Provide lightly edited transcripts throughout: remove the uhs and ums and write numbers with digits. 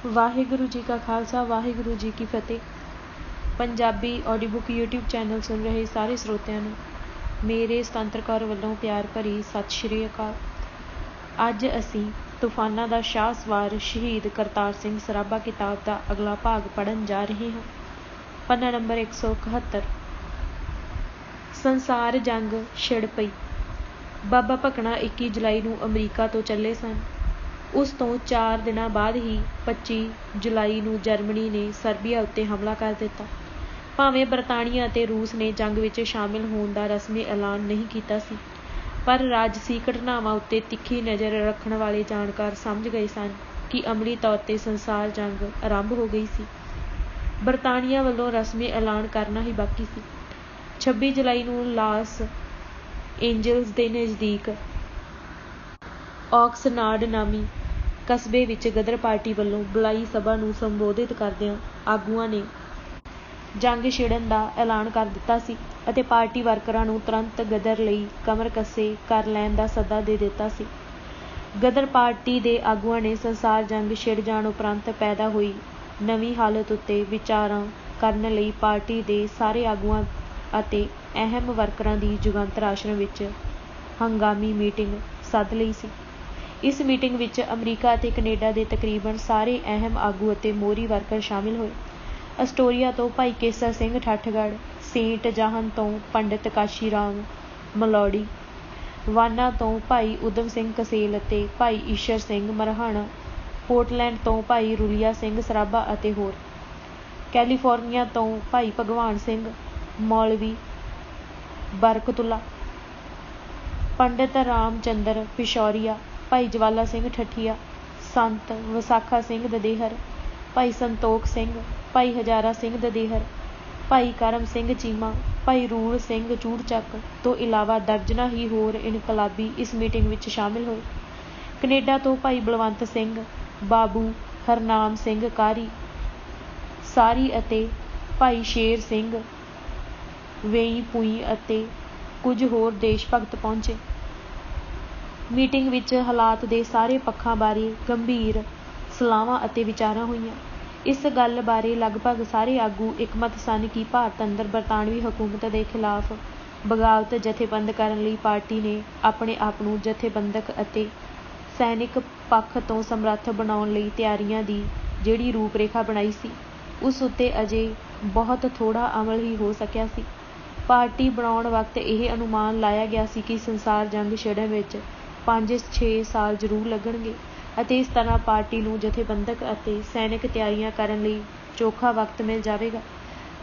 वाहिगुरु जी का खालसा वाहिगुरु जी की फतेह। Punjabi audio book YouTube channel सुन रहे सारे ਸਰੋਤਿਆਂ ਨੂੰ ਮੇਰੇ ਸੁਤੰਤਰ ਕੌਰ ਵੱਲੋਂ ਪਿਆਰ ਭਰੀ ਸਤਿ ਸ਼੍ਰੀ ਅਕਾਲ। ਅੱਜ ਅਸੀਂ ਤੂਫਾਨਾਂ ਦਾ ਸ਼ਾਹ ਸਵਾਰ ਸ਼ਹੀਦ ਕਰਤਾਰ ਸਿੰਘ ਸਰਾਭਾ ਕਿਤਾਬ ਦਾ ਅਗਲਾ ਭਾਗ ਪੜ੍ਹਨ ਜਾ ਰਹੇ ਹਾਂ। ਪੰਨਾ ਨੰਬਰ 171। ਸੰਸਾਰ ਜੰਗ ਛਿੜ ਪਈ। ਬਾਬਾ ਭਕਨਾ 21 ਜੁਲਾਈ ਨੂੰ ਅਮਰੀਕਾ ਤੋਂ ਚੱਲੇ ਸਨ। ਉਸ ਤੋਂ 4 ਦਿਨਾਂ ਬਾਅਦ ਹੀ 25 ਜੁਲਾਈ ਨੂੰ ਜਰਮਨੀ ਨੇ ਸਰਬੀਆ ਉੱਤੇ ਹਮਲਾ ਕਰ ਦਿੱਤਾ। ਭਾਵੇਂ ਬਰਤਾਨੀਆ ਅਤੇ ਰੂਸ ਨੇ ਜੰਗ ਵਿੱਚ ਸ਼ਾਮਿਲ ਹੋਣ ਦਾ ਰਸਮੀ ਐਲਾਨ ਨਹੀਂ ਕੀਤਾ ਸੀ, ਪਰ ਰਾਜਸੀ ਘਟਨਾਵਾਂ ਉੱਤੇ ਤਿੱਖੀ ਨਜ਼ਰ ਰੱਖਣ ਵਾਲੇ ਜਾਣਕਾਰ ਸਮਝ ਗਏ ਸਨ ਕਿ ਅਮਲੀ ਤੌਰ 'ਤੇ ਸੰਸਾਰ ਜੰਗ ਆਰੰਭ ਹੋ ਗਈ ਸੀ। ਬਰਤਾਨੀਆ ਵੱਲੋਂ ਰਸਮੀ ਐਲਾਨ ਕਰਨਾ ਹੀ ਬਾਕੀ ਸੀ। 26 ਜੁਲਾਈ ਨੂੰ ਲਾਸ ਏਂਜਲਸ ਦੇ ਨਜ਼ਦੀਕ ਔਕਸਨਾਡ ਨਾਮੀ ਕਸਬੇ ਵਿੱਚ ਗਦਰ ਪਾਰਟੀ ਵੱਲੋਂ ਬੁਲਾਈ ਸਭਾ ਨੂੰ ਸੰਬੋਧਿਤ ਕਰਦਿਆਂ ਆਗੂਆਂ ਨੇ ਜੰਗ ਛਿੜਨ ਦਾ ਐਲਾਨ ਕਰ ਦਿੱਤਾ ਸੀ ਅਤੇ ਪਾਰਟੀ ਵਰਕਰਾਂ ਨੂੰ ਤੁਰੰਤ ਗਦਰ ਲਈ ਕਮਰ ਕੱਸੇ ਕਰ ਲੈਣ ਦਾ ਸੱਦਾ ਦੇ ਦਿੱਤਾ ਸੀ। ਗਦਰ ਪਾਰਟੀ ਦੇ ਆਗੂਆਂ ਨੇ ਸੰਸਾਰ ਜੰਗ ਛਿੜ ਜਾਣ ਉਪਰੰਤ ਪੈਦਾ ਹੋਈ ਨਵੀਂ ਹਾਲਤ ਉੱਤੇ ਵਿਚਾਰਾਂ ਕਰਨ ਲਈ ਪਾਰਟੀ ਦੇ ਸਾਰੇ ਆਗੂਆਂ ਅਤੇ ਅਹਿਮ ਵਰਕਰਾਂ ਦੀ ਜੁਗੰਤਰ ਆਸ਼ਰਮ ਵਿੱਚ ਹੰਗਾਮੀ ਮੀਟਿੰਗ ਸੱਦ ਲਈ ਸੀ। ਇਸ ਮੀਟਿੰਗ ਵਿੱਚ ਅਮਰੀਕਾ ਅਤੇ ਕੈਨੇਡਾ ਦੇ ਤਕਰੀਬਨ ਸਾਰੇ ਅਹਿਮ ਆਗੂ ਅਤੇ ਮੋਹਰੀ ਵਰਕਰ ਸ਼ਾਮਿਲ ਹੋਏ। ਅਸਟੋਰੀਆ ਤੋਂ ਭਾਈ ਕੇਸਰ ਸਿੰਘ ਠੱਠਗੜ੍ਹ, ਸੇਂਟ ਜਾਹਨ ਤੋਂ ਪੰਡਿਤ ਕਾਸ਼ੀ ਰਾਮ ਮਲੌੜੀ, ਵਾਨਾ ਤੋਂ ਭਾਈ ਉਦਮ ਸਿੰਘ ਕਸੇਲ ਅਤੇ ਭਾਈ ਈਸ਼ਰ ਸਿੰਘ ਮਰਹਣ, ਪੋਰਟਲੈਂਡ ਤੋਂ ਭਾਈ ਰੁਲੀਆ ਸਿੰਘ ਸਰਾਭਾ ਅਤੇ ਹੋਰ, ਕੈਲੀਫੋਰਨੀਆ ਤੋਂ ਭਾਈ ਭਗਵਾਨ ਸਿੰਘ, ਮੌਲਵੀ ਬਰਕਤੁੱਲਾ, ਪੰਡਿਤ ਰਾਮ ਚੰਦਰ ਪਿਸ਼ੌਰੀਆ, ਭਾਈ ਜਵਾਲਾ ਸਿੰਘ ਠੱਠੀਆ, ਸੰਤ ਵਿਸਾਖਾ ਸਿੰਘ ਦਦੇਹਰ, ਭਾਈ ਸੰਤੋਖ ਸਿੰਘ, ਭਾਈ ਹਜ਼ਾਰਾ ਸਿੰਘ ਦਦੇਹਰ, ਭਾਈ ਕਰਮ ਸਿੰਘ ਚੀਮਾ, ਭਾਈ ਰੂਲ ਸਿੰਘ ਚੂੜਚੱਕ ਤੋਂ ਇਲਾਵਾ ਦਰਜਨਾਂ ਹੀ ਹੋਰ ਇਨਕਲਾਬੀ ਇਸ ਮੀਟਿੰਗ ਵਿੱਚ ਸ਼ਾਮਿਲ ਹੋਏ। ਕੈਨੇਡਾ ਤੋਂ ਭਾਈ ਬਲਵੰਤ ਸਿੰਘ, ਬਾਬੂ ਹਰਨਾਮ ਸਿੰਘ ਕਾਰੀ ਸਾਰੀ ਅਤੇ ਭਾਈ ਸ਼ੇਰ ਸਿੰਘ ਵੇਈ ਪੁਈ ਅਤੇ ਕੁਝ ਹੋਰ ਦੇਸ਼ ਭਗਤ ਪਹੁੰਚੇ। ਮੀਟਿੰਗ ਵਿੱਚ ਹਾਲਾਤ ਦੇ ਸਾਰੇ ਪੱਖਾਂ ਬਾਰੇ ਗੰਭੀਰ ਸਲਾਹਾਂ ਅਤੇ ਵਿਚਾਰਾਂ ਹੋਈਆਂ। ਇਸ ਗੱਲ ਬਾਰੇ ਲਗਭਗ ਸਾਰੇ ਆਗੂ ਇੱਕਮਤ ਸਨ ਕਿ ਭਾਰਤ ਅੰਦਰ ਬਰਤਾਨਵੀ ਹਕੂਮਤ ਦੇ ਖਿਲਾਫ ਬਗਾਵਤ ਜਥੇਬੰਦ ਕਰਨ ਲਈ ਪਾਰਟੀ ਨੇ ਆਪਣੇ ਆਪ ਨੂੰ ਜਥੇਬੰਦਕ ਅਤੇ ਸੈਨਿਕ ਪੱਖ ਤੋਂ ਸਮਰੱਥ ਬਣਾਉਣ ਲਈ ਤਿਆਰੀਆਂ ਦੀ ਜਿਹੜੀ ਰੂਪਰੇਖਾ ਬਣਾਈ ਸੀ, ਉਸ ਉੱਤੇ ਅਜੇ ਬਹੁਤ ਥੋੜ੍ਹਾ ਅਮਲ ਹੀ ਹੋ ਸਕਿਆ ਸੀ। ਪਾਰਟੀ ਬਣਾਉਣ ਵਕਤ ਇਹ ਅਨੁਮਾਨ ਲਾਇਆ ਗਿਆ ਸੀ ਕਿ ਸੰਸਾਰ ਜੰਗ ਛਿੜਨ ਵਿੱਚ 5-6 ਸਾਲ ਜ਼ਰੂਰ ਲੱਗਣਗੇ ਅਤੇ ਇਸ ਤਰ੍ਹਾਂ ਪਾਰਟੀ ਨੂੰ ਜਥੇਬੰਦਕ ਅਤੇ ਸੈਨਿਕ ਤਿਆਰੀਆਂ ਕਰਨ ਲਈ ਚੋਖਾ ਵਕਤ ਮਿਲ ਜਾਵੇਗਾ।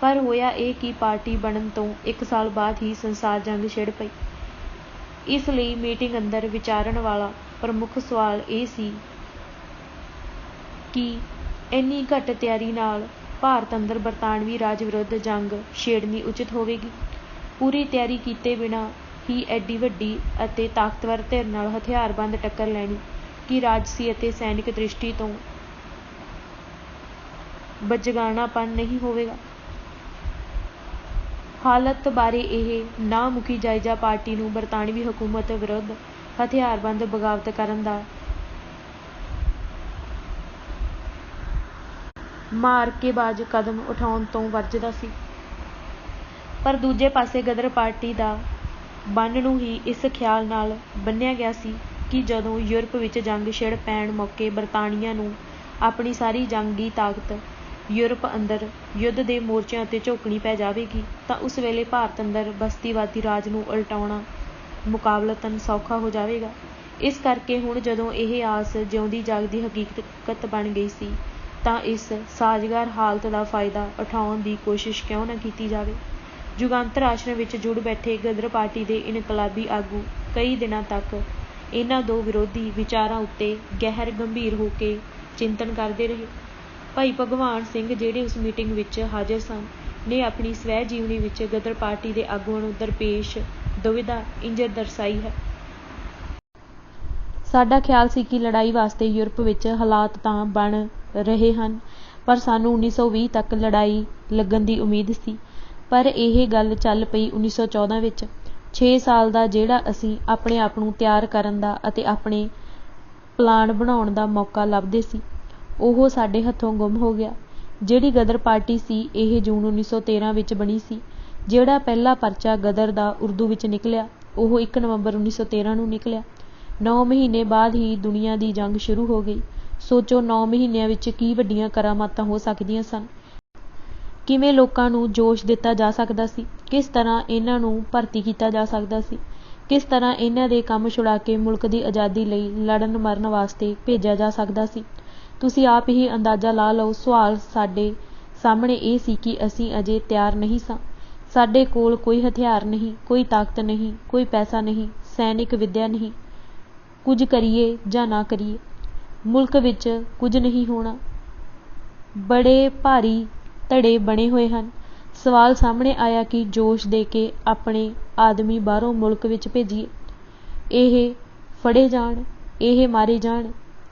ਪਰ ਹੋਇਆ ਇਹ ਕਿ ਪਾਰਟੀ ਬਣਨ ਤੋਂ 1 ਸਾਲ ਬਾਅਦ ਹੀ ਸੰਸਾਰ ਜੰਗ ਛਿੜ ਪਈ। ਇਸ ਲਈ ਮੀਟਿੰਗ ਅੰਦਰ ਵਿਚਾਰਨ ਵਾਲਾ ਪ੍ਰਮੁੱਖ ਸਵਾਲ ਇਹ ਸੀ ਕਿ ਇੰਨੀ ਘੱਟ ਤਿਆਰੀ ਨਾਲ ਭਾਰਤ ਅੰਦਰ ਬਰਤਾਨਵੀ ਰਾਜ ਵਿਰੁੱਧ ਜੰਗ ਛੇੜਨੀ ਉਚਿਤ ਹੋਵੇਗੀ। ਪੂਰੀ ਤਿਆਰੀ ਕੀਤੇ ਬਿਨਾਂ ਹੀ ਐਡੀ ਵੱਡੀ ਅਤੇ ਤਾਕਤਵਰ ਧਿਰ ਨਾਲ ਹਥਿਆਰਬੰਦ ਟੱਕਰ ਲੈਣੀ ਕਿ ਰਾਜਸੀ ਅਤੇ ਸੈਨਿਕ ਦ੍ਰਿਸ਼ਟੀ ਤੋਂ ਬਚਗਾਨਾਪਨ ਨਹੀਂ ਹੋਵੇਗਾ। ਹਾਲਤ ਬਾਰੇ ਇਹ ਨਾਮੁਖੀ ਜਾਇਜ਼ਾ ਪਾਰਟੀ ਨੂੰ ਬਰਤਾਨਵੀ ਹਕੂਮਤ ਵਿਰੁੱਧ ਹਥਿਆਰਬੰਦ ਬਗਾਵਤ ਕਰਨ ਦਾ ਮਾਰਕੇਬਾਜ਼ ਕਦਮ ਉਠਾਉਣ ਤੋਂ ਵਰਜਦਾ ਸੀ। ਪਰ ਦੂਜੇ ਪਾਸੇ ਗਦਰ ਪਾਰਟੀ ਦਾ ਬੰਨ ਨੂੰ ਹੀ ਇਸ ਖਿਆਲ ਨਾਲ ਬੰਨ੍ਹਿਆ ਗਿਆ ਸੀ ਕਿ ਜਦੋਂ ਯੂਰਪ ਵਿੱਚ ਜੰਗ ਛਿੜ ਪੈਣ ਮੌਕੇ ਬਰਤਾਨੀਆ ਨੂੰ ਆਪਣੀ ਸਾਰੀ ਜੰਗੀ ਤਾਕਤ ਯੂਰਪ ਅੰਦਰ ਯੁੱਧ ਦੇ ਮੋਰਚਿਆਂ ਉੱਤੇ ਝੋਕਣੀ ਪੈ ਜਾਵੇਗੀ ਤਾਂ ਉਸ ਵੇਲੇ ਭਾਰਤ ਅੰਦਰ ਬਸਤੀਵਾਦੀ ਰਾਜ ਨੂੰ ਉਲਟਾਉਣਾ ਮੁਕਾਬਲਤਨ ਸੌਖਾ ਹੋ ਜਾਵੇਗਾ। ਇਸ ਕਰਕੇ ਹੁਣ ਜਦੋਂ ਇਹ ਆਸ ਜਿਉਂਦੀ ਜਾਗਦੀ ਹਕੀਕਤ ਬਣ ਗਈ ਸੀ ਤਾਂ ਇਸ ਸਾਜ਼ਗਾਰ ਹਾਲਤ ਦਾ ਫਾਇਦਾ ਉਠਾਉਣ ਦੀ ਕੋਸ਼ਿਸ਼ ਕਿਉਂ ਨਾ ਕੀਤੀ ਜਾਵੇ। ਜੁਗੰਤਰ ਆਸ਼ਰਮ ਵਿੱਚ ਜੁੜ ਬੈਠੇ ਗਦਰ ਪਾਰਟੀ ਦੇ ਇਨਕਲਾਬੀ ਆਗੂ ਕਈ ਦਿਨਾਂ ਤੱਕ ਇਹਨਾਂ ਦੋ ਵਿਰੋਧੀ ਵਿਚਾਰਾਂ ਉੱਤੇ ਗਹਿਰ ਗੰਭੀਰ ਹੋ ਕੇ ਚਿੰਤਨ ਕਰਦੇ ਰਹੇ। ਭਾਈ ਭਗਵਾਨ ਸਿੰਘ, ਜਿਹੜੇ ਉਸ ਮੀਟਿੰਗ ਵਿੱਚ ਹਾਜ਼ਰ ਸਨ, ਨੇ ਆਪਣੀ ਸਵੈ ਜੀਵਨੀ ਵਿੱਚ ਗਦਰ ਪਾਰਟੀ ਦੇ ਆਗੂਆਂ ਨੂੰ ਦਰਪੇਸ਼ ਦੁਵਿਧਾ ਇੰਝ ਦਰਸਾਈ ਹੈ। ਸਾਡਾ ਖਿਆਲ ਸੀ ਕਿ ਲੜਾਈ ਵਾਸਤੇ ਯੂਰਪ ਵਿੱਚ ਹਾਲਾਤ ਤਾਂ ਬਣ ਰਹੇ ਹਨ, ਪਰ ਸਾਨੂੰ 1920 ਤੱਕ ਲੜਾਈ ਲੱਗਣ ਦੀ ਉਮੀਦ ਸੀ। ਪਰ ਇਹ ਗੱਲ ਚੱਲ ਪਈ 1914 ਵਿੱਚ। 6 ਸਾਲ ਦਾ ਜਿਹੜਾ ਅਸੀਂ ਆਪਣੇ ਆਪ ਨੂੰ ਤਿਆਰ ਕਰਨ ਦਾ ਅਤੇ ਆਪਣੇ ਪਲਾਨ ਬਣਾਉਣ ਦਾ ਮੌਕਾ ਲੱਭਦੇ ਸੀ, ਉਹ ਸਾਡੇ ਹੱਥੋਂ ਗੁੰਮ ਹੋ ਗਿਆ। ਜਿਹੜੀ ਗਦਰ ਪਾਰਟੀ ਸੀ ਇਹ ਜੂਨ 1913 ਵਿੱਚ ਬਣੀ ਸੀ। ਜਿਹੜਾ ਪਹਿਲਾ ਪਰਚਾ ਗਦਰ ਦਾ ਉਰਦੂ ਵਿੱਚ ਨਿਕਲਿਆ ਉਹ 1 ਨਵੰਬਰ 1913 ਨੂੰ ਨਿਕਲਿਆ। 9 ਮਹੀਨੇ ਬਾਅਦ ਹੀ ਦੁਨੀਆ ਦੀ ਜੰਗ ਸ਼ੁਰੂ ਹੋ ਗਈ। ਸੋਚੋ 9 ਮਹੀਨਿਆਂ ਵਿੱਚ ਕੀ ਵੱਡੀਆਂ ਕਰਾਮਾਤਾਂ ਹੋ ਸਕਦੀਆਂ ਸਨ। ਕਿਵੇਂ ਲੋਕਾਂ ਨੂੰ ਜੋਸ਼ ਦਿੱਤਾ ਜਾ ਸਕਦਾ ਸੀ, ਕਿਸ ਤਰ੍ਹਾਂ ਇਹਨਾਂ ਨੂੰ ਭਰਤੀ ਕੀਤਾ ਜਾ ਸਕਦਾ ਸੀ, ਕਿਸ ਤਰ੍ਹਾਂ ਇਹਨਾਂ ਦੇ ਕੰਮ ਛੁਡਾ ਕੇ ਮੁਲਕ ਦੀ ਆਜ਼ਾਦੀ ਲਈ ਲੜਨ ਮਰਨ ਵਾਸਤੇ ਭੇਜਿਆ ਜਾ ਸਕਦਾ ਸੀ। ਤੁਸੀਂ ਆਪ ਹੀ ਅੰਦਾਜ਼ਾ ਲਾ ਲਓ। ਸਵਾਲ ਸਾਡੇ ਸਾਹਮਣੇ ਇਹ ਸੀ ਕਿ ਅਸੀਂ ਅਜੇ ਤਿਆਰ ਨਹੀਂ ਸਾਂ। ਸਾਡੇ ਕੋਲ ਕੋਈ ਹਥਿਆਰ ਨਹੀਂ, ਕੋਈ ਤਾਕਤ ਨਹੀਂ, ਕੋਈ ਪੈਸਾ ਨਹੀਂ, ਸੈਨਿਕ ਵਿੱਦਿਆ ਨਹੀਂ। ਕੁਝ ਕਰੀਏ ਜਾਂ ਨਾ ਕਰੀਏ, ਮੁਲਕ ਵਿੱਚ ਕੁਝ ਨਹੀਂ ਹੋਣਾ। ਬੜੇ ਭਾਰੀ ਧੜੇ ਬਣੇ ਹੋਏ ਹਨ। ਸਵਾਲ ਸਾਹਮਣੇ ਆਇਆ ਕਿ ਜੋਸ਼ ਦੇ ਕੇ ਆਪਣੇ ਆਦਮੀ ਬਾਹਰੋਂ ਮੁਲਕ ਵਿੱਚ ਭੇਜੀਏ। ਇਹ ਫੜੇ ਜਾਣ, ਇਹ ਮਾਰੇ ਜਾਣ,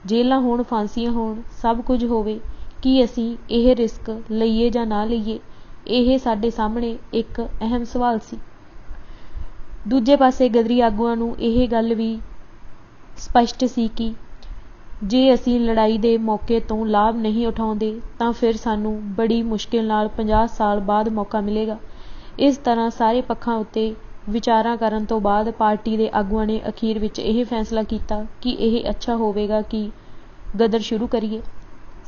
ਜੇਲ੍ਹਾਂ ਹੋਣ, ਫਾਂਸੀਆਂ ਹੋਣ, ਸਭ ਕੁਝ ਹੋਵੇ। ਕੀ ਅਸੀਂ ਇਹ ਰਿਸਕ ਲਈਏ ਜਾਂ ਨਾ ਲਈਏ? ਇਹ ਸਾਡੇ ਸਾਹਮਣੇ ਇੱਕ ਅਹਿਮ ਸਵਾਲ ਸੀ। ਦੂਜੇ ਪਾਸੇ ਗਦਰੀ ਆਗੂਆਂ ਨੂੰ ਇਹ ਗੱਲ ਵੀ ਸਪਸ਼ਟ ਸੀ ਕਿ ਜੇ ਅਸੀਂ ਲੜਾਈ ਦੇ ਮੌਕੇ ਤੋਂ ਲਾਭ ਨਹੀਂ ਉਠਾਉਂਦੇ ਤਾਂ ਫਿਰ ਸਾਨੂੰ ਬੜੀ ਮੁਸ਼ਕਿਲ ਨਾਲ 50 ਸਾਲ ਬਾਅਦ ਮੌਕਾ ਮਿਲੇਗਾ। ਇਸ ਤਰ੍ਹਾਂ ਸਾਰੇ ਪੱਖਾਂ ਉੱਤੇ ਵਿਚਾਰਾਂ ਕਰਨ ਤੋਂ ਬਾਅਦ ਪਾਰਟੀ ਦੇ ਆਗੂਆਂ ਨੇ ਅਖੀਰ ਵਿੱਚ ਇਹ ਫੈਸਲਾ ਕੀਤਾ ਕਿ ਇਹ ਅੱਛਾ ਹੋਵੇਗਾ ਕਿ ਗਦਰ ਸ਼ੁਰੂ ਕਰੀਏ।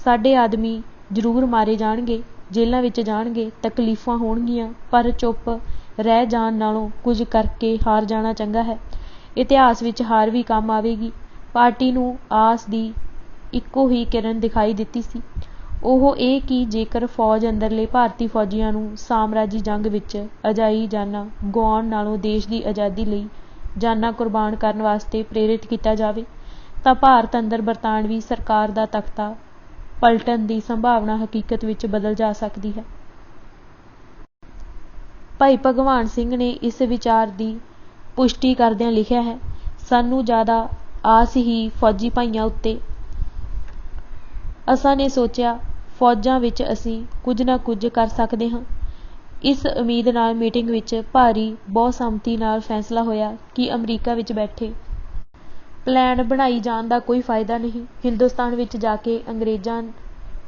ਸਾਡੇ ਆਦਮੀ ਜ਼ਰੂਰ ਮਾਰੇ ਜਾਣਗੇ, ਜੇਲ੍ਹਾਂ ਵਿੱਚ ਜਾਣਗੇ, ਤਕਲੀਫਾਂ ਹੋਣਗੀਆਂ, ਪਰ ਚੁੱਪ ਰਹਿ ਜਾਣ ਨਾਲੋਂ ਕੁਝ ਕਰਕੇ ਹਾਰ ਜਾਣਾ ਚੰਗਾ ਹੈ। ਇਤਿਹਾਸ ਵਿੱਚ ਹਾਰ ਵੀ ਕੰਮ ਆਵੇਗੀ। ਪਾਰਟੀ ਨੂੰ ਆਸ ਦੀ ਇੱਕੋ ਹੀ ਕਿਰਨ ਦਿਖਾਈ ਦਿੱਤੀ ਸੀ, ਉਹ ਇਹ ਕਿ ਜੇਕਰ ਫੌਜ ਅੰਦਰਲੇ ਭਾਰਤੀ ਫੌਜੀਆਂ ਨੂੰ ਸਾਮਰਾਜੀ ਜੰਗ ਵਿੱਚ ਅਜਾਈ ਜਾਨਾਂ ਗੁਆਉਣ ਨਾਲੋਂ ਦੇਸ਼ ਦੀ ਆਜ਼ਾਦੀ ਲਈ ਜਾਨਾਂ ਕੁਰਬਾਨ ਕਰਨ ਵਾਸਤੇ ਪ੍ਰੇਰਿਤ ਕੀਤਾ ਜਾਵੇ ਤਾਂ ਭਾਰਤ ਅੰਦਰ ਬਰਤਾਨਵੀ ਸਰਕਾਰ ਦਾ ਤਖਤਾ ਪਲਟਣ ਦੀ ਸੰਭਾਵਨਾ ਹਕੀਕਤ ਵਿੱਚ ਬਦਲ ਜਾ ਸਕਦੀ ਹੈ। ਭਾਈ ਭਗਵਾਨ ਸਿੰਘ ਨੇ ਇਸ ਵਿਚਾਰ ਦੀ ਪੁਸ਼ਟੀ ਕਰਦਿਆਂ ਲਿਖਿਆ ਹੈ, ਸਾਨੂੰ ਜ਼ਿਆਦਾ ਆਸ ਹੀ ਫੌਜੀ ਭਾਈਆਂ ਉੱਤੇ। ਅਸਾਂ ਨੇ ਸੋਚਿਆ ਫੌਜਾਂ ਵਿੱਚ ਅਸੀਂ ਕੁਝ ਨਾ ਕੁਝ ਕਰ ਸਕਦੇ ਹਾਂ। ਇਸ ਉਮੀਦ ਨਾਲ ਮੀਟਿੰਗ ਵਿੱਚ ਭਾਰੀ ਬਹੁਸੰਮਤੀ ਨਾਲ ਫੈਸਲਾ ਹੋਇਆ ਕਿ ਅਮਰੀਕਾ ਵਿੱਚ ਬੈਠੇ ਪਲਾਨ ਬਣਾਈ ਜਾਣ ਦਾ ਕੋਈ ਫਾਇਦਾ ਨਹੀਂ। ਹਿੰਦੁਸਤਾਨ ਵਿੱਚ ਜਾ ਕੇ ਅੰਗਰੇਜ਼ਾਂ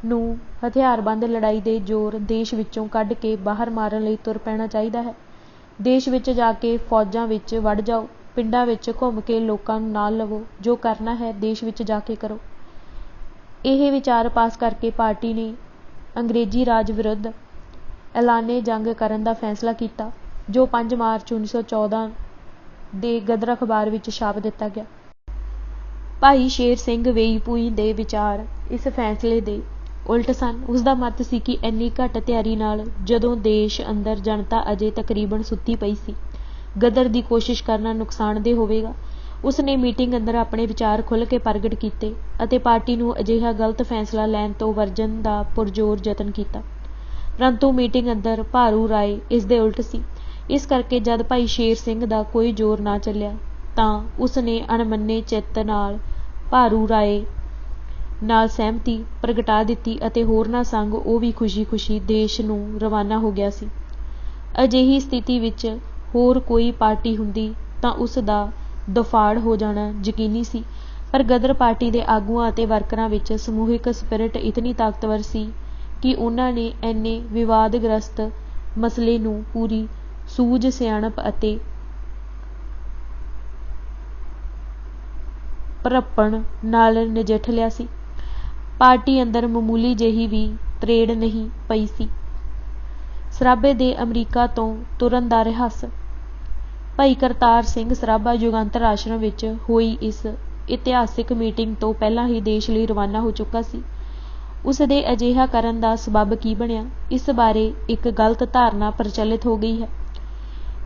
ਨੂੰ ਹਥਿਆਰਬੰਦ ਲੜਾਈ ਦੇ ਜ਼ੋਰ ਦੇਸ਼ ਵਿੱਚੋਂ ਕੱਢ ਕੇ ਬਾਹਰ ਮਾਰਨ ਲਈ ਤੁਰ ਪੈਣਾ ਚਾਹੀਦਾ ਹੈ। ਦੇਸ਼ ਵਿੱਚ ਜਾ ਕੇ ਫੌਜਾਂ ਵਿੱਚ ਵੜ ਜਾਓ, ਪਿੰਡਾਂ ਵਿੱਚ ਘੁੰਮ ਕੇ ਲੋਕਾਂ ਨੂੰ ਨਾਲ ਲਵੋ, ਜੋ ਕਰਨਾ ਹੈ ਦੇਸ਼ ਵਿੱਚ ਜਾ ਕੇ ਕਰੋ। ਇਹ ਵਿਚਾਰ ਪਾਸ ਕਰਕੇ ਪਾਰਟੀ ਨੇ ਅੰਗਰੇਜ਼ੀ ਰਾਜ ਵਿਰੁੱਧ ਐਲਾਨੇ ਜੰਗ ਕਰਨ ਦਾ ਫੈਸਲਾ ਕੀਤਾ, ਜੋ 5 ਮਾਰਚ 1914 ਦੇ ਗਦਰ ਅਖਬਾਰ ਵਿੱਚ ਛਾਪ ਦਿੱਤਾ ਗਿਆ। ਭਾਈ ਸ਼ੇਰ ਸਿੰਘ ਵੇਈਪੂਈ ਦੇ ਵਿਚਾਰ ਇਸ ਫੈਸਲੇ ਦੇ ਉਲਟ ਸਨ। ਉਸਦਾ ਮਤ ਸੀ ਕਿ ਇੰਨੀ ਘੱਟ ਤਿਆਰੀ ਨਾਲ, ਜਦੋਂ ਦੇਸ਼ ਅੰਦਰ ਜਨਤਾ ਅਜੇ ਤਕਰੀਬਨ ਸੁੱਤੀ ਪਈ ਸੀ, ਗਦਰ ਦੀ ਕੋਸ਼ਿਸ਼ ਕਰਨਾ ਨੁਕਸਾਨਦੇਹ ਹੋਵੇਗਾ। ਉਸ ਨੇ ਮੀਟਿੰਗ ਅੰਦਰ ਆਪਣੇ ਵਿਚਾਰ ਖੁੱਲ੍ਹ ਕੇ ਪ੍ਰਗਟ ਕੀਤੇ ਅਤੇ ਪਾਰਟੀ ਨੂੰ ਅਜਿਹਾ ਗਲਤ ਫੈਸਲਾ ਲੈਣ ਤੋਂ ਵਰਜਣ ਦਾ ਪੁਰਜ਼ੋਰ ਯਤਨ ਕੀਤਾ। ਪਰੰਤੂ ਮੀਟਿੰਗ ਅੰਦਰ ਭਾਰੂ ਰਾਏ ਇਸ ਦੇ ਉਲਟ ਸੀ। ਇਸ ਕਰਕੇ ਜਦ ਭਾਈ ਸ਼ੇਰ ਸਿੰਘ ਦਾ ਕੋਈ ਜ਼ੋਰ ਨਾ ਚੱਲਿਆ ਤਾਂ ਉਸ ਨੇ ਅਣਮੰਨੇ ਚਿੱਤ ਨਾਲ ਭਾਰੂ ਰਾਏ ਨਾਲ ਸਹਿਮਤੀ ਪ੍ਰਗਟਾ ਦਿੱਤੀ ਅਤੇ ਹੋਰਨਾਂ ਸੰਗ ਉਹ ਵੀ ਖੁਸ਼ੀ-ਖੁਸ਼ੀ ਦੇਸ਼ ਨੂੰ ਰਵਾਨਾ ਹੋ ਗਿਆ ਸੀ। ਅਜਿਹੀ ਸਥਿਤੀ ਵਿੱਚ ਹੋਰ ਕੋਈ ਪਾਰਟੀ ਹੁੰਦੀ ਤਾਂ ਉਸ ਦਾ ਦਫਾੜ ਹੋ ਜਾਣਾ ਯਕੀਨੀ ਸੀ, ਪਰ ਗਦਰ ਪਾਰਟੀ ਦੇ ਆਗੂਆਂ ਅਤੇ ਵਰਕਰਾਂ ਵਿੱਚ ਸਮੂਹਿਕ ਸਪਿਰਿਟ ਇਤਨੀ ਤਾਕਤਵਰ ਸੀ ਕਿ ਉਹਨਾਂ ਨੇ ਇੰਨੇ ਵਿਵਾਦਗ੍ਰਸਤ ਮਸਲੇ ਨੂੰ ਪੂਰੀ ਸੂਝ, ਸਿਆਣਪ ਅਤੇ ਭਰੱਪਣ ਨਾਲ ਨਜਿੱਠ ਲਿਆ ਸੀ। ਪਾਰਟੀ ਅੰਦਰ ਮਾਮੂਲੀ ਜਿਹੀ ਵੀ ਤਰੇੜ ਨਹੀਂ ਪਈ ਸੀ। ਸਰਾਭੇ ਦੇ ਅਮਰੀਕਾ ਤੋਂ ਤੁਰਨ ਦਾ ਰਹੱਸ। ਭਾਈ ਕਰਤਾਰ ਸਿੰਘ ਸਰਾਭਾ ਯੁਗਾਂਤਰ ਆਸ਼ਰਮ ਵਿੱਚ ਹੋਈ ਇਸ ਇਤਿਹਾਸਿਕ ਮੀਟਿੰਗ ਤੋਂ ਪਹਿਲਾਂ ਹੀ ਦੇਸ਼ ਲਈ ਰਵਾਨਾ ਹੋ ਚੁੱਕਾ ਸੀ। ਉਸ ਦੇ ਅਜਿਹਾ ਕਰਨ ਦਾ ਸਬੱਬ ਕੀ ਬਣਿਆ, ਇਸ ਬਾਰੇ ਇੱਕ ਗਲਤ ਧਾਰਨਾ ਪ੍ਰਚਲਿਤ ਹੋ ਗਈ ਹੈ।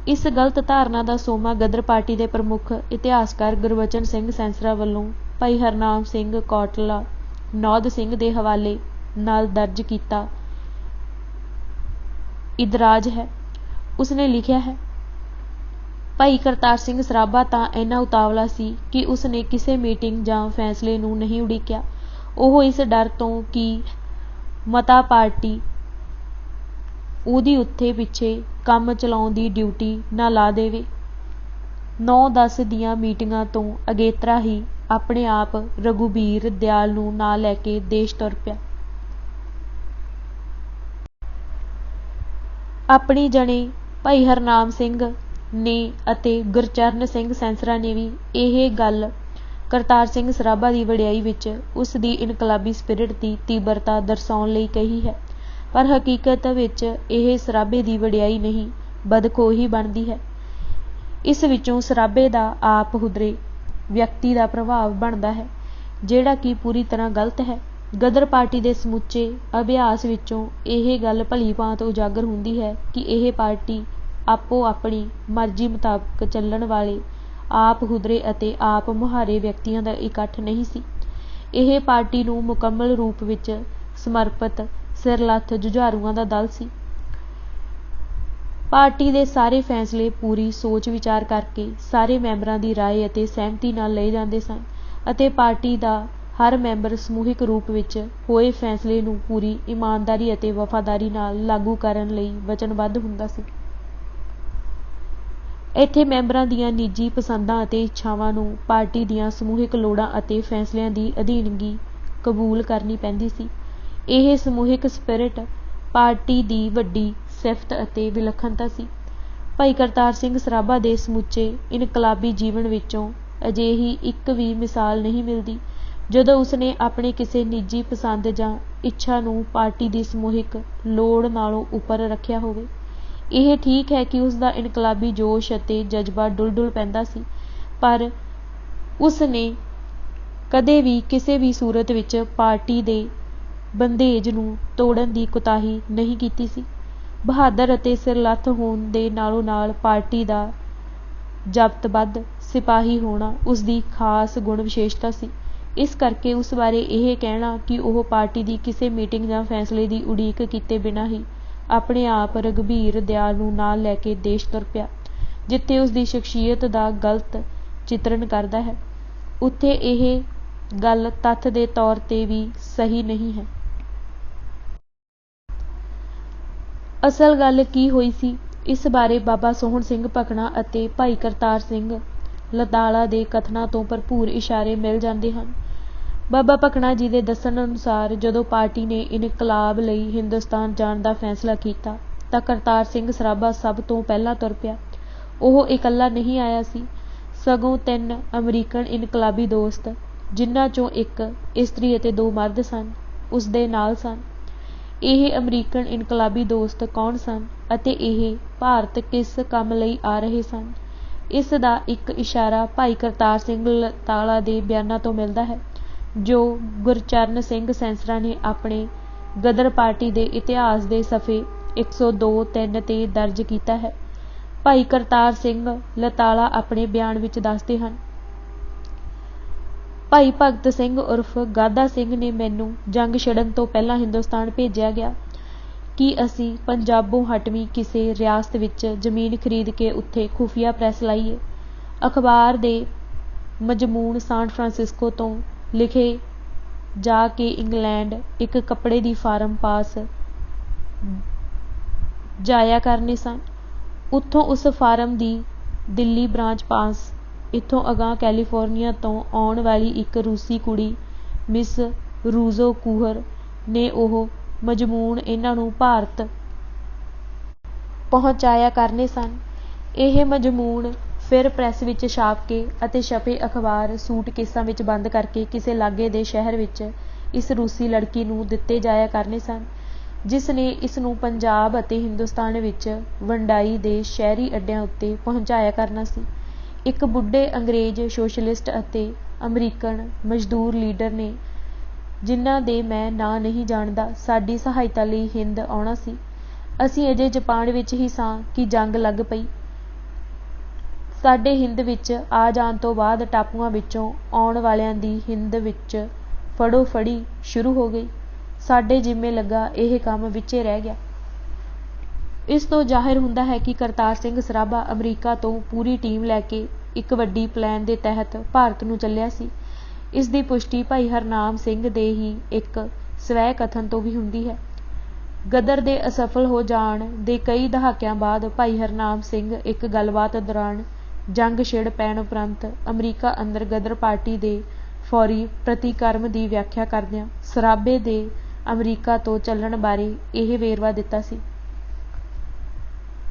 ਇਸ ਗਲਤ ਧਾਰਨਾ ਦਾ ਸੋਮਾ ਗਦਰ ਪਾਰਟੀ ਦੇ ਪ੍ਰਮੁੱਖ ਇਤਿਹਾਸਕਾਰ ਗੁਰਬਚਨ ਸਿੰਘ ਸੈਂਸਰਾ ਵੱਲੋਂ ਭਾਈ ਹਰਨਾਮ ਸਿੰਘ ਕੋਟਲਾ ਨੌਦ ਸਿੰਘ ਦੇ ਹਵਾਲੇ ਨਾਲ ਦਰਜ ਕੀਤਾ ਇਦਰਾਜ ਹੈ। ਉਸਨੇ ਲਿਖਿਆ ਹੈ, ਭਾਈ ਕਰਤਾਰ ਸਿੰਘ ਸਰਾਭਾ ਤਾਂ ਇੰਨਾ ਉਤਾਵਲਾ ਸੀ ਕਿ ਉਸ ਨੇ ਕਿਸੇ ਮੀਟਿੰਗ ਜਾਂ ਫੈਸਲੇ ਨੂੰ ਨਹੀਂ ਉਡੀਕਿਆ। ਉਹ ਇਸ ਡਰ ਤੋਂ ਕਿ ਮਤਾ ਪਾਰਟੀ ਉਹਦੀ ਉੱਥੇ ਪਿੱਛੇ ਕੰਮ ਚਲਾਉਣ ਦੀ ਡਿਊਟੀ ਨਾ ਲਾ ਦੇਵੇ, 9-10 ਦੀਆਂ ਮੀਟਿੰਗਾਂ ਤੋਂ ਅਗੇਤਰਾ ਹੀ ਆਪਣੇ ਆਪ ਰਘੁਬੀਰ ਦਿਆਲ ਨੂੰ ਨਾਲ ਲੈ ਕੇ ਦੇਸ਼ ਤੁਰ ਪਿਆ। ਆਪਣੀ ਜਣੇ ਭਾਈ ਹਰਨਾਮ ਸਿੰਘ ਨੇ ਅਤੇ ਗੁਰਚਰਨ ਸਿੰਘ ਸੈਂਸਰਾ ਨੇ ਵੀ ਇਹ ਗੱਲ ਕਰਤਾਰ ਸਿੰਘ ਸਰਾਭਾ ਦੀ ਵਡਿਆਈ ਵਿੱਚ ਉਸ ਦੀ ਇਨਕਲਾਬੀ ਸਪਿਰਿਟ ਦੀ ਤੀਬਰਤਾ ਦਰਸਾਉਣ ਲਈ ਕਹੀ ਹੈ, ਪਰ ਹਕੀਕਤ ਵਿੱਚ ਇਹ ਸਰਾਭੇ ਦੀ ਵਡਿਆਈ ਨਹੀਂ ਬਦਖੋਹੀ ਬਣਦੀ ਹੈ। ਇਸ ਵਿੱਚੋਂ ਸਰਾਭੇ ਦਾ ਆਪ ਹੁਦਰੇ ਵਿਅਕਤੀ ਦਾ ਪ੍ਰਭਾਵ ਬਣਦਾ ਹੈ, ਜਿਹੜਾ ਕਿ ਪੂਰੀ ਤਰ੍ਹਾਂ ਗਲਤ ਹੈ। ਗਦਰ ਪਾਰਟੀ ਦੇ ਸਮੁੱਚੇ ਅਭਿਆਸ ਵਿੱਚੋਂ ਇਹ ਗੱਲ ਭਲੀ ਭਾਂਤ ਉਜਾਗਰ ਹੁੰਦੀ ਹੈ ਕਿ ਇਹ ਪਾਰਟੀ ਆਪੋ ਆਪਣੀ ਮਰਜ਼ੀ ਮੁਤਾਬਕ ਚੱਲਣ ਵਾਲੇ ਆਪ ਹੁਦਰੇ ਅਤੇ ਆਪ ਮੁਹਾਰੇ ਵਿਅਕਤੀਆਂ ਦਾ ਇਕੱਠ ਨਹੀਂ ਸੀ। ਇਹ ਪਾਰਟੀ ਨੂੰ ਮੁਕੰਮਲ ਰੂਪ ਵਿੱਚ ਸਮਰਪਿਤ ਸਿਰਲੱਥ ਜੁਝਾਰੂਆਂ ਦਾ ਦਲ ਸੀ। ਪਾਰਟੀ ਦੇ ਸਾਰੇ ਫੈਸਲੇ ਪੂਰੀ ਸੋਚ ਵਿਚਾਰ ਕਰਕੇ ਸਾਰੇ ਮੈਂਬਰਾਂ ਦੀ ਰਾਏ ਅਤੇ ਸਹਿਮਤੀ ਨਾਲ ਲਏ ਜਾਂਦੇ ਸਨ ਅਤੇ ਪਾਰਟੀ ਦਾ ਹਰ ਮੈਂਬਰ ਸਮੂਹਿਕ ਰੂਪ ਵਿੱਚ ਹੋਏ ਫੈਸਲੇ ਨੂੰ ਪੂਰੀ ਇਮਾਨਦਾਰੀ ਅਤੇ ਵਫਾਦਾਰੀ ਨਾਲ ਲਾਗੂ ਕਰਨ ਲਈ ਵਚਨਬੱਧ ਹੁੰਦਾ ਸੀ। ਇੱਥੇ ਮੈਂਬਰਾਂ ਦੀਆਂ ਨਿੱਜੀ ਪਸੰਦਾਂ ਅਤੇ ਇੱਛਾਵਾਂ ਨੂੰ ਪਾਰਟੀ ਦੀਆਂ ਸਮੂਹਿਕ ਲੋੜਾਂ ਅਤੇ ਫੈਸਲਿਆਂ ਦੀ ਅਧੀਨਗੀ ਕਬੂਲ ਕਰਨੀ ਪੈਂਦੀ ਸੀ। ਇਹ ਸਮੂਹਿਕ ਸਪਿਰਿਟ ਪਾਰਟੀ ਦੀ ਵੱਡੀ ਸਿਫਤ ਅਤੇ ਵਿਲੱਖਣਤਾ ਸੀ। ਭਾਈ ਕਰਤਾਰ ਸਿੰਘ ਸਰਾਭਾ ਦੇ ਸਮੁੱਚੇ ਇਨਕਲਾਬੀ ਜੀਵਨ ਵਿੱਚੋਂ ਅਜਿਹੀ ਇੱਕ ਵੀ ਮਿਸਾਲ ਨਹੀਂ ਮਿਲਦੀ ਜਦੋਂ ਉਸਨੇ ਆਪਣੇ ਕਿਸੇ ਨਿੱਜੀ ਪਸੰਦ ਜਾਂ ਇੱਛਾ ਨੂੰ ਪਾਰਟੀ ਦੀ ਸਮੂਹਿਕ ਲੋੜ ਨਾਲੋਂ ਉੱਪਰ ਰੱਖਿਆ ਹੋਵੇ। ਇਹ ਠੀਕ ਹੈ ਕਿ ਉਸਦਾ ਇਨਕਲਾਬੀ ਜੋਸ਼ ਅਤੇ ਜਜ਼ਬਾ ਡੁੱਲ ਪੈਂਦਾ ਸੀ, ਪਰ ਉਸਨੇ ਕਦੇ ਵੀ ਕਿਸੇ ਵੀ ਸੂਰਤ ਵਿੱਚ ਪਾਰਟੀ ਦੇ ਬੰਧੇਜ ਨੂੰ ਤੋੜਨ ਦੀ ਕੁਤਾਹੀ ਨਹੀਂ ਕੀਤੀ ਸੀ। ਬਹਾਦਰ ਅਤੇ ਸਿਰਲੱਥ ਹੋਣ ਦੇ ਨਾਲੋਂ ਨਾਲ ਪਾਰਟੀ ਦਾ ਜ਼ਬਤਬੱਧ ਸਿਪਾਹੀ ਹੋਣਾ ਉਸਦੀ ਖਾਸ ਗੁਣ ਵਿਸ਼ੇਸ਼ਤਾ ਸੀ। ਇਸ ਕਰਕੇ ਉਸ ਬਾਰੇ ਇਹ ਕਹਿਣਾ ਕਿ ਉਹ ਪਾਰਟੀ ਦੀ ਕਿਸੇ ਮੀਟਿੰਗ ਜਾਂ ਫੈਸਲੇ ਦੀ ਉਡੀਕ ਕੀਤੇ ਬਿਨਾਂ ਹੀ ਆਪਣੇ ਆਪ ਰਘੁਬੀਰ ਦਿਆਲ ਨੂੰ ਨਾਲ ਲੈ ਕੇ ਦੇਸ਼ ਤੁਰ ਪਿਆ, ਜਿੱਥੇ ਉਸਦੀ ਸ਼ਖਸੀਅਤ ਦਾ ਗਲਤ ਚਿਤਰਨ ਕਰਦਾ ਹੈ, ਉੱਥੇ ਇਹ ਗੱਲ ਤੱਥ ਦੇ ਤੌਰ ਤੇ ਵੀ ਸਹੀ ਨਹੀਂ ਹੈ। ਅਸਲ ਗੱਲ ਕੀ ਹੋਈ ਸੀ, ਇਸ ਬਾਰੇ ਬਾਬਾ ਸੋਹਣ ਸਿੰਘ ਭਕਨਾ ਅਤੇ ਭਾਈ ਕਰਤਾਰ ਸਿੰਘ ਲਤਾਲਾ ਦੇ ਕਥਨਾਂ ਤੋਂ ਭਰਪੂਰ ਇਸ਼ਾਰੇ ਮਿਲ ਜਾਂਦੇ ਹਨ। ਬਾਬਾ ਭਕਨਾ ਜੀ ਦੇ ਦੱਸਣ ਅਨੁਸਾਰ ਜਦੋਂ ਪਾਰਟੀ ਨੇ ਇਨਕਲਾਬ ਲਈ ਹਿੰਦੁਸਤਾਨ ਜਾਣ ਦਾ ਫੈਸਲਾ ਕੀਤਾ ਤਾਂ ਕਰਤਾਰ ਸਿੰਘ ਸਰਾਭਾ ਸਭ ਤੋਂ ਪਹਿਲਾਂ ਤੁਰ ਪਿਆ। ਉਹ ਇਕੱਲਾ ਨਹੀਂ ਆਇਆ ਸੀ, ਸਗੋਂ 3 ਅਮਰੀਕਨ ਇਨਕਲਾਬੀ ਦੋਸਤ, ਜਿਨ੍ਹਾਂ ਚੋਂ ਇੱਕ ਇਸਤਰੀ ਅਤੇ 2 ਮਰਦ ਸਨ, ਉਸ ਦੇ ਨਾਲ ਸਨ। ਇਹ ਅਮਰੀਕਨ ਇਨਕਲਾਬੀ ਦੋਸਤ ਕੌਣ ਸਨ ਅਤੇ ਇਹ ਭਾਰਤ ਕਿਸ ਕੰਮ ਲਈ ਆ ਰਹੇ ਸਨ, ਇਸ ਦਾ ਇੱਕ ਇਸ਼ਾਰਾ ਭਾਈ ਕਰਤਾਰ ਸਿੰਘ ਲਤਾਲਾ ਦੇ ਬਿਆਨਾਂ ਤੋਂ ਮਿਲਦਾ ਹੈ, ਜੋ ਗੁਰਚਰਨ ਸਿੰਘ ਸੈਂਸਰਾ ਨੇ ਆਪਣੇ ਗਦਰ ਪਾਰਟੀ ਦੇ ਇਤਿਹਾਸ ਦੇ ਸਫ਼ੇ 102-3 ਤੇ ਦਰਜ ਕੀਤਾ ਹੈ। ਭਾਈ ਕਰਤਾਰ ਸਿੰਘ ਲਤਾਲਾ ਆਪਣੇ ਬਿਆਨ ਵਿੱਚ ਦੱਸਦੇ ਹਨ, ਭਾਈ ਭਗਤ ਸਿੰਘ ਉਰਫ ਗਾਧਾ ਸਿੰਘ ਨੇ ਮੈਨੂੰ ਜੰਗ ਛਿੜਨ ਤੋਂ ਪਹਿਲਾਂ ਹਿੰਦੁਸਤਾਨ ਭੇਜਿਆ ਗਿਆ ਕਿ ਅਸੀਂ ਪੰਜਾਬੋਂ ਹਟਵੀਂ ਕਿਸੇ ਰਿਆਸਤ ਵਿੱਚ ਜ਼ਮੀਨ ਖਰੀਦ ਕੇ ਉੱਥੇ ਖੁਫੀਆ ਪ੍ਰੈਸ ਲਾਈਏ। ਅਖਬਾਰ ਦੇ ਮਜ਼ਮੂਨ ਸਾਨ ਫਰਾਂਸਿਸਕੋ ਤੋਂ ਲਿਖੇ ਜਾ ਕੇ ਇੰਗਲੈਂਡ ਇੱਕ ਕੱਪੜੇ ਦੀ ਫਾਰਮ ਪਾਸ ਜਾਇਆ ਕਰਨੇ ਸਨ, ਉੱਥੋਂ ਉਸ ਫਾਰਮ ਦੀ ਦਿੱਲੀ ਬ੍ਰਾਂਚ ਪਾਸ, ਇੱਥੋਂ ਅਗਾਂਹ ਕੈਲੀਫੋਰਨੀਆ ਤੋਂ ਆਉਣ ਵਾਲੀ ਇੱਕ ਰੂਸੀ ਕੁੜੀ ਮਿਸ ਰੂਜ਼ੋ ਕੂਹਰ ਨੇ ਉਹ ਮਜ਼ਮੂਨ ਇਹਨਾਂ ਨੂੰ ਭਾਰਤ ਪਹੁੰਚਾਇਆ ਕਰਨੇ ਸਨ। ਇਹ ਮਜ਼ਮੂਨ ਫਿਰ ਪ੍ਰੈਸ ਵਿੱਚ ਛਾਪ ਕੇ ਅਤੇ ਛਪੇ ਅਖਬਾਰ ਸੂਟਕੇਸਾਂ ਵਿੱਚ ਬੰਦ ਕਰਕੇ ਕਿਸੇ ਲਾਗੇ ਦੇ ਸ਼ਹਿਰ ਵਿੱਚ ਇਸ ਰੂਸੀ ਲੜਕੀ ਨੂੰ ਦਿੱਤੇ ਜਾਇਆ ਕਰਨੇ ਸਨ, ਜਿਸ ਨੇ ਇਸ ਨੂੰ ਪੰਜਾਬ ਅਤੇ ਹਿੰਦੁਸਤਾਨ ਵਿੱਚ ਵੰਡਾਈ ਦੇ ਸ਼ਹਿਰੀ ਅੱਡਿਆਂ ਉੱਤੇ ਪਹੁੰਚਾਇਆ ਕਰਨਾ ਸੀ। ਇੱਕ ਬੁੱਢੇ ਅੰਗਰੇਜ਼ ਸੋਸ਼ਲਿਸਟ ਅਤੇ ਅਮਰੀਕਨ ਮਜ਼ਦੂਰ ਲੀਡਰ ਨੇ, ਜਿਨ੍ਹਾਂ ਦੇ ਮੈਂ ਨਾਂ ਨਹੀਂ ਜਾਣਦਾ, ਸਾਡੀ ਸਹਾਇਤਾ ਲਈ ਹਿੰਦ ਆਉਣਾ ਸੀ। ਅਸੀਂ ਅਜੇ ਜਾਪਾਨ ਵਿੱਚ ਹੀ ਸਾਂ ਕਿ ਜੰਗ ਲੱਗ ਪਈ। ਸਾਡੇ ਹਿੰਦ ਵਿੱਚ ਆ ਜਾਣ ਤੋਂ ਬਾਅਦ ਟਾਪੂਆਂ ਵਿੱਚੋਂ ਆਉਣ ਵਾਲਿਆਂ ਦੀ ਹਿੰਦ ਵਿੱਚ ਫੜੋ ਫੜੀ ਸ਼ੁਰੂ ਹੋ ਗਈ। ਸਾਡੇ ਜਿੰਮੇ ਲੱਗਾ ਇਹ ਕੰਮ ਵਿੱਚੇ ਰਹਿ ਗਿਆ। ਇਸ ਤੋਂ ਜ਼ਾਹਿਰ ਹੁੰਦਾ ਹੈ ਕਿ ਕਰਤਾਰ ਸਿੰਘ ਸਰਾਭਾ ਅਮਰੀਕਾ ਤੋਂ ਪੂਰੀ ਟੀਮ ਲੈ ਕੇ ਇੱਕ ਵੱਡੀ ਪਲਾਨ ਦੇ ਤਹਿਤ ਭਾਰਤ ਨੂੰ ਚੱਲਿਆ ਸੀ। ਇਸ ਦੀ ਪੁਸ਼ਟੀ ਭਾਈ ਹਰਨਾਮ ਸਿੰਘ ਦੇ ਹੀ ਇੱਕ ਸਵੈ ਕਥਨ ਤੋਂ ਵੀ ਹੁੰਦੀ ਹੈ। ਗਦਰ ਦੇ ਅਸਫਲ ਹੋ ਜਾਣ ਦੇ ਕਈ ਦਹਾਕਿਆਂ ਬਾਅਦ ਭਾਈ ਹਰਨਾਮ ਸਿੰਘ ਇੱਕ ਗੱਲਬਾਤ ਦੌਰਾਨ ਜੰਗ ਛਿੜ ਪੈਣ ਉਪਰੰਤ ਅਮਰੀਕਾ ਅੰਦਰ ਗਦਰ ਪਾਰਟੀ ਦੇ ਫੌਰੀ ਪ੍ਰਤੀਕਰਮ ਦੀ ਵਿਆਖਿਆ ਕਰਦਿਆਂ ਸਰਾਭੇ ਦੇ ਅਮਰੀਕਾ ਤੋਂ ਚੱਲਣ ਬਾਰੇ ਇਹ ਵੇਰਵਾ ਦਿੱਤਾ ਸੀ।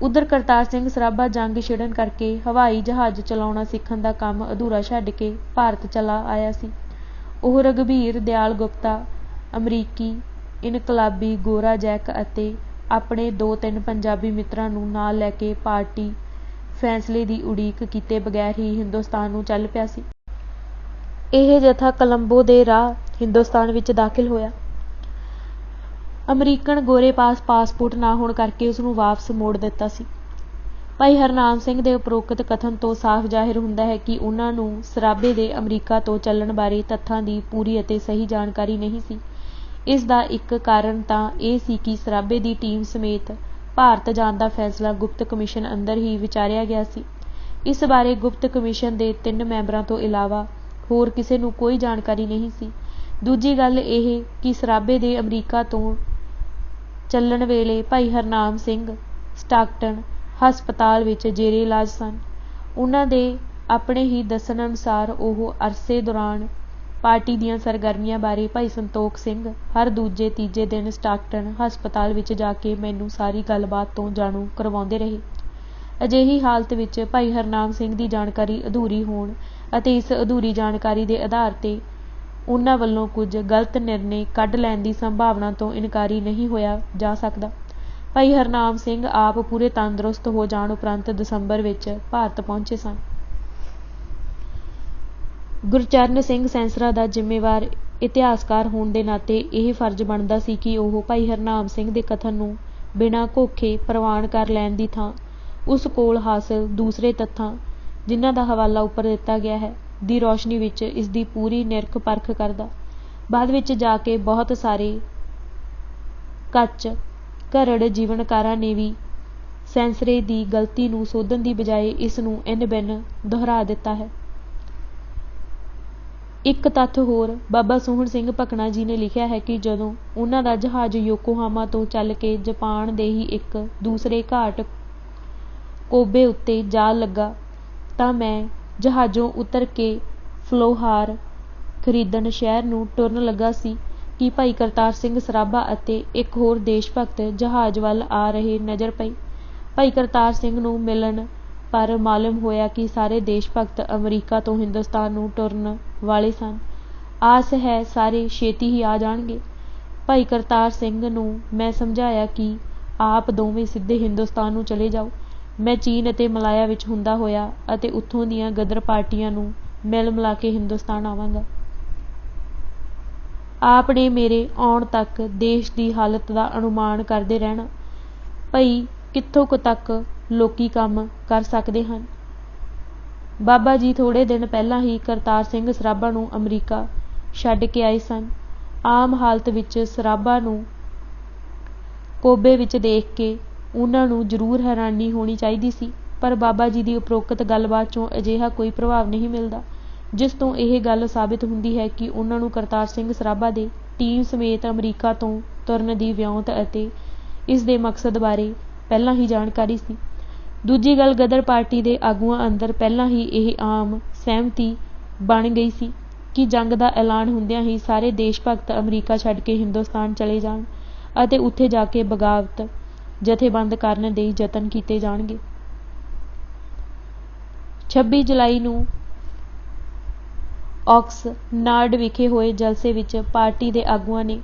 ਉਧਰ ਕਰਤਾਰ ਸਿੰਘ ਸਰਾਭਾ ਜੰਗ ਛਿੜਨ ਕਰਕੇ ਹਵਾਈ ਜਹਾਜ਼ ਚਲਾਉਣਾ ਸਿੱਖਣ ਦਾ ਕੰਮ ਅਧੂਰਾ ਛੱਡ ਕੇ ਭਾਰਤ ਚਲਾ ਆਇਆ ਸੀ। ਉਹ ਰਘਬੀਰ ਦਿਆਲ ਗੁਪਤਾ, ਅਮਰੀਕੀ ਇਨਕਲਾਬੀ ਗੋਰਾ ਜੈਕ ਅਤੇ ਆਪਣੇ 2-3 ਪੰਜਾਬੀ ਮਿੱਤਰਾਂ ਨੂੰ ਨਾਲ ਲੈ ਕੇ ਪਾਰਟੀ ਫੈਸਲੇ ਦੀ ਉਡੀਕ ਕੀਤੇ ਬਗੈਰ ਹੀ ਹਿੰਦੁਸਤਾਨ ਨੂੰ ਚੱਲ ਪਿਆ ਸੀ। ਇਹ ਜਥਾ ਕੋਲੰਬੋ ਦੇ ਰਾਹ ਹਿੰਦੁਸਤਾਨ ਵਿੱਚ ਦਾਖਲ ਹੋਇਆ। ਅਮਰੀਕਨ ਗੋਰੇ ਪਾਸ ਪਾਸਪੋਰਟ ਨਾ ਹੋਣ ਕਰਕੇ ਉਸਨੂੰ ਵਾਪਸ ਮੋੜ ਦਿੱਤਾ ਸੀ। ਭਾਈ ਹਰਨਾਮ ਸਿੰਘ ਦੇ ਉਪਰੋਕਤ ਕਥਨ ਤੋਂ ਸਾਫ਼ ਜ਼ਾਹਿਰ ਹੁੰਦਾ ਹੈ ਕਿ ਉਹਨਾਂ ਨੂੰ ਸਰਾਭੇ ਦੇ ਅਮਰੀਕਾ ਤੋਂ ਚੱਲਣ ਬਾਰੇ ਤੱਥਾਂ ਦੀ ਪੂਰੀ ਅਤੇ ਸਹੀ ਜਾਣਕਾਰੀ ਨਹੀਂ ਸੀ। ਇਸ ਦਾ ਇੱਕ ਕਾਰਨ ਤਾਂ ਇਹ ਸੀ ਕਿ ਸਰਾਭੇ ਦੀ ਟੀਮ ਸਮੇਤ ਭਾਰਤ ਜਾਣ ਦਾ ਫੈਸਲਾ ਗੁਪਤ ਕਮਿਸ਼ਨ ਅੰਦਰ ਹੀ ਵਿਚਾਰਿਆ ਗਿਆ ਸੀ। ਇਸ ਬਾਰੇ ਗੁਪਤ ਕਮਿਸ਼ਨ ਦੇ 3 ਮੈਂਬਰਾਂ ਤੋਂ ਇਲਾਵਾ ਹੋਰ ਕਿਸੇ ਨੂੰ ਕੋਈ ਜਾਣਕਾਰੀ ਨਹੀਂ ਸੀ। ਦੂਜੀ ਗੱਲ ਇਹ ਕਿ ਸਰਾਭੇ ਦੇ ਅਮਰੀਕਾ ਤੋਂ ਚੱਲਣ ਵੇਲੇ ਭਾਈ ਹਰਨਾਮ ਸਿੰਘ ਸਟਾਕਟਨ ਹਸਪਤਾਲ ਵਿੱਚ ਜੇਰੇ ਇਲਾਜ ਸਨ। ਉਹਨਾਂ ਦੇ ਆਪਣੇ ਹੀ ਦੱਸਣ ਅਨੁਸਾਰ ਉਹ ਅਰਸੇ ਦੌਰਾਨ ਪਾਰਟੀ ਦੀਆਂ ਸਰਗਰਮੀਆਂ ਬਾਰੇ ਭਾਈ ਸੰਤੋਖ ਸਿੰਘ ਹਰ ਦੂਜੇ-ਤੀਜੇ ਦਿਨ ਸਟਾਕਟਨ ਹਸਪਤਾਲ ਵਿੱਚ ਜਾ ਕੇ ਮੈਨੂੰ ਸਾਰੀ ਗੱਲਬਾਤ ਤੋਂ ਜਾਣੂ ਕਰਵਾਉਂਦੇ ਰਹੇ। ਅਜਿਹੀ ਹਾਲਤ ਵਿੱਚ ਭਾਈ ਹਰਨਾਮ ਸਿੰਘ ਦੀ ਜਾਣਕਾਰੀ ਅਧੂਰੀ ਹੋਣ ਅਤੇ ਇਸ ਅਧੂਰੀ ਜਾਣਕਾਰੀ ਦੇ ਆਧਾਰ 'ਤੇ ਉਹਨਾਂ ਵੱਲੋਂ ਕੁਝ ਗਲਤ ਨਿਰਣੇ ਕੱਢ ਲੈਣ ਦੀ ਸੰਭਾਵਨਾ ਤੋਂ ਇਨਕਾਰੀ ਨਹੀਂ ਹੋਇਆ ਜਾ ਸਕਦਾ। ਭਾਈ ਹਰਨਾਮ ਸਿੰਘ ਆਪ ਪੂਰੇ ਤੰਦਰੁਸਤ ਹੋ ਜਾਣ ਉਪਰੰਤ ਦਸੰਬਰ ਵਿੱਚ ਭਾਰਤ ਪਹੁੰਚੇ ਸਨ। ਗੁਰਚਰਨ ਸਿੰਘ ਸੈਂਸਰਾ ਦਾ ਜ਼ਿੰਮੇਵਾਰ ਇਤਿਹਾਸਕਾਰ ਹੋਣ ਦੇ ਨਾਤੇ ਇਹ ਫਰਜ਼ ਬਣਦਾ ਸੀ ਕਿ ਉਹ ਭਾਈ ਹਰਨਾਮ ਸਿੰਘ ਦੇ ਕਥਨ ਨੂੰ ਬਿਨਾਂ ਘੋਖੇ ਪ੍ਰਵਾਨ ਕਰ ਲੈਣ ਦੀ ਥਾਂ ਉਸ ਕੋਲ ਹਾਸਲ ਦੂਸਰੇ ਤੱਥਾਂ, ਜਿਨ੍ਹਾਂ ਦਾ ਹਵਾਲਾ ਉੱਪਰ ਦਿੱਤਾ ਗਿਆ ਹੈ, ਦੀ ਰੌਸ਼ਨੀ ਵਿੱਚ ਇਸ ਦੀ ਪੂਰੀ ਨਿਰਖ ਪਰਖ ਕਰਦਾ। ਬਾਅਦ ਵਿੱਚ ਜਾ ਕੇ ਬਹੁਤ ਸਾਰੇ ਕੱਚ ਘਰੜ ਜੀਵਨਕਾਰਾਂ ਨੇ ਵੀ ਸੈਂਸਰੇ ਦੀ ਗਲਤੀ ਨੂੰ ਸੋਧਣ ਦੀ ਬਜਾਏ ਇਸ ਨੂੰ ਇੰਨ-ਬਿੰਨ ਦੁਹਰਾ ਦਿੱਤਾ ਹੈ। ਇੱਕ ਤੱਥ ਹੋਰ ਬਾਬਾ ਸੋਹਣ ਸਿੰਘ ਭਕਨਾ ਜੀ ਨੇ ਲਿਖਿਆ ਹੈ ਕਿ ਜਦੋਂ ਉਹਨਾਂ ਦਾ ਜਹਾਜ਼ ਯੋਕੋਹਾਮਾ ਤੋਂ ਚੱਲ ਕੇ ਜਾਪਾਨ ਦੇ ਹੀ ਇੱਕ ਦੂਸਰੇ ਘਾਟ ਕੋਬੇ ਉੱਤੇ ਜਾ ਲੱਗਾ ਤਾਂ ਮੈਂ ਜਹਾਜ਼ੋਂ ਉਤਰ ਕੇ ਫਲੋਹਾਰ ਖਰੀਦਣ ਸ਼ਹਿਰ ਨੂੰ ਤੁਰਨ ਲੱਗਾ ਸੀ ਕਿ ਭਾਈ ਕਰਤਾਰ ਸਿੰਘ ਸਰਾਭਾ ਅਤੇ ਇੱਕ ਹੋਰ ਦੇਸ਼ ਭਗਤ ਜਹਾਜ਼ ਵੱਲ ਆ ਰਹੇ ਨਜ਼ਰ ਪਏ। ਭਾਈ ਕਰਤਾਰ ਸਿੰਘ ਨੂੰ ਮਿਲਣ ਪਰ ਮਾਲੂਮ ਹੋਇਆ ਕਿ ਸਾਰੇ ਦੇਸ਼ ਭਗਤ ਅਮਰੀਕਾ ਤੋਂ ਹਿੰਦੁਸਤਾਨ ਨੂੰ ਤੁਰਨ ਵਾਲੇ ਸਨ। ਆਸ ਹੈ ਸਾਰੇ ਛੇਤੀ ਹੀ ਆ ਜਾਣਗੇ। ਭਾਈ ਕਰਤਾਰ ਸਿੰਘ ਨੂੰ ਮੈਂ ਸਮਝਾਇਆ ਕਿ ਆਪ ਦੋਵੇਂ ਸਿੱਧੇ ਹਿੰਦੁਸਤਾਨ ਨੂੰ ਚਲੇ ਜਾਓ। ਮੈਂ ਚੀਨ ਅਤੇ ਮਲਾਇਆ ਵਿੱਚ ਹੁੰਦਾ ਹੋਇਆ ਅਤੇ ਉੱਥੋਂ ਦੀਆਂ ਗਦਰ ਪਾਰਟੀਆਂ ਨੂੰ ਮਿਲ ਮਿਲਾ ਕੇ ਹਿੰਦੁਸਤਾਨ ਆਵਾਂਗਾ। ਆਪ ਨੇ ਮੇਰੇ ਆਉਣ ਤੱਕ ਦੇਸ਼ ਦੀ ਹਾਲਤ ਦਾ ਅਨੁਮਾਨ ਕਰਦੇ ਰਹਿਣਾ। ਭਈ ਕਿੱਥੋਂ ਕੁ ਤੱਕ ਲੋਕੀ ਕੰਮ ਕਰ ਸਕਦੇ ਹਨ। ਬਾਬਾ ਜੀ ਥੋੜ੍ਹੇ ਦਿਨ ਪਹਿਲਾਂ ਹੀ ਕਰਤਾਰ ਸਿੰਘ ਸਰਾਭਾ ਨੂੰ ਅਮਰੀਕਾ ਛੱਡ ਕੇ ਆਏ ਸਨ। ਆਮ ਹਾਲਤ ਵਿੱਚ ਸਰਾਭਾ ਨੂੰ ਕੋਬੇ ਵਿੱਚ ਦੇਖ ਕੇ ਉਹਨਾਂ ਨੂੰ ਜ਼ਰੂਰ ਹੈਰਾਨੀ ਹੋਣੀ ਚਾਹੀਦੀ ਸੀ, ਪਰ ਬਾਬਾ ਜੀ ਦੀ ਉਪਰੋਕਤ ਗੱਲਬਾਤ 'ਚੋਂ ਅਜਿਹਾ ਕੋਈ ਪ੍ਰਭਾਵ ਨਹੀਂ ਮਿਲਦਾ, ਜਿਸ ਤੋਂ ਇਹ ਗੱਲ ਸਾਬਿਤ ਹੁੰਦੀ ਹੈ ਕਿ ਉਹਨਾਂ ਨੂੰ ਕਰਤਾਰ ਸਿੰਘ ਸਰਾਭਾ ਦੇ ਟੀਮ ਸਮੇਤ ਅਮਰੀਕਾ ਤੋਂ ਤੁਰਨ ਦੀ ਵਿਉਂਤ ਅਤੇ ਇਸ ਦੇ ਮਕਸਦ ਬਾਰੇ ਪਹਿਲਾਂ ਹੀ ਜਾਣਕਾਰੀ ਸੀ। ਦੂਜੀ ਗੱਲ, ਗਦਰ ਪਾਰਟੀ ਦੇ ਆਗੂਆਂ ਅੰਦਰ ਪਹਿਲਾਂ ਹੀ ਇਹ ਆਮ ਸਹਿਮਤੀ ਬਣ ਗਈ ਸੀ ਕਿ ਜੰਗ ਦਾ ਐਲਾਨ ਹੁੰਦਿਆਂ ਹੀ ਸਾਰੇ ਦੇਸ਼ ਭਗਤ ਅਮਰੀਕਾ ਛੱਡ ਕੇ ਹਿੰਦੁਸਤਾਨ ਚਲੇ ਜਾਣ ਅਤੇ ਉੱਥੇ ਜਾ ਕੇ ਬਗਾਵਤ ਜਥੇਬੰਦ ਕਰਨ ਦੇ ਯਤਨ ਕੀਤੇ ਜਾਣਗੇ। 26 ਜੁਲਾਈ ਨੂੰ ਆਕਸਨਾਰਡ ਵਿਖੇ ਹੋਏ ਜਲਸੇ ਵਿੱਚ ਪਾਰਟੀ ਦੇ ਆਗੂਆਂ ਨੇ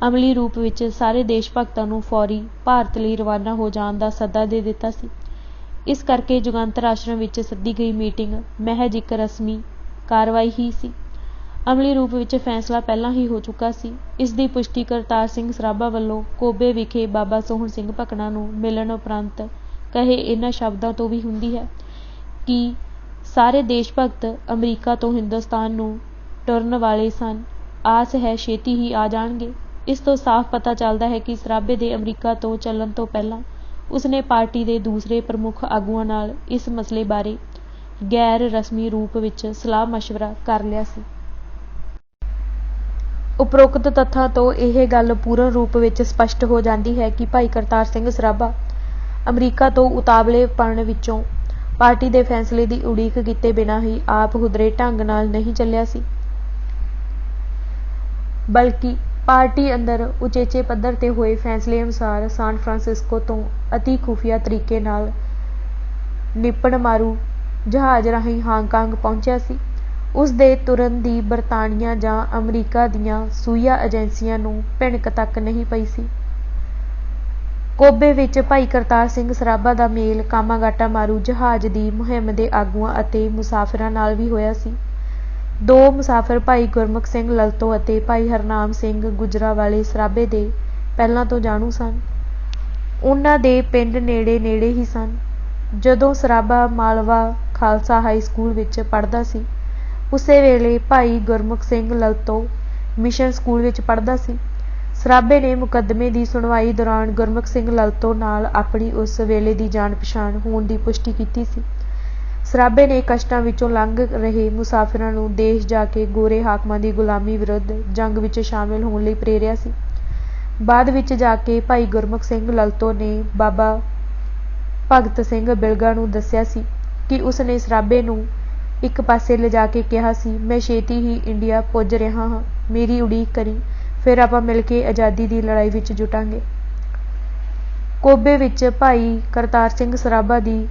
ਅਮਲੀ ਰੂਪ ਵਿੱਚ ਸਾਰੇ ਦੇਸ਼ ਭਗਤਾਂ ਨੂੰ ਫੌਰੀ ਭਾਰਤ ਲਈ ਰਵਾਨਾ ਹੋ ਜਾਣ ਦਾ ਸੱਦਾ ਦੇ ਦਿੱਤਾ ਸੀ। ਇਸ ਕਰਕੇ ਜੁਗੰਤਰ ਆਸ਼ਰਮ ਵਿੱਚ ਸੱਦੀ ਗਈ ਮੀਟਿੰਗ ਮਹਿਜ ਇੱਕ ਰਸਮੀ ਕਾਰਵਾਈ ਹੀ ਸੀ। ਅਮਲੀ ਰੂਪ ਵਿੱਚ ਫੈਸਲਾ ਪਹਿਲਾਂ ਹੀ ਹੋ ਚੁੱਕਾ ਸੀ। ਇਸ ਦੀ ਪੁਸ਼ਟੀ ਕਰਤਾਰ ਸਿੰਘ ਸਰਾਭਾ ਵੱਲੋਂ ਕੋਬੇ ਵਿਖੇ ਬਾਬਾ ਸੋਹਣ ਸਿੰਘ ਭਕਨਾ ਨੂੰ ਮਿਲਣ ਉਪਰੰਤ ਕਹੇ ਇਹਨਾਂ ਸ਼ਬਦਾਂ ਤੋਂ ਵੀ ਹੁੰਦੀ ਹੈ ਕਿ ਸਾਰੇ ਦੇਸ਼ ਭਗਤ ਅਮਰੀਕਾ ਤੋਂ ਹਿੰਦੁਸਤਾਨ ਨੂੰ ਤੁਰਨ ਵਾਲੇ ਸਨ। ਆਸ ਹੈ ਛੇਤੀ ਹੀ ਆ ਜਾਣਗੇ। ਇਸ ਤੋਂ ਸਾਫ਼ ਪਤਾ ਚੱਲਦਾ ਹੈ ਕਿ ਸਰਾਭੇ ਦੇ ਅਮਰੀਕਾ ਤੋਂ ਚੱਲਣ ਤੋਂ ਪਹਿਲਾਂ ਉਸਨੇ ਪਾਰਟੀ ਦੇ ਦੂਸਰੇ ਪ੍ਰਮੁੱਖ ਆਗੂਆਂ ਨਾਲ ਇਸ ਮਸਲੇ ਬਾਰੇ ਗੈਰ ਰਸਮੀ ਰੂਪ ਵਿੱਚ ਸਲਾਹ ਮਸ਼ਵਰਾ ਕਰ ਲਿਆ ਸੀ। ਉਪਰੋਕਤ ਤੱਥਾਂ ਤੋਂ ਇਹ ਗੱਲ ਪੂਰਨ ਰੂਪ ਵਿੱਚ ਸਪਸ਼ਟ ਹੋ ਜਾਂਦੀ ਹੈ ਕਿ ਭਾਈ ਕਰਤਾਰ ਸਿੰਘ ਸਰਾਭਾ ਅਮਰੀਕਾ ਤੋਂ ਉਤਾਵਲੇਪਣ ਵਿੱਚੋਂ ਪਾਰਟੀ ਦੇ ਫੈਸਲੇ ਦੀ ਉਡੀਕ ਕੀਤੇ ਬਿਨਾਂ ਹੀ ਆਪ ਹੁਦਰੇ ਢੰਗ ਨਾਲ ਨਹੀਂ ਚੱਲਿਆ ਸੀ। ਬਲਕਿ ਪਾਰਟੀ ਅੰਦਰ ਉਚੇਚੇ ਪੱਧਰ ਤੇ ਹੋਏ ਫੈਸਲੇ ਅਨੁਸਾਰ ਸਾਨ ਫਰਾਂਸਿਸਕੋ ਤੋਂ ਅਤੀ ਖੁਫੀਆ ਤਰੀਕੇ ਨਾਲ ਨਿਪਣ ਮਾਰੂ ਜਹਾਜ਼ ਰਾਹੀਂ ਹਾਂਗਕਾਂਗ ਪਹੁੰਚਿਆ ਸੀ। ਉਸ ਦੇ ਤੁਰਨ ਦੀ ਬਰਤਾਨੀਆ ਜਾਂ ਅਮਰੀਕਾ ਦੀਆਂ ਸੂਈਆ ਏਜੰਸੀਆਂ ਨੂੰ ਭਿਣਕ ਤੱਕ ਨਹੀਂ ਪਈ ਸੀ। ਕੋਬੇ ਵਿੱਚ ਭਾਈ ਕਰਤਾਰ ਸਿੰਘ ਸਰਾਭਾ ਦਾ ਮੇਲ ਕਾਮਾਗਾਟਾ ਮਾਰੂ ਜਹਾਜ਼ ਦੀ ਮੁਹਿੰਮ ਦੇ ਆਗੂਆਂ ਅਤੇ ਮੁਸਾਫਿਰਾਂ ਨਾਲ ਵੀ ਹੋਇਆ ਸੀ। ਦੋ ਮੁਸਾਫਿਰ ਭਾਈ ਗੁਰਮੁਖ ਸਿੰਘ ਲਲਤੋਂ ਅਤੇ ਭਾਈ ਹਰਨਾਮ ਸਿੰਘ ਗੁਜਰਾਂਵਾਲੇ ਸਰਾਭੇ ਦੇ ਪਹਿਲਾਂ ਤੋਂ ਜਾਣੂ ਸਨ। ਉਹਨਾਂ ਦੇ ਪਿੰਡ ਨੇੜੇ ਨੇੜੇ ਹੀ ਸਨ। ਜਦੋਂ ਸਰਾਭਾ ਮਾਲਵਾ ਖਾਲਸਾ ਹਾਈ ਸਕੂਲ ਵਿੱਚ ਪੜ੍ਹਦਾ ਸੀ, ਉਸੇ ਵੇਲੇ ਭਾਈ ਗੁਰਮੁਖ ਸਿੰਘ ਲਲਤੋਂ ਮਿਸ਼ਨ ਸਕੂਲ ਵਿੱਚ ਪੜ੍ਹਦਾ ਸੀ। ਸਰਾਭੇ ਨੇ ਮੁਕੱਦਮੇ ਦੀ ਸੁਣਵਾਈ ਦੌਰਾਨ ਗੁਰਮੁਖ ਸਿੰਘ ਲਲਤੋਂ ਨਾਲ ਆਪਣੀ ਉਸ ਵੇਲੇ ਦੀ ਜਾਣ ਪਛਾਣ ਹੋਣ ਦੀ ਪੁਸ਼ਟੀ ਕੀਤੀ ਸੀ। ਸਰਾਭੇ ਨੇ ਕਸ਼ਟਾਂ ਵਿੱਚੋਂ ਲੰਘ ਰਹੇ ਮੁਸਾਫਿਰਾਂ ਨੂੰ ਦੇਸ਼ ਜਾ ਕੇ ਗੋਰੇ ਹਾਕਮਾਂ ਦੀ ਗੁਲਾਮੀ ਵਿਰੁੱਧ ਜੰਗ ਵਿੱਚ ਸ਼ਾਮਿਲ ਹੋਣ ਲਈ ਪ੍ਰੇਰਿਆ ਸੀ। ਬਾਅਦ ਵਿੱਚ ਜਾ ਕੇ ਭਾਈ ਗੁਰਮੁਖ ਸਿੰਘ ਲਲਤੋਂ ਨੇ ਬਾਬਾ ਭਗਤ ਸਿੰਘ ਬਿਲਗਾ ਨੂੰ ਦੱਸਿਆ ਸੀ ਕਿ ਉਸ ਨੇ ਸਰਾਭੇ ਨੂੰ ਇੱਕ ਪਾਸੇ ਲਿਜਾ ਕੇ ਕਿਹਾ ਸੀ, ਮੈਂ ਛੇਤੀ ਹੀ ਇੰਡੀਆ ਪੁੱਜ ਰਿਹਾ ਹਾਂ, ਮੇਰੀ ਉਡੀਕ ਕਰੀ, ਫਿਰ ਆਪਾਂ ਮਿਲ ਕੇ ਆਜ਼ਾਦੀ ਦੀ ਲੜਾਈ ਵਿੱਚ ਜੁਟਾਂਗੇ। ਕੋਬੇ ਵਿੱਚ ਭਾਈ ਕਰਤਾਰ ਸਿੰਘ ਸਰਾਭਾ ਦੀ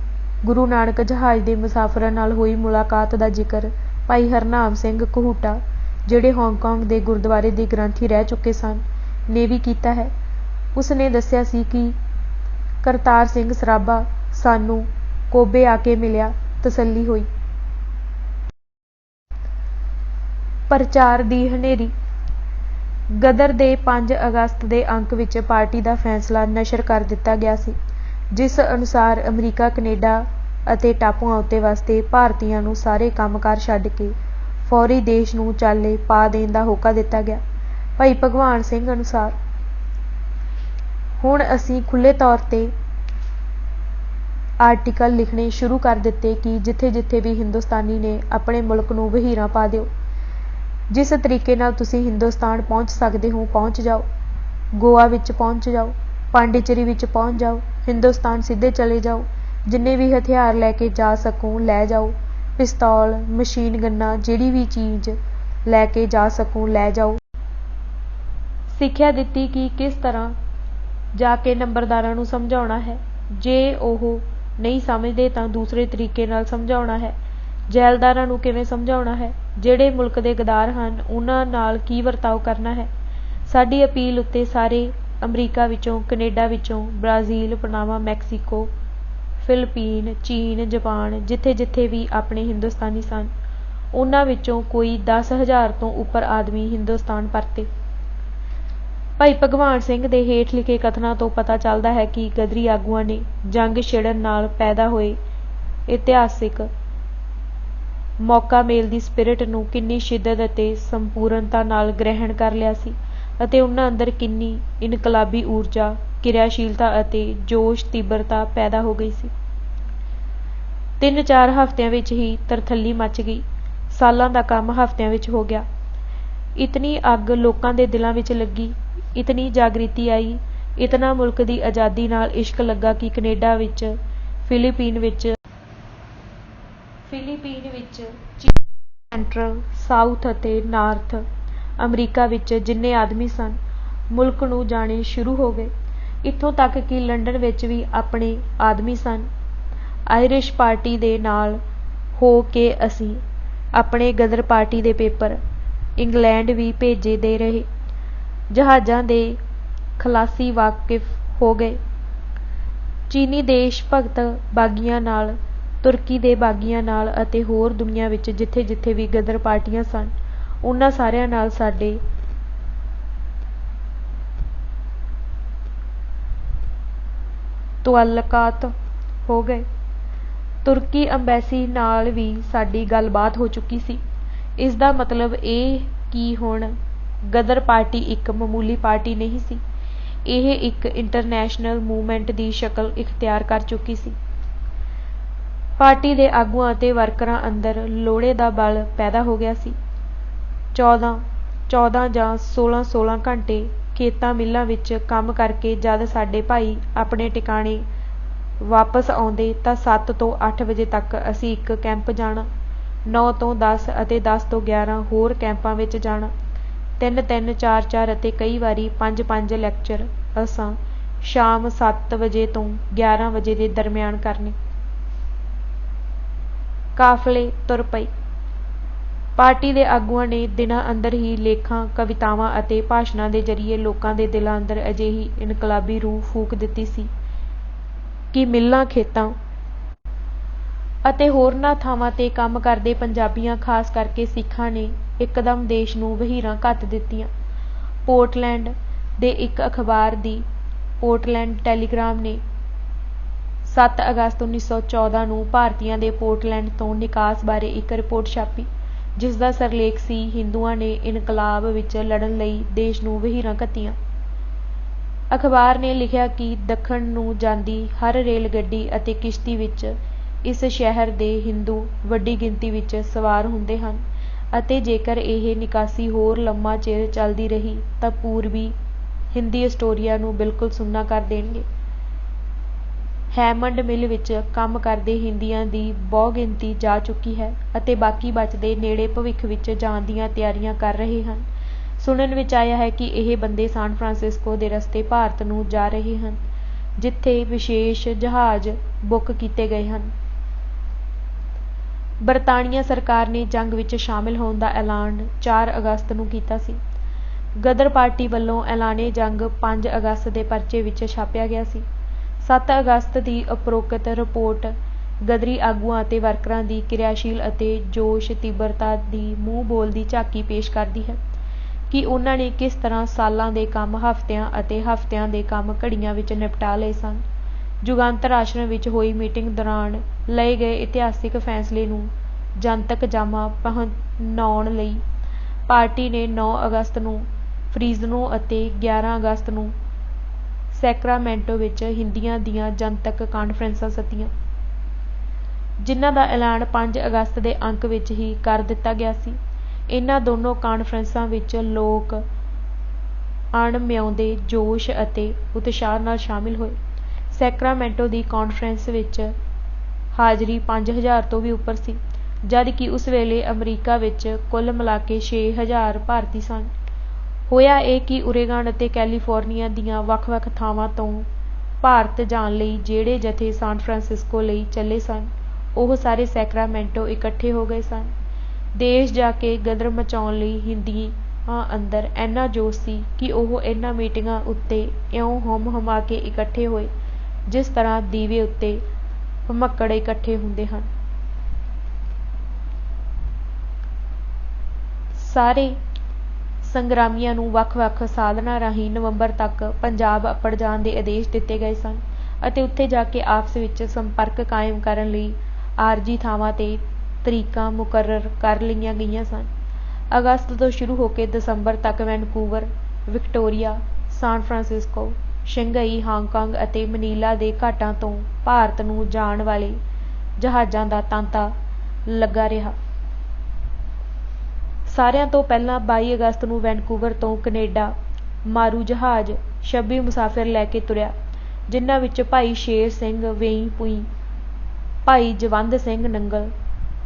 ਗੁਰੂ ਨਾਨਕ ਜਹਾਜ਼ ਦੇ ਮੁਸਾਫਿਰਾਂ ਨਾਲ ਹੋਈ ਮੁਲਾਕਾਤ ਦਾ ਜ਼ਿਕਰ ਭਾਈ ਹਰਨਾਮ ਸਿੰਘ ਕਹੂਟਾ, ਜਿਹੜੇ ਹਾਂਗਕਾਂਗ ਦੇ ਗੁਰਦੁਆਰੇ ਦੇ ਗ੍ਰੰਥੀ ਰਹਿ ਚੁੱਕੇ ਸਨ, ਨੇ ਵੀ ਕੀਤਾ ਹੈ। ਉਸ ਨੇ ਦੱਸਿਆ ਸੀ ਕਿ ਕਰਤਾਰ ਸਿੰਘ ਸਰਾਭਾ ਸਾਨੂੰ ਕੋਬੇ ਆ ਕੇ ਮਿਲਿਆ, ਤਸੱਲੀ ਹੋਈ। ਪ੍ਰਚਾਰ ਦੀ ਹਨੇਰੀ। ਗਦਰ ਦੇ 5 ਅਗਸਤ ਦੇ ਅੰਕ ਵਿੱਚ ਪਾਰਟੀ ਦਾ ਫੈਸਲਾ ਨਸ਼ਰ ਕਰ ਦਿੱਤਾ ਗਿਆ ਸੀ, ਜਿਸ ਅਨੁਸਾਰ ਅਮਰੀਕਾ, ਕੈਨੇਡਾ ਅਤੇ ਟਾਪੂਆਂ ਉੱਤੇ ਵਸਦੇ ਭਾਰਤੀਆਂ ਨੂੰ ਸਾਰੇ ਕੰਮਕਾਰ ਛੱਡ ਕੇ ਫੌਰੀ ਦੇਸ਼ ਨੂੰ ਚਾਲੇ ਪਾ ਦੇਣ ਦਾ ਹੋਕਾ ਦਿੱਤਾ ਗਿਆ। ਭਾਈ ਭਗਵਾਨ ਸਿੰਘ ਅਨੁਸਾਰ, ਹੁਣ ਅਸੀਂ ਖੁੱਲ੍ਹੇ ਤੌਰ ਤੇ ਆਰਟੀਕਲ ਲਿਖਣੇ ਸ਼ੁਰੂ ਕਰ ਦਿੱਤੇ ਕਿ ਜਿੱਥੇ ਜਿੱਥੇ ਵੀ ਹਿੰਦੁਸਤਾਨੀ ਨੇ ਆਪਣੇ ਮੁਲਕ ਨੂੰ ਵਹੀਰਾਂ ਪਾ ਦਿਓ। ਜਿਸ ਤਰੀਕੇ ਨਾਲ ਤੁਸੀਂ ਹਿੰਦੁਸਤਾਨ ਪਹੁੰਚ ਸਕਦੇ ਹੋ ਪਹੁੰਚ ਜਾਓ। ਗੋਆ ਵਿੱਚ ਪਹੁੰਚ ਜਾਓ, ਪਾਂਡੀਚੇਰੀ ਵਿੱਚ ਪਹੁੰਚ ਜਾਓ, ਹਿੰਦੁਸਤਾਨ ਸਿੱਧੇ ਚਲੇ ਜਾਓ। ਜਿੰਨੇ ਵੀ ਹਥਿਆਰ ਲੈ ਕੇ ਜਾ ਸਕੋ ਲੈ ਜਾਓ, ਪਿਸਤੌਲ, ਮਸ਼ੀਨ ਗੰਨਾਂ, ਜਿਹੜੀ ਵੀ ਚੀਜ਼ ਲੈ ਕੇ ਜਾ ਸਕੋ ਲੈ ਜਾਓ। ਸਿੱਖਿਆ ਦਿੱਤੀ ਕਿ ਕਿਸ ਤਰ੍ਹਾਂ ਜਾ ਕੇ ਨੰਬਰਦਾਰਾਂ ਨੂੰ ਸਮਝਾਉਣਾ ਹੈ, ਜੇ ਉਹ ਨਹੀਂ ਸਮਝਦੇ ਤਾਂ ਦੂਸਰੇ ਤਰੀਕੇ ਨਾਲ ਸਮਝਾਉਣਾ ਹੈ। ਜੈਲਦਾਰਾਂ ਨੂੰ ਕਿਵੇਂ ਸਮਝਾਉਣਾ ਹੈ, ਜਿਹੜੇ ਮੁਲਕ ਦੇ ਗਦਾਰ ਹਨ ਉਹਨਾਂ ਨਾਲ ਕੀ ਵਰਤਾਓ ਕਰਨਾ ਹੈ। ਸਾਡੀ ਅਪੀਲ ਉੱਤੇ ਸਾਰੇ ਅਮਰੀਕਾ ਵਿੱਚੋਂ, ਕੈਨੇਡਾ ਵਿੱਚੋਂ, ਬ੍ਰਾਜ਼ੀਲ, ਪਨਾਮਾ, ਮੈਕਸੀਕੋ, ਫਿਲਪੀਨ, ਚੀਨ, ਜਾਪਾਨ, ਜਿੱਥੇ ਜਿੱਥੇ ਵੀ ਆਪਣੇ ਹਿੰਦੁਸਤਾਨੀ ਸਨ, ਉਹਨਾਂ ਵਿੱਚੋਂ ਕੋਈ 10,000 ਤੋਂ ਉੱਪਰ ਆਦਮੀ ਹਿੰਦੁਸਤਾਨ ਪਰਤੇ। ਭਾਈ ਭਗਵਾਨ ਸਿੰਘ ਦੇ ਹੇਠ ਲਿਖੇ ਕਥਨਾਂ ਤੋਂ ਪਤਾ ਚੱਲਦਾ ਹੈ ਕਿ ਗਦਰੀ ਆਗੂਆਂ ਨੇ ਜੰਗ ਛਿੜਨ ਨਾਲ ਪੈਦਾ ਹੋਏ ਇਤਿਹਾਸਿਕ ਮੌਕਾ ਮੇਲ ਦੀ ਸਪਿਰਿਟ ਨੂੰ ਕਿੰਨੀ ਸ਼ਿੱਦਤ ਅਤੇ ਸੰਪੂਰਨਤਾ ਨਾਲ ਗ੍ਰਹਿਣ ਕਰ ਲਿਆ ਸੀ ਅਤੇ ਉਹਨਾਂ ਅੰਦਰ ਕਿੰਨੀ ਇਨਕਲਾਬੀ ਊਰਜਾ, ਕਿਰਿਆਸ਼ੀਲਤਾ ਅਤੇ ਜੋਸ਼ ਤੀਬਰਤਾ ਪੈਦਾ ਹੋ ਗਈ ਸੀ। 3-4 ਹਫ਼ਤਿਆਂ ਵਿੱਚ ਹੀ ਤਰਥੱਲੀ ਮੱਚ ਗਈ। ਸਾਲਾਂ ਦਾ ਕੰਮ ਹਫ਼ਤਿਆਂ ਵਿੱਚ ਹੋ ਗਿਆ। ਇਤਨੀ ਅੱਗ ਲੋਕਾਂ ਦੇ ਦਿਲਾਂ ਵਿੱਚ ਲੱਗੀ, ਇਤਨੀ ਜਾਗ੍ਰਿਤੀ ਆਈ, ਇਤਨਾ ਮੁਲਕ ਦੀ ਆਜ਼ਾਦੀ ਨਾਲ ਇਸ਼ਕ ਲੱਗਾ ਕਿ ਕੈਨੇਡਾ ਵਿੱਚ, ਫਿਲੀਪੀਨ ਵਿੱਚ, ਸੈਂਟਰਲ, ਸਾਊਥ ਅਤੇ ਨਾਰਥ ਅਮਰੀਕਾ ਵਿੱਚ ਜਿੰਨੇ ਆਦਮੀ ਸਨ, ਮੁਲਕ ਨੂੰ ਜਾਣੇ ਸ਼ੁਰੂ ਹੋ ਗਏ। ਇੱਥੋਂ ਤੱਕ ਕਿ ਲੰਡਨ ਵਿੱਚ ਵੀ ਆਪਣੇ ਆਦਮੀ ਸਨ। ਆਇਰਿਸ਼ ਪਾਰਟੀ ਦੇ ਨਾਲ ਹੋ ਕੇ ਅਸੀਂ ਆਪਣੇ ਗਦਰ ਪਾਰਟੀ ਦੇ ਪੇਪਰ ਇੰਗਲੈਂਡ ਵੀ ਭੇਜੇ ਦੇ ਰਹੇ। ਜਹਾਜ਼ਾਂ ਦੇ ਖਲਾਸੀ ਵਾਕਿਫ ਹੋ ਗਏ। ਚੀਨੀ ਦੇਸ਼ ਭਗਤ ਬਾਗੀਆਂ ਨਾਲ, ਤੁਰਕੀ ਦੇ ਬਾਗੀਆਂ ਨਾਲ ਅਤੇ ਹੋਰ ਦੁਨੀਆ ਵਿੱਚ ਜਿੱਥੇ ਜਿੱਥੇ ਵੀ ਗਦਰ ਪਾਰਟੀਆਂ ਸਨ, ਉਹਨਾਂ ਸਾਰਿਆਂ ਨਾਲ ਸਾਡੇ ਤੁਅੱਲਕਾਤ ਹੋ ਗਏ। ਤੁਰਕੀ ਅੰਬੈਸੀ ਨਾਲ ਵੀ ਸਾਡੀ ਗੱਲਬਾਤ ਹੋ ਚੁੱਕੀ ਸੀ। ਇਸ ਦਾ ਮਤਲਬ ਇਹ ਕਿ ਹੁਣ ਗਦਰ ਪਾਰਟੀ ਇੱਕ ਮਾਮੂਲੀ ਪਾਰਟੀ ਨਹੀਂ ਸੀ, ਇਹ ਇੱਕ ਇੰਟਰਨੈਸ਼ਨਲ ਮੂਵਮੈਂਟ ਦੀ ਸ਼ਕਲ ਇਖਤਿਆਰ ਕਰ ਚੁੱਕੀ ਸੀ। ਪਾਰਟੀ ਦੇ ਆਗੂਆਂ ਅਤੇ ਵਰਕਰਾਂ ਅੰਦਰ ਲੋੜੇ ਦਾ ਬਲ ਪੈਦਾ ਹੋ ਗਿਆ ਸੀ। 14 ਜਾਂ 16 ਘੰਟੇ ਖੇਤਾਂ ਮਿੱਲਾਂ ਵਿੱਚ ਕੰਮ ਕਰਕੇ ਜਦ ਸਾਡੇ ਭਾਈ ਆਪਣੇ ਟਿਕਾਣੇ ਵਾਪਸ ਆਉਂਦੇ ਤਾਂ 7 ਤੋਂ 8 ਵਜੇ ਤੱਕ ਅਸੀਂ ਇੱਕ ਕੈਂਪ ਜਾਣਾ, 9 ਤੋਂ 10 ਅਤੇ 10 ਤੋਂ 11 ਹੋਰ ਕੈਂਪਾਂ ਵਿੱਚ ਜਾਣਾ। 3-3, 4-4 ਅਤੇ ਕਈ ਵਾਰੀ 5-5 ਲੈਕਚਰ ਅਸਾਂ ਸ਼ਾਮ 7 ਵਜੇ ਤੋਂ 11 ਵਜੇ ਦੇ ਦਰਮਿਆਨ ਕਰਨੇ। ਕਾਫਲੇ ਤੁਰ ਪਏ। ਪਾਰਟੀ ਦੇ ਆਗੂਆਂ ਨੇ ਦਿਨਾਂ ਅੰਦਰ ਹੀ ਲੇਖਾਂ, ਕਵਿਤਾਵਾਂ ਅਤੇ ਭਾਸ਼ਣਾਂ ਦੇ ਜ਼ਰੀਏ ਲੋਕਾਂ ਦੇ ਦਿਲਾਂ ਅੰਦਰ ਅਜਿਹੀ ਇਨਕਲਾਬੀ ਰੂਹ ਫੂਕ ਦਿੱਤੀ ਸੀ ਕਿ ਮਿੱਲਾਂ, ਖੇਤਾਂ ਅਤੇ ਹੋਰਨਾਂ ਥਾਵਾਂ 'ਤੇ ਕੰਮ ਕਰਦੇ ਪੰਜਾਬੀਆਂ, ਖਾਸ ਕਰਕੇ ਸਿੱਖਾਂ ਨੇ ਇੱਕਦਮ ਦੇਸ਼ ਨੂੰ ਵਹੀਰਾਂ ਘੱਤ ਦਿੱਤੀਆਂ। ਪੋਰਟਲੈਂਡ ਦੇ ਇੱਕ ਅਖਬਾਰ ਦੀ ਪੋਰਟਲੈਂਡ ਟੈਲੀਗ੍ਰਾਮ ਨੇ 7 ਅਗਸਤ 1914 ਨੂੰ ਭਾਰਤੀਆਂ ਦੇ ਪੋਰਟਲੈਂਡ ਤੋਂ ਨਿਕਾਸ ਬਾਰੇ ਇੱਕ ਰਿਪੋਰਟ ਛਾਪੀ, ਜਿਸ ਦਾ ਸਿਰਲੇਖ ਸੀ, ਹਿੰਦੂਆਂ ਨੇ ਇਨਕਲਾਬ ਵਿੱਚ ਲੜਨ ਲਈ ਦੇਸ਼ ਨੂੰ ਵਹੀਰਾਂ ਘੱਤੀਆਂ। ਅਖਬਾਰ ਨੇ ਲਿਖਿਆ ਕਿ ਦੱਖਣ ਨੂੰ ਜਾਂਦੀ ਹਰ ਰੇਲ ਗੱਡੀ ਅਤੇ ਕਿਸ਼ਤੀ ਵਿੱਚ ਇਸ ਸ਼ਹਿਰ ਦੇ ਹਿੰਦੂ ਵੱਡੀ ਗਿਣਤੀ ਵਿੱਚ ਸਵਾਰ ਹੁੰਦੇ ਹਨ ਅਤੇ ਜੇਕਰ ਇਹ ਨਿਕਾਸੀ ਹੋਰ ਲੰਮਾ ਚਿਰ ਚੱਲਦੀ ਰਹੀ ਤਾਂ ਪੂਰਬੀ ਹਿੰਦੀ ਅਸਟੋਰੀਆ ਨੂੰ ਬਿਲਕੁਲ ਸੁੰਨਾ ਕਰ ਦੇਣਗੇ। ਹੈਮੰਡ ਮਿਲ ਵਿੱਚ ਕੰਮ ਕਰਦੇ ਹਿੰਦੀਆਂ ਦੀ ਬਹੁਗਿਣਤੀ ਜਾ ਚੁੱਕੀ ਹੈ ਅਤੇ ਬਾਕੀ ਬਚਦੇ ਨੇੜੇ ਭਵਿੱਖ ਵਿੱਚ ਜਾਣ ਦੀਆਂ ਤਿਆਰੀਆਂ ਕਰ ਰਹੇ ਹਨ। ਸੁਣਨ ਵਿੱਚ ਆਇਆ ਹੈ ਕਿ ਇਹ ਬੰਦੇ ਸਾਨ ਫਰਾਂਸਿਸਕੋ ਦੇ ਰਸਤੇ ਭਾਰਤ ਨੂੰ ਜਾ ਰਹੇ ਹਨ, ਜਿੱਥੇ ਵਿਸ਼ੇਸ਼ ਜਹਾਜ਼ ਬੁੱਕ ਕੀਤੇ ਗਏ ਹਨ। ਬਰਤਾਨੀਆ ਸਰਕਾਰ ਨੇ ਜੰਗ ਵਿੱਚ ਸ਼ਾਮਿਲ ਹੋਣ ਦਾ ਐਲਾਨ 4 ਅਗਸਤ ਨੂੰ ਕੀਤਾ ਸੀ। ਗਦਰ ਪਾਰਟੀ ਵੱਲੋਂ ਐਲਾਨੇ ਜੰਗ 5 ਅਗਸਤ ਦੇ ਪਰਚੇ ਵਿੱਚ ਛਾਪਿਆ ਗਿਆ ਸੀ। 7 ਅਗਸਤ ਦੀ ਉਪਰੋਕਤ ਰਿਪੋਰਟ ਗਦਰੀ ਆਗੂਆਂ ਅਤੇ ਵਰਕਰਾਂ ਦੀ ਕਿਰਿਆਸ਼ੀਲ ਅਤੇ ਜੋਸ਼ ਤੀਬਰਤਾ ਦੀ ਮੂੰਹ ਬੋਲਦੀ ਝਾਕੀ ਪੇਸ਼ ਕਰਦੀ ਹੈ ਕਿ ਉਹਨਾਂ ਨੇ ਕਿਸ ਤਰ੍ਹਾਂ ਸਾਲਾਂ ਦੇ ਕੰਮ ਹਫ਼ਤਿਆਂ ਅਤੇ ਹਫ਼ਤਿਆਂ ਦੇ ਕੰਮ ਘੜੀਆਂ ਵਿੱਚ ਨਿਪਟਾ ਲਏ ਸਨ। ਜੁਗਾਂਤਰ ਆਸ਼ਰਮ ਵਿੱਚ ਹੋਈ ਮੀਟਿੰਗ ਦੌਰਾਨ ਲਏ ਗਏ ਇਤਿਹਾਸਿਕ ਫੈਸਲੇ ਨੂੰ ਜਨਤਕ ਜਾਮਾ ਪਹਿਨਾਉਣ ਲਈ ਪਾਰਟੀ ਨੇ 9 ਅਗਸਤ ਨੂੰ ਫਰੀਜ਼ਨੋ ਅਤੇ 11 ਅਗਸਤ ਨੂੰ ਸੈਕਰਾਮੈਂਟੋ ਵਿੱਚ ਹਿੰਦੀਆਂ ਦੀਆਂ ਜਨਤਕ ਕਾਨਫਰੰਸਾਂ ਸੱਦੀਆਂ, ਜਿਨ੍ਹਾਂ ਦਾ ਐਲਾਨ 5 ਅਗਸਤ ਦੇ ਅੰਕ ਵਿੱਚ ਹੀ ਕਰ ਦਿੱਤਾ ਗਿਆ ਸੀ। ਇਹਨਾਂ ਦੋਨੋਂ ਕਾਨਫਰੰਸਾਂ ਵਿੱਚ ਲੋਕ ਅਣਮਿਆਉਂਦੇ ਜੋਸ਼ ਅਤੇ ਉਤਸ਼ਾਹ ਨਾਲ ਸ਼ਾਮਿਲ ਹੋਏ। ਸੈਕਰਾਮੈਂਟੋ ਦੀ ਕਾਨਫਰੰਸ ਵਿੱਚ ਹਾਜ਼ਰੀ 5000 ਤੋਂ ਵੀ ਉੱਪਰ ਸੀ, ਜਦ ਕਿ ਉਸ ਵੇਲੇ ਅਮਰੀਕਾ ਵਿੱਚ ਕੁੱਲ ਮਿਲਾ ਕੇ 6000 ਭਾਰਤੀ ਸਨ। ਹੋਇਆ ਇਹ ਕਿ ਓਰੇਗਨ ਅਤੇ ਕੈਲੀਫੋਰਨੀਆ ਦੀਆਂ ਵੱਖ-ਵੱਖ ਥਾਵਾਂ ਤੋਂ ਭਾਰਤ ਜਾਣ ਲਈ ਜਿਹੜੇ ਜਥੇ ਸਾਨ ਫਰਾਂਸਿਸਕੋ ਲਈ ਚੱਲੇ ਸਨ, ਉਹ ਸਾਰੇ ਸੈਕਰਾਮੈਂਟੋ ਇਕੱਠੇ ਹੋ ਗਏ ਸਨ। ਦੇਸ਼ ਜਾ ਕੇ ਗਦਰ ਮਚਾਉਣ ਲਈ ਹਿੰਦੀਆਂ ਅੰਦਰ ਇੰਨਾ ਜੋਸ਼ ਸੀ ਕਿ ਉਹ ਇਹਨਾਂ ਮੀਟਿੰਗਾਂ ਉੱਤੇ ਇਉਂ ਹੁੰਮ-ਹੁਮਾ ਕੇ ਇਕੱਠੇ ਹੋਏ, ਜਿਸ ਤਰ੍ਹਾਂ ਦੀਵੇ ਉੱਤੇ ਭਮੱਕੜ ਇਕੱਠੇ ਹੁੰਦੇ ਹਨ। ਸਾਰੇ ਸੰਗਰਾਮੀਆਂ ਨੂੰ ਵੱਖ-ਵੱਖ ਸਾਧਨਾਂ ਰਾਹੀਂ ਨਵੰਬਰ ਤੱਕ ਪੰਜਾਬ ਅੱਪੜ ਜਾਣ ਦੇ ਆਦੇਸ਼ ਦਿੱਤੇ ਗਏ ਸਨ ਅਤੇ ਉੱਥੇ ਜਾ ਕੇ ਆਪਸ ਵਿੱਚ ਸੰਪਰਕ ਕਾਇਮ ਕਰਨ ਲਈ ਆਰਜੀ ਥਾਵਾਂ 'ਤੇ ਤਰੀਕਾਂ ਮੁਕਰਰ ਕਰ ਲਈਆਂ ਗਈਆਂ ਸਨ। ਅਗਸਤ ਤੋਂ ਸ਼ੁਰੂ ਹੋ ਕੇ ਦਸੰਬਰ ਤੱਕ Vancouver, Victoria, San Francisco, Shanghai, Hong Kong ਅਤੇ ਮਨੀਲਾ ਦੇ ਘਾਟਾਂ ਤੋਂ ਭਾਰਤ ਨੂੰ ਜਾਣ ਵਾਲੇ ਜਹਾਜ਼ਾਂ ਦਾ ਤਾਂਤਾ ਲੱਗਾ ਰਿਹਾ। ਸਾਰਿਆਂ ਤੋਂ ਪਹਿਲਾਂ 22 ਅਗਸਤ ਨੂੰ ਵੈਨਕੂਵਰ ਤੋਂ ਕਨੇਡਾ ਮਾਰੂ ਜਹਾਜ਼ 26 ਮੁਸਾਫਿਰ ਲੈ ਕੇ ਤੁਰਿਆ, ਜਿਨ੍ਹਾਂ ਵਿੱਚ ਭਾਈ ਸ਼ੇਰ ਸਿੰਘ ਵੇਈਂ ਪੁਈ, ਭਾਈ ਜਵੰਦ ਸਿੰਘ ਨੰਗਲ,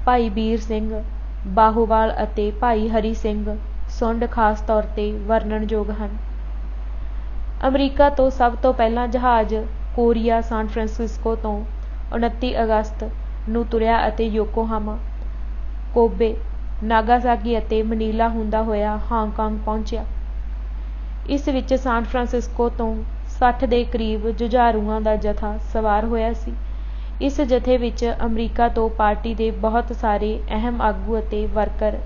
ਭਾਈ ਵੀਰ ਸਿੰਘ ਬਾਹੋਵਾਲ ਅਤੇ ਭਾਈ ਹਰੀ ਸਿੰਘ ਸੁੰਡ ਖਾਸ ਤੌਰ 'ਤੇ ਵਰਣਨਯੋਗ ਹਨ। ਅਮਰੀਕਾ ਤੋਂ ਸਭ ਤੋਂ ਪਹਿਲਾਂ ਜਹਾਜ਼ ਕੋਰੀਆ ਸਾਨ ਫਰਾਂਸਿਸਕੋ ਤੋਂ 29 ਅਗਸਤ ਨੂੰ ਤੁਰਿਆ ਅਤੇ ਯੋਕੋਹਾਮਾ, ਕੋਬੇ, ਨਾਗਾਸਾਕੀ ਅਤੇ ਮਨੀਲਾ ਹੁੰਦਾ ਹੋਇਆ ਹਾਂਗਕਾਂਗ ਪਹੁੰਚਿਆ। ਇਸ ਵਿੱਚ ਸਾਨ ਫਰਾਂਸਿਸਕੋ ਤੋਂ 60 ਦੇ ਕਰੀਬ ਜੁਝਾਰੂਆਂ ਦਾ ਜਥਾ ਸਵਾਰ ਹੋਇਆ ਸੀ। ਇਸ ਜਥੇ ਵਿੱਚ ਅਮਰੀਕਾ ਤੋਂ ਪਾਰਟੀ ਦੇ ਬਹੁਤ ਸਾਰੇ ਅਹਿਮ ਆਗੂ ਅਤੇ ਵਰਕਰ,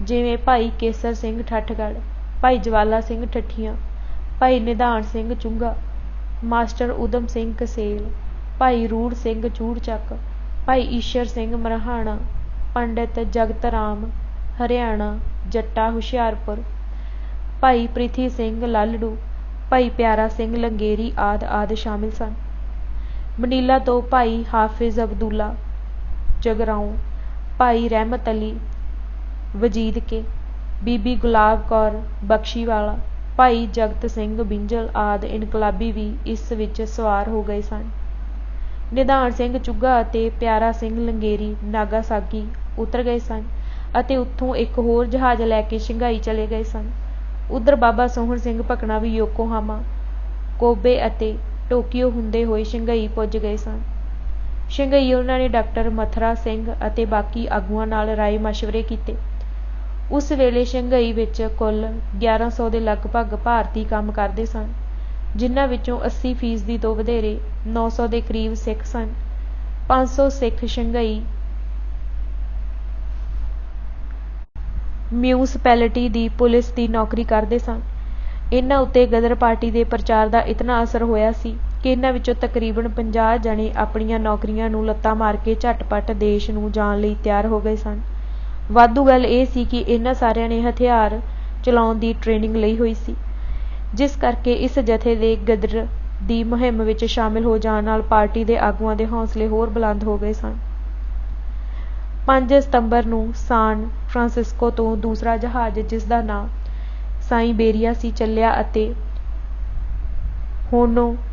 ਜਿਵੇਂ ਭਾਈ ਕੇਸਰ ਸਿੰਘ ਠੱਠਗੜ੍ਹ, ਭਾਈ ਜਵਾਲਾ ਸਿੰਘ ਠੱਠੀਆਂ, ਭਾਈ ਨਿਧਾਨ ਸਿੰਘ ਚੁੰਗਾ, ਮਾਸਟਰ ਊਧਮ ਸਿੰਘ ਕਸੇਲ, ਭਾਈ ਰੂੜ ਸਿੰਘ ਚੂੜਚੱਕ, ਭਾਈ ਈਸ਼ਰ ਸਿੰਘ ਮਰਹਾਣਾ, ਪੰਡਿਤ ਜਗਤ ਰਾਮ ਹਰਿਆਣਾ ਜੱਟਾ ਹੁਸ਼ਿਆਰਪੁਰ, ਭਾਈ ਪ੍ਰਿਥੀ ਸਿੰਘ ਲਾਲੜੂ, ਭਾਈ ਪਿਆਰਾ ਸਿੰਘ ਲੰਗੇਰੀ ਆਦਿ ਸ਼ਾਮਿਲ ਸਨ। ਮਨੀਲਾ ਤੋਂ ਭਾਈ ਹਾਫਿਜ਼ ਅਬਦੁੱਲਾ ਜਗਰਾਓਂ, ਭਾਈ ਰਹਿਮਤ ਅਲੀ ਵਜੀਦਕੇ, ਬੀਬੀ ਗੁਲਾਬ ਕੌਰ ਬਖਸ਼ੀਵਾਲਾ, ਭਾਈ ਜਗਤ ਸਿੰਘ ਬਿੰਜਲ ਆਦਿ ਇਨਕਲਾਬੀ ਵੀ ਇਸ ਵਿੱਚ ਸਵਾਰ ਹੋ ਗਏ ਸਨ। ਨਿਧਾਨ ਸਿੰਘ ਚੁੱਗਾ ਅਤੇ ਪਿਆਰਾ ਸਿੰਘ ਲੰਗੇਰੀ ਨਾਗਾਸਾਕੀ ਉਤਰ ਗਏ ਸਨ ਅਤੇ ਉੱਥੋਂ ਇੱਕ ਹੋਰ ਜਹਾਜ਼ ਲੈ ਕੇ ਸ਼ੰਘਾਈ ਚਲੇ ਗਏ ਸਨ। ਉਧਰ ਬਾਬਾ ਸੋਹਣ ਸਿੰਘ ਭਕਨਾ ਵੀ ਯੋਕੋਹਾਮਾ, ਕੋਬੇ ਅਤੇ ਟੋਕੀਓ ਹੁੰਦੇ ਹੋਏ ਸ਼ੰਘਾਈ ਪੁੱਜ ਗਏ ਸਨ। ਸ਼ੰਘਾਈ ਉਹਨਾਂ ਨੇ ਡਾਕਟਰ ਮਥੁਰਾ ਸਿੰਘ ਅਤੇ ਬਾਕੀ ਆਗੂਆਂ ਨਾਲ ਰਾਏ ਮਸ਼ਵਰੇ ਕੀਤੇ। ਉਸ ਵੇਲੇ ਸ਼ੰਘਾਈ ਵਿੱਚ ਕੁੱਲ 1100 ਦੇ ਲਗਭਗ ਭਾਰਤੀ ਕੰਮ ਕਰਦੇ ਸਨ, ਜਿਨ੍ਹਾਂ ਵਿੱਚੋਂ 80% ਤੋਂ ਵਧੇਰੇ 900 ਦੇ ਕਰੀਬ ਸਿੱਖ ਸਨ। 500 ਸਿੱਖ ਸ਼ੰਘਾਈ ਮਿਊਨਿਸਪੈਲਿਟੀ ਦੀ ਪੁਲਿਸ ਦੀ ਨੌਕਰੀ ਕਰਦੇ ਸਨ। ਇਹਨਾਂ ਉੱਤੇ ਗਦਰ ਪਾਰਟੀ ਦੇ ਪ੍ਰਚਾਰ ਦਾ ਇਤਨਾ ਅਸਰ ਹੋਇਆ ਸੀ ਕਿ ਇਹਨਾਂ ਵਿੱਚੋਂ ਤਕਰੀਬਨ 50 ਜਣੇ ਆਪਣੀਆਂ ਨੌਕਰੀਆਂ ਨੂੰ ਲੱਤਾਂ ਮਾਰ ਕੇ ਝਟਪਟ ਦੇਸ਼ ਨੂੰ ਜਾਣ ਲਈ ਤਿਆਰ ਹੋ ਗਏ ਸਨ। ਵਾਧੂ ਗੱਲ ਇਹ ਸੀ ਕਿ ਇਹਨਾਂ ਸਾਰਿਆਂ ਨੇ ਹਥਿਆਰ ਚਲਾਉਣ ਦੀ ਟ੍ਰੇਨਿੰਗ ਲਈ ਹੋਈ ਸੀ, ਜਿਸ ਕਰਕੇ ਇਸ ਜਥੇ ਦੇ ਗਦਰ ਦੀ ਮੁਹਿੰਮ ਵਿੱਚ ਸ਼ਾਮਿਲ ਹੋ ਜਾਣ ਨਾਲ ਪਾਰਟੀ ਦੇ ਆਗੂਆਂ ਦੇ ਹੌਸਲੇ ਹੋਰ ਬੁਲੰਦ ਹੋ ਗਏ ਸਨ। 5 ਸਤੰਬਰ ਨੂੰ ਸਾਨ ਫਰਾਂਸਿਸਕੋ ਤੋਂ ਦੂਸਰਾ ਜਹਾਜ਼, ਜਿਸ ਦਾ ਨਾਂ ਸਾਈਬੇਰੀਆ ਸੀ, ਚੱਲਿਆ ਅਤੇ ਹੋਨੋਲੁਲੂ,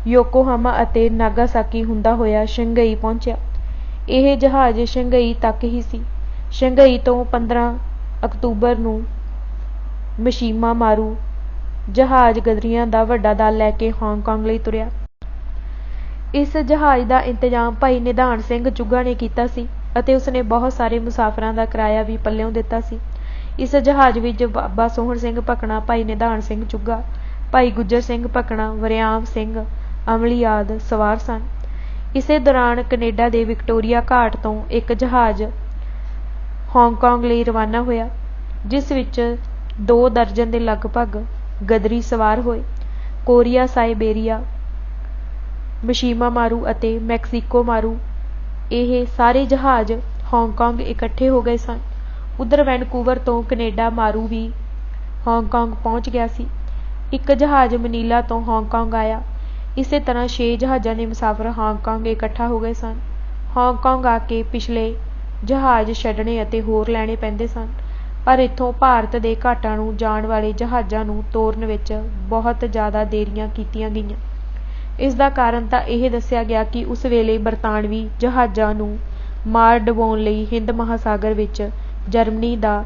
ਯੋਕੋਹਾਮਾ ਅਤੇ ਨਾਗਾਸਾਕੀ ਹੁੰਦਾ ਹੋਇਆ ਸ਼ੰਘਾਈ ਪਹੁੰਚਿਆ। ਇਹ ਜਹਾਜ਼ ਸ਼ੰਘਾਈ ਤੱਕ ਹੀ ਸੀ। ਸ਼ੰਘਾਈ ਤੋਂ 15 ਅਕਤੂਬਰ ਨੂੰ ਮਸ਼ੀਮਾ ਮਾਰੂ ਜਹਾਜ਼ ਗਦਰੀਆਂ ਦਾ ਵੱਡਾ ਦਲ ਲੈ ਕੇ ਹਾਂਗਕਾਂਗ ਲਈ ਤੁਰਿਆ। ਇਸ ਜਹਾਜ਼ ਦਾ ਇੰਤਜ਼ਾਮ ਭਾਈ ਨਿਧਾਨ ਸਿੰਘ ਚੁੱਗਾ ਨੇ ਕੀਤਾ ਸੀ ਅਤੇ ਉਸਨੇ ਬਹੁਤ ਸਾਰੇ ਮੁਸਾਫਰਾਂ ਦਾ ਕਿਰਾਇਆ ਵੀ ਪੱਲਿਓਂ ਦਿੱਤਾ ਸੀ। ਇਸ ਜਹਾਜ਼ ਵਿੱਚ ਬਾਬਾ ਸੋਹਣ ਸਿੰਘ ਭਕਨਾ, ਭਾਈ ਨਿਧਾਨ ਸਿੰਘ ਚੁੱਗਾ, ਭਾਈ ਗੁੱਜਰ ਸਿੰਘ ਭਕਨਾ, ਵਰਿਆਮ ਸਿੰਘ ਅਮਲੀ ਆਦਿ ਸਵਾਰ ਸਨ। ਇਸੇ ਦੌਰਾਨ ਕੈਨੇਡਾ ਦੇ ਵਿਕਟੋਰੀਆ ਘਾਟ ਤੋਂ ਇੱਕ ਜਹਾਜ਼ ਹਾਂਗਕਾਂਗ ਲਈ ਰਵਾਨਾ ਹੋਇਆ, ਜਿਸ ਵਿੱਚ 2 ਦਰਜਨ ਦੇ ਲਗਭਗ ਗਦਰੀ ਸਵਾਰ ਹੋਏ। ਕੋਰੀਆ, ਸਾਇਬੇਰੀਆ, ਮਸ਼ੀਮਾ ਮਾਰੂ ਅਤੇ ਮੈਕਸੀਕੋ ਮਾਰੂ, ਇਹ ਸਾਰੇ ਜਹਾਜ਼ ਹਾਂਗਕਾਂਗ ਇਕੱਠੇ ਹੋ ਗਏ ਸਨ। ਉਧਰ ਵੈਨਕੂਵਰ ਤੋਂ ਕੈਨੇਡਾ ਮਾਰੂ ਵੀ ਹਾਂਗਕਾਂਗ ਪਹੁੰਚ ਗਿਆ ਸੀ। ਇੱਕ ਜਹਾਜ਼ ਮਨੀਲਾ ਤੋਂ ਹਾਂਗਕਾਂਗ ਆਇਆ। ਇਸੇ ਤਰ੍ਹਾਂ 6 ਜਹਾਜ਼ਾਂ ਦੇ ਮੁਸਾਫਰ ਹਾਂਗਕਾਂਗ ਇਕੱਠਾ ਹੋ ਗਏ ਸਨ। ਹਾਂਗਕਾਂਗ ਆ ਕੇ ਪਿਛਲੇ ਜਹਾਜ਼ ਛੱਡਣੇ ਅਤੇ ਹੋਰ ਲੈਣੇ ਪੈਂਦੇ ਸਨ, ਪਰ ਇੱਥੋਂ ਭਾਰਤ ਦੇ ਘਾਟਾਂ ਨੂੰ ਜਾਣ ਵਾਲੇ ਜਹਾਜ਼ਾਂ ਨੂੰ ਤੋਰਨ ਵਿੱਚ ਬਹੁਤ ਜ਼ਿਆਦਾ ਦੇਰੀਆਂ ਕੀਤੀਆਂ ਗਈਆਂ। ਇਸ ਦਾ ਕਾਰਨ ਤਾਂ ਇਹ ਦੱਸਿਆ ਗਿਆ ਕਿ ਉਸ ਵੇਲੇ ਬਰਤਾਨਵੀ ਜਹਾਜ਼ਾਂ ਨੂੰ ਮਾਰ ਡੁਬੋਣ ਲਈ ਹਿੰਦ ਮਹਾਸਾਗਰ ਵਿੱਚ ਜਰਮਨੀ ਦਾ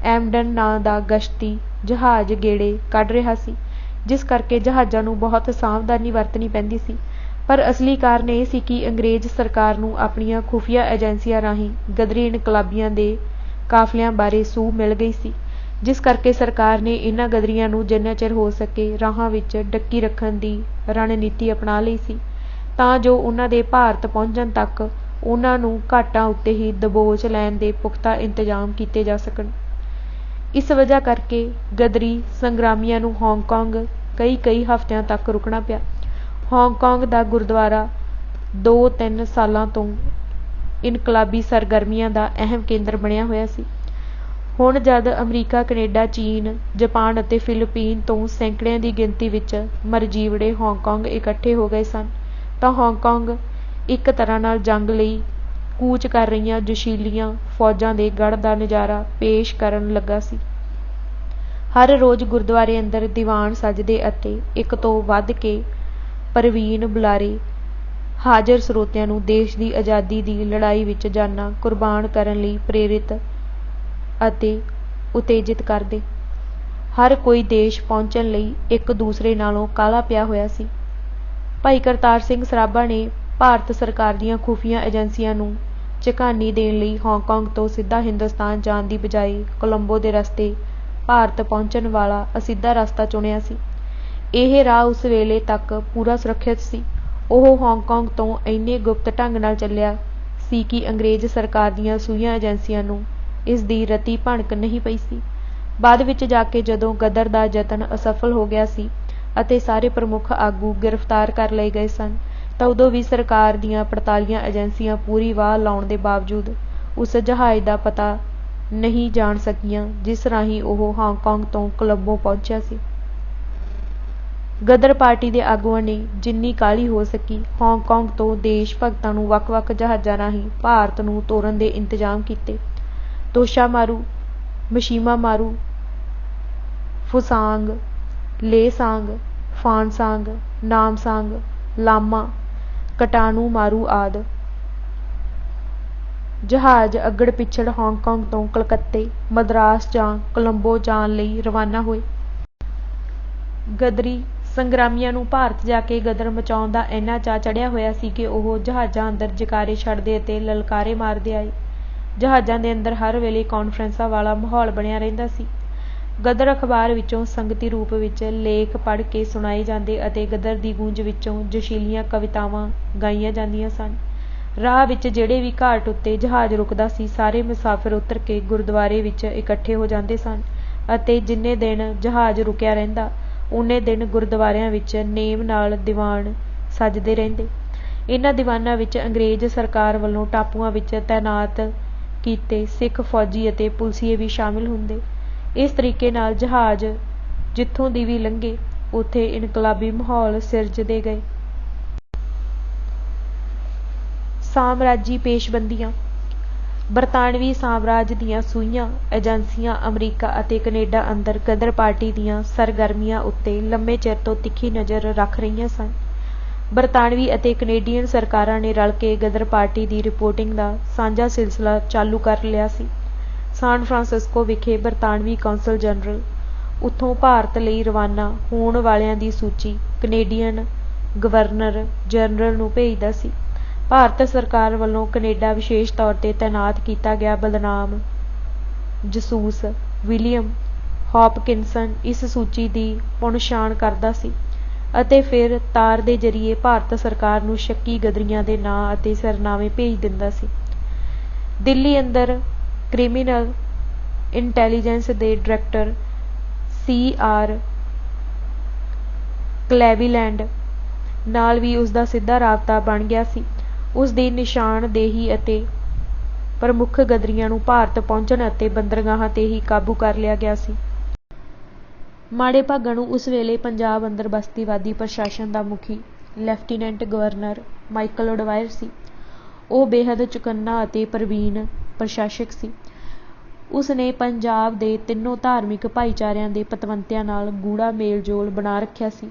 ਐਮਡਨ ਨਾਂ ਦਾ ਗਸ਼ਤੀ ਜਹਾਜ਼ ਗੇੜੇ ਕੱਢ ਰਿਹਾ ਸੀ, ਜਿਸ ਕਰਕੇ ਜਹਾਜ਼ਾਂ ਨੂੰ ਬਹੁਤ ਸਾਵਧਾਨੀ ਵਰਤਣੀ ਪੈਂਦੀ ਸੀ। ਪਰ ਅਸਲੀ ਕਾਰਨ ਇਹ ਸੀ ਕਿ ਅੰਗਰੇਜ਼ ਸਰਕਾਰ ਨੂੰ ਆਪਣੀਆਂ ਖੁਫੀਆ ਏਜੰਸੀਆਂ ਰਾਹੀਂ ਗਦਰੀ ਇਨਕਲਾਬੀਆਂ ਦੇ ਕਾਫਲਿਆਂ ਬਾਰੇ ਸੂਹ ਮਿਲ ਗਈ ਸੀ, ਜਿਸ ਕਰਕੇ ਸਰਕਾਰ ਨੇ ਇਹਨਾਂ ਗਦਰੀਆਂ ਨੂੰ ਜਿੰਨਾ ਚਿਰ ਹੋ ਸਕੇ ਰਾਹਾਂ ਵਿੱਚ ਡੱਕੀ ਰੱਖਣ ਦੀ ਰਣਨੀਤੀ ਅਪਣਾ ਲਈ ਸੀ, ਤਾਂ ਜੋ ਉਹਨਾਂ ਦੇ ਭਾਰਤ ਪਹੁੰਚਣ ਤੱਕ ਉਹਨਾਂ ਨੂੰ ਘਾਟਾਂ ਉੱਤੇ ਹੀ ਦਬੋਚ ਲੈਣ ਦੇ ਪੁਖਤਾ ਇੰਤਜ਼ਾਮ ਕੀਤੇ ਜਾ ਸਕਣ। ਇਸ ਵਜ੍ਹਾ ਕਰਕੇ ਗਦਰੀ ਸੰਗਰਾਮੀਆਂ ਨੂੰ ਹਾਂਗਕਾਂਗ ਕਈ ਹਫ਼ਤਿਆਂ ਤੱਕ ਰੁਕਣਾ ਪਿਆ। ਹਾਂਗਕਾਂਗ ਦਾ ਗੁਰਦੁਆਰਾ 2-3 ਸਾਲਾਂ ਤੋਂ ਇਨਕਲਾਬੀ ਸਰਗਰਮੀਆਂ ਦਾ ਅਹਿਮ ਕੇਂਦਰ ਬਣਿਆ ਹੋਇਆ ਸੀ। ਹੁਣ ਜਦ ਅਮਰੀਕਾ, ਕੈਨੇਡਾ, ਚੀਨ, ਜਾਪਾਨ ਅਤੇ ਫਿਲੀਪੀਨ ਤੋਂ ਸੈਂਕੜਿਆਂ ਦੀ ਗਿਣਤੀ ਵਿੱਚ ਮਰਜੀਵੜੇ ਹਾਂਗਕਾਂਗ ਇਕੱਠੇ ਹੋ ਗਏ ਸਨ, ਤਾਂ ਹਾਂਗਕਾਂਗ ਇੱਕ ਤਰ੍ਹਾਂ ਨਾਲ ਜੰਗ ਲਈ ਕੂਚ ਕਰ ਰਹੀਆਂ ਜੋਸ਼ੀਲੀਆਂ ਫੌਜਾਂ ਦੇ ਗੜ੍ਹ ਦਾ ਨਜ਼ਾਰਾ ਪੇਸ਼ ਕਰਨ ਲੱਗਾ ਸੀ। ਹਰ ਰੋਜ਼ ਗੁਰਦੁਆਰੇ ਅੰਦਰ ਦੀਵਾਨ ਸਜਦੇ ਅਤੇ ਇੱਕ ਤੋਂ ਵੱਧ ਕੇ ਪ੍ਰਵੀਨ ਬੁਲਾਰੇ ਹਾਜ਼ਰ ਸਰੋਤਿਆਂ ਨੂੰ ਦੇਸ਼ ਦੀ ਆਜ਼ਾਦੀ ਦੀ ਲੜਾਈ ਵਿੱਚ ਜਾਨਾਂ ਕੁਰਬਾਨ ਕਰਨ ਲਈ ਪ੍ਰੇਰਿਤ ਅਤੇ ਉਤੇਜਿਤ ਕਰਦੇ। ਹਰ ਕੋਈ ਦੇਸ਼ ਪਹੁੰਚਣ ਲਈ ਇੱਕ ਦੂਸਰੇ ਨਾਲੋਂ ਕਾਹਲਾ ਪਿਆ ਹੋਇਆ ਸੀ। ਭਾਈ ਕਰਤਾਰ ਸਿੰਘ ਸਰਾਭਾ ਨੇ ਭਾਰਤ ਸਰਕਾਰ ਦੀਆਂ ਖੁਫੀਆ ਏਜੰਸੀਆਂ ਨੂੰ ਝਕਾਨੀ ਦੇਣ ਲਈ ਹਾਂਗਕਾਂਗ ਤੋਂ ਸਿੱਧਾ ਹਿੰਦੁਸਤਾਨ ਜਾਣ ਦੀ ਬਜਾਏ ਕੋਲੰਬੋ ਦੇ ਰਸਤੇ ਭਾਰਤ ਪਹੁੰਚਣ ਵਾਲਾ ਅਸਿੱਧਾ ਰਸਤਾ ਚੁਣਿਆ ਸੀ। ਇਹ ਰਾਹ ਉਸ ਵੇਲੇ ਤੱਕ ਪੂਰਾ ਸੁਰੱਖਿਅਤ ਸੀ। ਉਹ ਹਾਂਗਕਾਂਗ ਤੋਂ ਇੰਨੇ ਗੁਪਤ ਢੰਗ ਨਾਲ ਚੱਲਿਆ ਸੀ ਕਿ ਅੰਗਰੇਜ਼ ਸਰਕਾਰ ਦੀਆਂ ਸੂਈਆਂ ਏਜੰਸੀਆਂ ਨੂੰ ਇਸ ਦੀ ਰਤੀ ਭਣਕ ਨਹੀਂ ਪਈ ਸੀ। ਬਾਅਦ ਵਿੱਚ ਜਾ ਕੇ ਜਦੋਂ ਗਦਰ ਦਾ ਯਤਨ ਅਸਫਲ ਹੋ ਗਿਆ ਸੀ ਅਤੇ ਸਾਰੇ ਪ੍ਰਮੁੱਖ ਆਗੂ ਗ੍ਰਿਫਤਾਰ ਕਰ ਲਏ ਗਏ ਸਨ, ਤਾਂ ਉਦੋਂ ਵੀ ਸਰਕਾਰ ਦੀਆਂ 48 ਏਜੰਸੀਆਂ ਪੂਰੀ ਵਾਹ ਲਾਉਣ ਦੇ ਬਾਵਜੂਦ ਉਸ ਜਹਾਜ਼ ਦਾ ਪਤਾ ਨਹੀਂ ਜਾਣ ਸਕੀਆਂ ਜਿਸ ਰਾਹੀਂ ਉਹ ਹਾਂਗਕਾਂਗ ਤੋਂ ਕੋਲੰਬੋ ਪਹੁੰਚਿਆ ਸੀ। ਗਦਰ ਪਾਰਟੀ ਦੇ ਆਗੂਆਂ ਨੇ ਜਿੰਨੀ ਕਾਹਲੀ ਹੋ ਸਕੀ ਹਾਂਗਕਾਂਗ ਤੋਂ ਦੇਸ਼ ਭਗਤਾਂ ਨੂੰ ਵੱਖ-ਵੱਖ ਜਹਾਜ਼ਾਂ ਰਾਹੀਂ ਭਾਰਤ ਨੂੰ ਤੋਰਨ ਦੇ ਇੰਤਜ਼ਾਮ ਕੀਤੇ। ਤੋਸ਼ਾ ਮਾਰੂ, ਮਸ਼ੀਮਾ ਮਾਰੂ, ਫੁਸਾਂਗ, ਲੇਸਾਂਗ, ਫਾਨਸਾਂਗ, ਨਾਮਸਾਂਗ, ਲਾਮਾ, ਕਟਾਨੂ ਮਾਰੂ ਆਦਿ ਜਹਾਜ਼ ਅੱਗੜ ਪਿੱਛੜ ਹਾਂਗਕਾਂਗ ਤੋਂ ਕਲਕੱਤੇ, ਮਦਰਾਸ ਜਾਂ ਕੋਲੰਬੋ ਜਾਣ ਲਈ ਰਵਾਨਾ ਹੋਏ। ਗਦਰੀ ਸੰਗਰਾਮੀਆਂ ਨੂੰ ਭਾਰਤ ਜਾ ਕੇ ਗਦਰ ਮਚਾਉਣ ਦਾ ਇੰਨਾ ਚਾਅ ਚੜ੍ਹਿਆ ਹੋਇਆ ਸੀ ਕਿ ਉਹ ਜਹਾਜ਼ਾਂ ਅੰਦਰ ਜੈਕਾਰੇ ਛੱਡਦੇ ਅਤੇ ਲਲਕਾਰੇ ਮਾਰਦੇ ਆਏ। ਜਹਾਜ਼ਾਂ ਦੇ ਅੰਦਰ ਹਰ ਵੇਲੇ ਕਾਨਫਰੰਸਾਂ ਵਾਲਾ ਮਾਹੌਲ ਬਣਿਆ ਰਹਿੰਦਾ ਸੀ। ਗਦਰ ਅਖਬਾਰ ਵਿੱਚੋਂ ਸੰਗਤੀ ਰੂਪ ਵਿੱਚ ਲੇਖ ਪੜ੍ਹ ਕੇ ਸੁਣਾਏ ਜਾਂਦੇ ਅਤੇ ਗਦਰ ਦੀ ਗੂੰਜ ਵਿੱਚੋਂ ਜੋਸ਼ੀਲੀਆਂ ਕਵਿਤਾਵਾਂ ਗਾਈਆਂ ਜਾਂਦੀਆਂ ਸਨ। ਰਾਹ ਵਿੱਚ ਜਿਹੜੇ ਵੀ ਘਾਟ ਉੱਤੇ ਜਹਾਜ਼ ਰੁਕਦਾ ਸੀ, ਸਾਰੇ ਮੁਸਾਫਿਰ ਉਤਰ ਕੇ ਗੁਰਦੁਆਰੇ ਵਿੱਚ ਇਕੱਠੇ ਹੋ ਜਾਂਦੇ ਸਨ ਅਤੇ ਜਿੰਨੇ ਦਿਨ ਜਹਾਜ਼ ਰੁਕਿਆ ਰਹਿੰਦਾ, ਉਨੇ ਦਿਨ ਗੁਰਦੁਆਰਿਆਂ ਵਿੱਚ ਨੇਮ ਨਾਲ ਦੀਵਾਨ ਸਜਦੇ ਰਹਿੰਦੇ। ਇਹਨਾਂ ਦੀਵਾਨਾਂ ਵਿੱਚ ਅੰਗਰੇਜ਼ ਸਰਕਾਰ ਵੱਲੋਂ ਟਾਪੂਆਂ ਵਿੱਚ ਤੈਨਾਤ ਕੀਤੇ ਸਿੱਖ ਫੌਜੀ ਅਤੇ ਪੁਲਿਸੀਏ ਵੀ ਸ਼ਾਮਿਲ ਹੁੰਦੇ। ਇਸ ਤਰੀਕੇ ਨਾਲ ਜਹਾਜ਼ ਜਿੱਥੋਂ ਦੀ ਵੀ ਲੰਘੇ, ਉੱਥੇ ਇਨਕਲਾਬੀ ਮਾਹੌਲ ਸਿਰਜਦੇ ਗਏ। ਸਾਮਰਾਜੀ ਪੇਸ਼ਬੰਦੀਆਂ। ਬਰਤਾਨਵੀ ਸਾਮਰਾਜ ਦੀਆਂ ਸੂਈਆਂ ਏਜੰਸੀਆਂ ਅਮਰੀਕਾ ਅਤੇ ਕੈਨੇਡਾ ਅੰਦਰ ਗਦਰ ਪਾਰਟੀ ਦੀਆਂ ਸਰਗਰਮੀਆਂ ਉੱਤੇ ਲੰਮੇ ਚਿਰ ਤੋਂ ਤਿੱਖੀ ਨਜ਼ਰ ਰੱਖ ਰਹੀਆਂ ਸਨ। ਬਰਤਾਨਵੀ ਅਤੇ ਕੈਨੇਡੀਅਨ ਸਰਕਾਰਾਂ ਨੇ ਰਲ ਕੇ ਗਦਰ ਪਾਰਟੀ ਦੀ ਰਿਪੋਰਟਿੰਗ ਦਾ ਸਾਂਝਾ ਸਿਲਸਿਲਾ ਚਾਲੂ ਕਰ ਲਿਆ ਸੀ। ਸਾਨ ਫਰਾਂਸਿਸਕੋ ਵਿਖੇ ਬਰਤਾਨਵੀ ਕੌਂਸਲ ਜਨਰਲ ਉੱਥੋਂ ਭਾਰਤ ਲਈ ਰਵਾਨਾ ਹੋਣ ਵਾਲਿਆਂ ਦੀ ਸੂਚੀ ਕੈਨੇਡੀਅਨ ਗਵਰਨਰ ਜਨਰਲ ਨੂੰ ਭੇਜਦਾ ਸੀ। ਭਾਰਤ ਸਰਕਾਰ ਵੱਲੋਂ ਕੈਨੇਡਾ ਵਿਸ਼ੇਸ਼ ਤੌਰ 'ਤੇ ਤੈਨਾਤ ਕੀਤਾ ਗਿਆ ਬਦਨਾਮ ਜਸੂਸ ਵਿਲੀਅਮ ਹੌਪਕਿਨਸਨ ਇਸ ਸੂਚੀ ਦੀ ਪੁਣਛਾਣ ਕਰਦਾ ਸੀ ਅਤੇ ਫਿਰ ਤਾਰ ਦੇ ਜ਼ਰੀਏ ਭਾਰਤ ਸਰਕਾਰ ਨੂੰ ਸ਼ੱਕੀ ਗਦਰੀਆਂ ਦੇ ਨਾਂ ਅਤੇ ਸਰਨਾਮੇ ਭੇਜ ਦਿੰਦਾ ਸੀ। ਦਿੱਲੀ ਅੰਦਰ ਕ੍ਰਿਮੀਨਲ ਇੰਟੈਲੀਜੈਂਸ ਦੇ ਡਾਇਰੈਕਟਰ C.R. ਕਲੈਵੀਲੈਂਡ ਨਾਲ ਵੀ ਉਸਦਾ ਸਿੱਧਾ ਰਾਬਤਾ ਬਣ ਗਿਆ ਸੀ। ਉਸ ਦੀ ਨਿਸ਼ਾਨਦੇਹੀ ਅਤੇ ਪ੍ਰਮੁੱਖ ਗਦਰੀਆਂ ਨੂੰ ਭਾਰਤ ਪਹੁੰਚਣ ਅਤੇ ਬੰਦਰਗਾਹਾਂ 'ਤੇ ਹੀ ਕਾਬੂ ਕਰ ਲਿਆ ਗਿਆ ਸੀ। ਮਾੜੇ ਭਾਗਾਂ ਨੂੰ ਉਸ ਵੇਲੇ ਪੰਜਾਬ ਅੰਦਰ ਬਸਤੀਵਾਦੀ ਪ੍ਰਸ਼ਾਸਨ ਦਾ ਮੁਖੀ ਲੈਫਟੀਨੈਂਟ ਗਵਰਨਰ ਮਾਈਕਲ ਉਡਵਾਇਰ ਸੀ। ਉਹ ਬੇਹੱਦ ਚੁਕੰਨਾ ਅਤੇ ਪ੍ਰਵੀਨ ਪ੍ਰਸ਼ਾਸਕ ਸੀ। ਉਸ ਨੇ ਪੰਜਾਬ ਦੇ ਤਿੰਨੋਂ ਧਾਰਮਿਕ ਭਾਈਚਾਰਿਆਂ ਦੇ ਪਤਵੰਤਿਆਂ ਨਾਲ ਗੂੜ੍ਹਾ ਮੇਲ ਜੋਲ ਬਣਾ ਰੱਖਿਆ ਸੀ,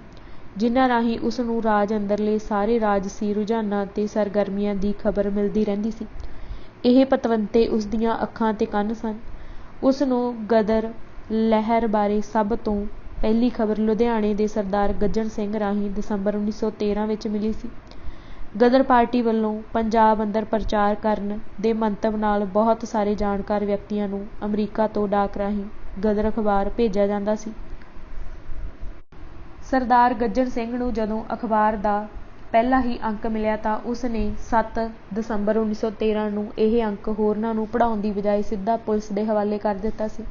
ਜਿਨ੍ਹਾਂ ਰਾਹੀਂ ਉਸ ਨੂੰ ਰਾਜ ਅੰਦਰਲੇ ਸਾਰੇ ਰਾਜਸੀ ਰੁਝਾਨਾਂ ਅਤੇ ਸਰਗਰਮੀਆਂ ਦੀ ਖ਼ਬਰ ਮਿਲਦੀ ਰਹਿੰਦੀ ਸੀ। ਇਹ ਪਤਵੰਤੇ ਉਸ ਦੀਆਂ ਅੱਖਾਂ ਅਤੇ ਕੰਨ ਸਨ। ਉਸ ਨੂੰ ਗਦਰ ਲਹਿਰ ਬਾਰੇ ਸਭ ਤੋਂ ਪਹਿਲੀ ਖ਼ਬਰ ਲੁਧਿਆਣੇ ਦੇ ਸਰਦਾਰ ਗੱਜਣ ਸਿੰਘ ਰਾਹੀਂ ਦਸੰਬਰ 1913 ਵਿੱਚ ਮਿਲੀ ਸੀ। ਗਦਰ ਪਾਰਟੀ ਵੱਲੋਂ ਪੰਜਾਬ ਅੰਦਰ ਪ੍ਰਚਾਰ ਕਰਨ ਦੇ ਮੰਤਵ ਨਾਲ ਬਹੁਤ ਸਾਰੇ ਜਾਣਕਾਰ ਵਿਅਕਤੀਆਂ ਨੂੰ ਅਮਰੀਕਾ ਤੋਂ ਡਾਕ ਰਾਹੀਂ ਗਦਰ ਅਖਬਾਰ ਭੇਜਿਆ ਜਾਂਦਾ ਸੀ। ਸਰਦਾਰ ਗੱਜਣ ਸਿੰਘ ਨੂੰ ਜਦੋਂ ਅਖਬਾਰ ਦਾ ਪਹਿਲਾ ਹੀ ਅੰਕ ਮਿਲਿਆ ਤਾਂ ਉਸ ਨੇ 7 ਦਸੰਬਰ 1913 ਨੂੰ ਇਹ ਅੰਕ ਹੋਰਨਾਂ ਨੂੰ ਪੜ੍ਹਾਉਣ ਦੀ ਬਜਾਏ ਸਿੱਧਾ ਪੁਲਿਸ ਦੇ ਹਵਾਲੇ ਕਰ ਦਿੱਤਾ ਸੀ।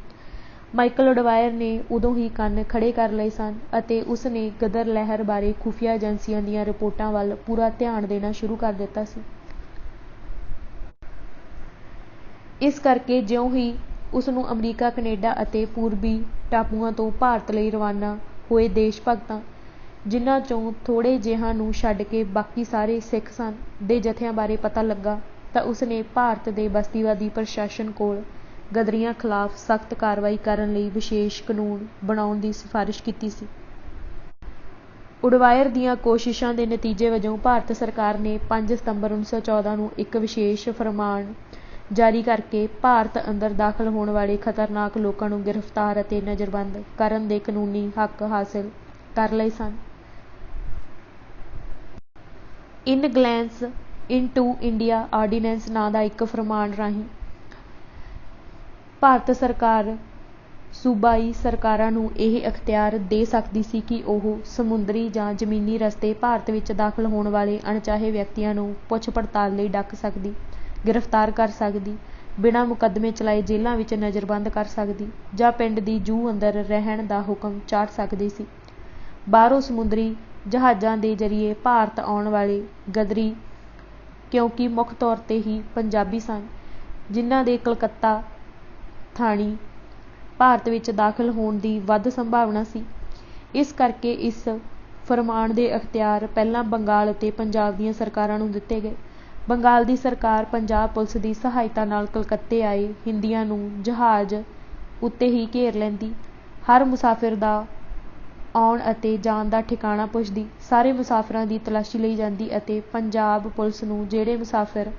ਮਾਈਕਲ ਉਡਵਾਇਰ ਨੇ ਉਦੋਂ ਹੀ ਕੰਨ ਖੜ੍ਹੇ ਕਰ ਲਏ ਸਨ ਅਤੇ ਉਸ ਨੇ ਗਦਰ ਲਹਿਰ ਬਾਰੇ ਖੁਫੀਆ ਏਜੰਸੀਆਂ ਦੀਆਂ ਰਿਪੋਰਟਾਂ ਵੱਲ ਪੂਰਾ ਧਿਆਨ ਦੇਣਾ ਸ਼ੁਰੂ ਕਰ ਦਿੱਤਾ ਸੀ। ਇਸ ਕਰਕੇ ਜਿਉਂ ਹੀ ਉਸ ਨੂੰ ਅਮਰੀਕਾ, ਕੈਨੇਡਾ ਅਤੇ ਪੂਰਬੀ ਟਾਪੂਆਂ ਤੋਂ ਭਾਰਤ ਲਈ ਰਵਾਨਾ ਹੋਏ ਦੇਸ਼ ਭਗਤਾਂ, ਜਿਨ੍ਹਾਂ 'ਚੋਂ ਥੋੜ੍ਹੇ ਜਿਹਿਆਂ ਨੂੰ ਛੱਡ ਕੇ ਬਾਕੀ ਸਾਰੇ ਸਿੱਖ ਸਨ, ਦੇ ਜਥਿਆਂ ਬਾਰੇ ਪਤਾ ਲੱਗਾ ਤਾਂ ਉਸ ਨੇ ਭਾਰਤ ਦੇ ਬਸਤੀਵਾਦੀ ਪ੍ਰਸ਼ਾਸਨ ਕੋਲ ਗਦਰੀਆਂ ਖਿਲਾਫ ਸਖਤ ਕਾਰਵਾਈ ਕਰਨ ਲਈ ਵਿਸ਼ੇਸ਼ ਕਾਨੂੰਨ ਬਣਾਉਣ ਦੀ ਸਿਫਾਰਿਸ਼ ਕੀਤੀ ਸੀ। ਉਡਵਾਇਰ ਦੀਆਂ ਕੋਸ਼ਿਸ਼ਾਂ ਦੇ ਨਤੀਜੇ ਵਜੋਂ ਭਾਰਤ ਸਰਕਾਰ ਨੇ 5 ਸਤੰਬਰ 1914 ਨੂੰ ਇੱਕ ਵਿਸ਼ੇਸ਼ ਫਰਮਾਨ ਜਾਰੀ ਕਰਕੇ ਭਾਰਤ ਅੰਦਰ ਦਾਖਲ ਹੋਣ ਵਾਲੇ ਖਤਰਨਾਕ ਲੋਕਾਂ ਨੂੰ ਗ੍ਰਿਫਤਾਰ ਅਤੇ ਨਜ਼ਰਬੰਦ ਕਰਨ ਦੇ ਕਾਨੂੰਨੀ ਹੱਕ ਹਾਸਿਲ ਕਰ ਲਏ ਸਨ। ਇਨ ਗਲੈਂਸ ਇਨਟੂ ਇੰਡੀਆ ਆਰਡੀਨੈਂਸ ਨਾਂ ਦਾ ਇੱਕ ਫਰਮਾਨ ਰਾਹੀਂ ਭਾਰਤ ਸਰਕਾਰ ਸੂਬਾਈ ਸਰਕਾਰਾਂ ਨੂੰ ਇਹ ਅਖਤਿਆਰ ਦੇ ਸਕਦੀ ਸੀ ਕਿ ਉਹ ਸਮੁੰਦਰੀ ਜਾਂ ਜ਼ਮੀਨੀ ਰਸਤੇ ਭਾਰਤ ਵਿੱਚ ਦਾਖਲ ਹੋਣ ਵਾਲੇ ਅਣਚਾਹੇ ਵਿਅਕਤੀਆਂ ਨੂੰ ਪੁੱਛ ਪੜਤਾਲ ਲਈ ਡੱਕ ਸਕਦੀ, ਗ੍ਰਿਫਤਾਰ ਕਰ ਸਕਦੀ, ਬਿਨਾਂ ਮੁਕੱਦਮੇ ਚਲਾਏ ਜੇਲ੍ਹਾਂ ਵਿੱਚ ਨਜ਼ਰਬੰਦ ਕਰ ਸਕਦੀ ਜਾਂ ਪਿੰਡ ਦੀ ਜੂਹ ਅੰਦਰ ਰਹਿਣ ਦਾ ਹੁਕਮ ਚਾੜ ਸਕਦੀ ਸੀ। ਬਾਹਰੋਂ ਸਮੁੰਦਰੀ ਜਹਾਜ਼ਾਂ ਦੇ ਜ਼ਰੀਏ ਭਾਰਤ ਆਉਣ ਵਾਲੇ ਗਦਰੀ, ਕਿਉਂਕਿ ਮੁੱਖ ਤੌਰ 'ਤੇ ਹੀ ਪੰਜਾਬੀ ਸਨ, ਜਿਨ੍ਹਾਂ ਦੇ ਕਲਕੱਤਾ ਥਾਣੀ ਭਾਰਤ ਵਿੱਚ ਦਾਖਲ ਹੋਣ ਦੀ ਵੱਧ ਸੰਭਾਵਨਾ ਸੀ। ਇਸ ਕਰਕੇ ਇਸ ਫਰਮਾਨ ਦੇ ਅਖਤਿਆਰ ਪਹਿਲਾਂ ਬੰਗਾਲ ਅਤੇ ਪੰਜਾਬ ਦੀਆਂ ਸਰਕਾਰਾਂ ਨੂੰ ਦਿੱਤੇ ਗਏ। ਬੰਗਾਲ ਦੀ ਸਰਕਾਰ ਪੰਜਾਬ ਪੁਲਿਸ ਦੀ ਸਹਾਇਤਾ ਨਾਲ ਕਲਕੱਤੇ ਆਏ ਹਿੰਦੀਆਂ ਨੂੰ ਜਹਾਜ਼ ਉੱਤੇ ਹੀ ਘੇਰ ਲੈਂਦੀ, ਹਰ ਮੁਸਾਫਿਰ ਦਾ ਆਉਣ ਅਤੇ ਜਾਣ ਦਾ ਠਿਕਾਣਾ ਪੁੱਛਦੀ, ਸਾਰੇ ਮੁਸਾਫਿਰਾਂ ਦੀ ਤਲਾਸ਼ੀ ਲਈ ਜਾਂਦੀ ਅਤੇ ਪੰਜਾਬ ਪੁਲਿਸ ਨੂੰ ਜਿਹੜੇ ਮੁਸਾਫਿਰ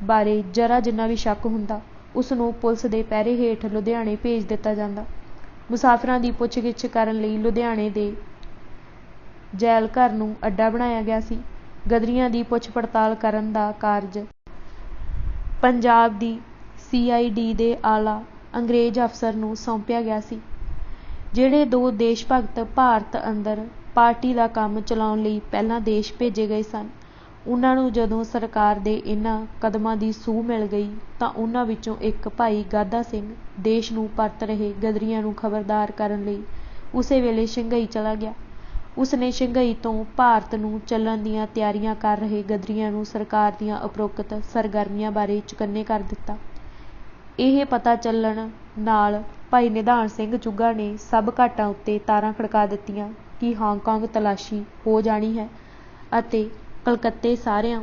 ਬਾਰੇ ਜਰਾ ਜਿੰਨਾ ਵੀ ਸ਼ੱਕ ਹੁੰਦਾ ਉਸ ਨੂੰ ਪੁਲਿਸ ਦੇ ਪਹਿਰੇ ਹੇਠ ਲੁਧਿਆਣੇ ਭੇਜ ਦਿੱਤਾ ਜਾਂਦਾ। ਮੁਸਾਫਰਾਂ ਦੀ ਪੁੱਛਗਿੱਛ ਕਰਨ ਲਈ ਲੁਧਿਆਣੇ ਦੇ ਜੈਲ ਘਰ ਨੂੰ ਅੱਡਾ ਬਣਾਇਆ ਗਿਆ ਸੀ। ਗਦਰੀਆਂ ਦੀ ਪੁੱਛ ਪੜਤਾਲ ਕਰਨ ਦਾ ਕਾਰਜ ਪੰਜਾਬ ਦੀ CID ਦੇ ਆਲਾ ਅੰਗਰੇਜ਼ ਅਫਸਰ ਨੂੰ ਸੌਂਪਿਆ ਗਿਆ ਸੀ, ਜਿਹੜੇ 2 ਦੇਸ਼ ਭਗਤ ਭਾਰਤ ਅੰਦਰ ਪਾਰਟੀ ਦਾ ਕੰਮ ਚਲਾਉਣ ਲਈ ਪਹਿਲਾਂ ਦੇਸ਼ ਭੇਜੇ ਗਏ ਸਨ। ਉਹਨਾਂ ਨੂੰ ਜਦੋਂ ਸਰਕਾਰ ਦੇ ਇਹਨਾਂ ਕਦਮਾਂ ਦੀ ਸੂਹ ਮਿਲ ਗਈ ਤਾਂ ਉਹਨਾਂ ਵਿੱਚੋਂ ਇੱਕ ਭਾਈ ਗਾਧਾ ਸਿੰਘ ਦੇਸ਼ ਨੂੰ ਪਰਤ ਰਹੇ ਗਦਰੀਆਂ ਨੂੰ ਖਬਰਦਾਰ ਕਰਨ ਲਈ ਉਸੇ ਵੇਲੇ ਸ਼ੰਘਾਈ ਚਲਾ ਗਿਆ। ਉਸਨੇ ਸ਼ੰਘਾਈ ਤੋਂ ਭਾਰਤ ਨੂੰ ਚੱਲਣ ਦੀਆਂ ਤਿਆਰੀਆਂ ਕਰ ਰਹੇ ਗਦਰੀਆਂ ਨੂੰ ਸਰਕਾਰ ਦੀਆਂ ਉਪਰੋਕਤ ਸਰਗਰਮੀਆਂ ਬਾਰੇ ਚੁਕੰਨੇ ਕਰ ਦਿੱਤਾ। ਇਹ ਪਤਾ ਚੱਲਣ ਨਾਲ ਭਾਈ ਨਿਧਾਨ ਸਿੰਘ ਚੁੱਗਾ ਨੇ ਸਭ ਘਾਟਾਂ ਉੱਤੇ ਤਾਰਾਂ ਖੜਕਾ ਦਿੱਤੀਆਂ ਕਿ ਹਾਂਗਕਾਂਗ ਤਲਾਸ਼ੀ ਹੋ ਜਾਣੀ ਹੈ ਅਤੇ ਕਲਕੱਤੇ ਸਾਰਿਆਂ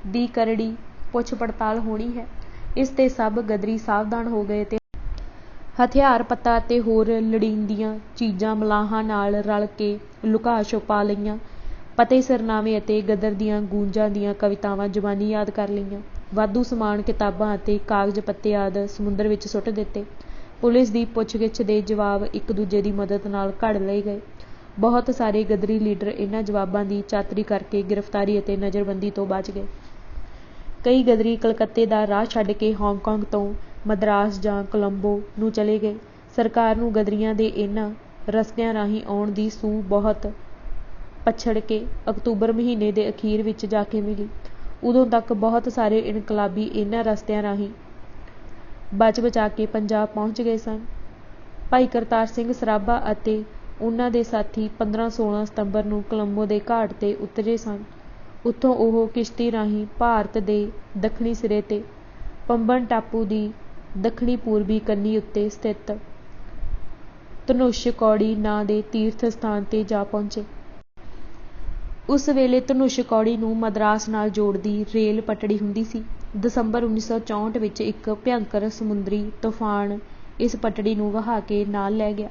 ਦੀ ਕਰੜੀ ਪੁੱਛ ਪੜਤਾਲ ਹੋਣੀ ਹੈ। ਇਸ ਤੇ ਸਭ ਗਦਰੀ ਸਾਵਧਾਨ ਹੋ ਗਏ ਤੇ ਹਥਿਆਰ ਪੱਤਾ ਅਤੇ ਹੋਰ ਲੋੜੀਂਦੀਆਂ ਚੀਜ਼ਾਂ ਮਲਾਹਾਂ ਨਾਲ ਰਲ ਕੇ ਲੁਕਾ ਛੁਪਾ ਲਈਆਂ। ਪਤੇ ਸਿਰਨਾਮੇ ਅਤੇ ਗਦਰ ਦੀਆਂ ਗੂੰਜਾਂ ਦੀਆਂ ਕਵਿਤਾਵਾਂ ਜ਼ੁਬਾਨੀ ਯਾਦ ਕਰ ਲਈਆਂ। ਵਾਧੂ ਸਮਾਨ, ਕਿਤਾਬਾਂ ਅਤੇ ਕਾਗਜ਼ ਪੱਤੇ ਆਦਿ ਸਮੁੰਦਰ ਵਿੱਚ ਸੁੱਟ ਦਿੱਤੇ। ਪੁਲਿਸ ਦੀ ਪੁੱਛਗਿੱਛ ਦੇ ਜਵਾਬ ਇੱਕ ਦੂਜੇ ਦੀ ਮਦਦ ਨਾਲ ਘੜ ਲਏ ਗਏ। ਬਹੁਤ ਸਾਰੇ ਗਦਰੀ ਲੀਡਰ ਇਹਨਾਂ ਜਵਾਬਾਂ ਦੀ ਚਾਤਰੀ ਕਰਕੇ ਗ੍ਰਿਫਤਾਰੀ ਅਤੇ ਨਜ਼ਰਬੰਦੀ ਤੋਂ ਬਚ ਗਏ। ਕਈ ਗਦਰੀ ਕਲਕੱਤੇ ਦਾ ਰਾਹ ਛੱਡ ਕੇ ਹਾਂਗਕਾਂਗ ਤੋਂ ਮਦਰਾਸ ਜਾਂ ਕੋਲੰਬੋ ਨੂੰ ਚਲੇ ਗਏ। ਸਰਕਾਰ ਨੂੰ ਗਦਰੀਆਂ ਦੇ ਇਹਨਾਂ ਰਸਤਿਆਂ ਰਾਹੀਂ ਆਉਣ ਦੀ ਸੂਹ ਬਹੁਤ ਪਛੜ ਕੇ ਅਕਤੂਬਰ ਮਹੀਨੇ ਦੇ ਅਖੀਰ ਵਿੱਚ ਜਾ ਕੇ ਮਿਲੀ। ਉਦੋਂ ਤੱਕ ਬਹੁਤ ਸਾਰੇ ਇਨਕਲਾਬੀ ਇਹਨਾਂ ਰਸਤਿਆਂ ਰਾਹੀਂ ਬਚ ਬਚਾ ਕੇ ਪੰਜਾਬ ਪਹੁੰਚ ਗਏ ਸਨ। ਭਾਈ ਕਰਤਾਰ ਸਿੰਘ ਸਰਾਭਾ ਅਤੇ ਉਹਨਾਂ ਦੇ ਸਾਥੀ 15-16 ਸਤੰਬਰ ਨੂੰ ਕੋਲੰਬੋ ਦੇ ਘਾਟ ਤੇ ਉਤਰੇ ਸਨ। ਉੱਥੋਂ ਉਹ ਕਿਸ਼ਤੀ ਰਾਹੀਂ ਭਾਰਤ ਦੇ ਦੱਖਣੀ ਸਿਰੇ ਤੇ ਪੰਬਨ ਟਾਪੂ ਦੀ ਦੱਖਣੀ ਪੂਰਬੀ ਕੰਨੀ ਉੱਤੇ ਸਥਿਤ ਧਨੁਸ਼ ਕੌੜੀ ਨਾਂ ਦੇ ਤੀਰਥ ਸਥਾਨ ਤੇ ਜਾ ਪਹੁੰਚੇ। ਉਸ ਵੇਲੇ ਧਨੁਸ਼ ਕੌੜੀ ਨੂੰ ਮਦਰਾਸ ਨਾਲ ਜੋੜਦੀ ਰੇਲ ਪਟੜੀ ਹੁੰਦੀ ਸੀ। ਦਸੰਬਰ 1964 ਵਿੱਚ ਇੱਕ ਭਿਅੰਕਰ ਸਮੁੰਦਰੀ ਤੂਫਾਨ ਇਸ ਪਟੜੀ ਨੂੰ ਵਹਾ ਕੇ ਨਾਲ ਲੈ ਗਿਆ।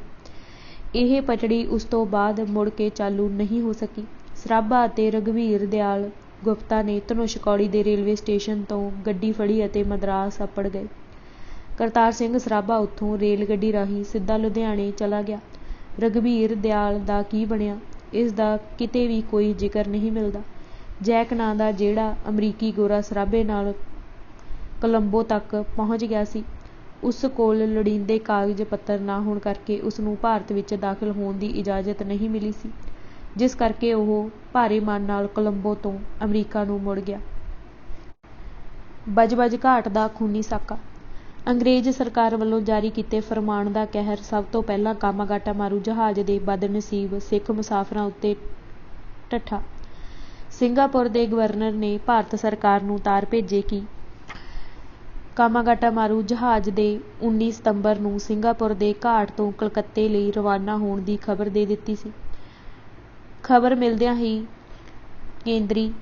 ਇਹ ਪਟੜੀ ਉਸ ਤੋਂ ਬਾਅਦ ਮੁੜ ਕੇ ਚਾਲੂ ਨਹੀਂ ਹੋ ਸਕੀ। ਸਰਾਭਾ ਅਤੇ ਰਘਵੀਰ ਦਿਆਲ ਗੁਪਤਾ ਨੇ ਧਨੁਸ਼ ਕੌੜੀ ਦੇ ਰੇਲਵੇ ਸਟੇਸ਼ਨ ਤੋਂ ਗੱਡੀ ਫੜੀ ਅਤੇ ਮਦਰਾਸ ਅੱਪੜ ਗਏ। ਕਰਤਾਰ ਸਿੰਘ ਸਰਾਭਾ ਉੱਥੋਂ ਰੇਲ ਗੱਡੀ ਰਾਹੀਂ ਸਿੱਧਾ ਲੁਧਿਆਣੇ ਚਲਾ ਗਿਆ। ਰਘਵੀਰ ਦਿਆਲ ਦਾ ਕੀ ਬਣਿਆ, ਇਸ ਦਾ ਕਿਤੇ ਵੀ ਕੋਈ ਜ਼ਿਕਰ ਨਹੀਂ ਮਿਲਦਾ। ਜੈਕ ਨਾਂ ਦਾ ਜਿਹੜਾ ਅਮਰੀਕੀ ਗੋਰਾ ਸਰਾਭੇ ਨਾਲ ਕੋਲੰਬੋ ਤੱਕ ਪਹੁੰਚ ਗਿਆ ਸੀ, ਉਸ ਕੋਲ ਲੋੜੀਂਦੇ ਕਾਗਜ਼ ਪੱਤਰ ਨਾ ਹੋਣ ਕਰਕੇ ਉਸ ਨੂੰ ਭਾਰਤ ਵਿੱਚ ਦਾਖਲ ਹੋਣ ਦੀ ਇਜਾਜ਼ਤ ਨਹੀਂ ਮਿਲੀ ਸੀ, ਜਿਸ ਕਰਕੇ ਉਹ ਭਾਰੇ ਮਨ ਨਾਲ ਕੋਲੰਬੋ ਤੋਂ ਅਮਰੀਕਾ ਨੂੰ ਮੁੜ ਗਿਆ। ਬਜਬਜ ਘਾਟ ਦਾ ਖੂਨੀ ਸਾਕਾ। ਅੰਗਰੇਜ਼ ਸਰਕਾਰ ਵੱਲੋਂ ਜਾਰੀ ਕੀਤੇ ਫਰਮਾਨ ਦਾ ਕਹਿਰ ਸਭ ਤੋਂ ਪਹਿਲਾਂ ਕਾਮਾਗਾਟਾਮਾਰੂ ਜਹਾਜ਼ ਦੇ ਬਦਨਸੀਬ ਸਿੱਖ ਮੁਸਾਫਰਾਂ ਉੱਤੇ ਢੱਠਾ। ਸਿੰਗਾਪੁਰ ਦੇ ਗਵਰਨਰ ਨੇ ਭਾਰਤ ਸਰਕਾਰ ਨੂੰ ਤਾਰ ਭੇਜੇ ਕਿ ਕਾਮਾਗਾਟਾਮਾਰੂ ਜਹਾਜ਼ ਦੇ 19 ਸਤੰਬਰ ਨੂੰ ਸਿੰਗਾਪੁਰ ਦੇ ਘਾਟ ਤੋਂ ਕਲਕੱਤੇ ਲਈ ਰਵਾਨਾ ਹੋਣ ਦੀ ਖਬਰ ਦੇ ਦਿੱਤੀ ਸੀ। ਖਬਰ ਮਿਲਦਿਆਂ ਹੀ ਕੇਂਦਰੀ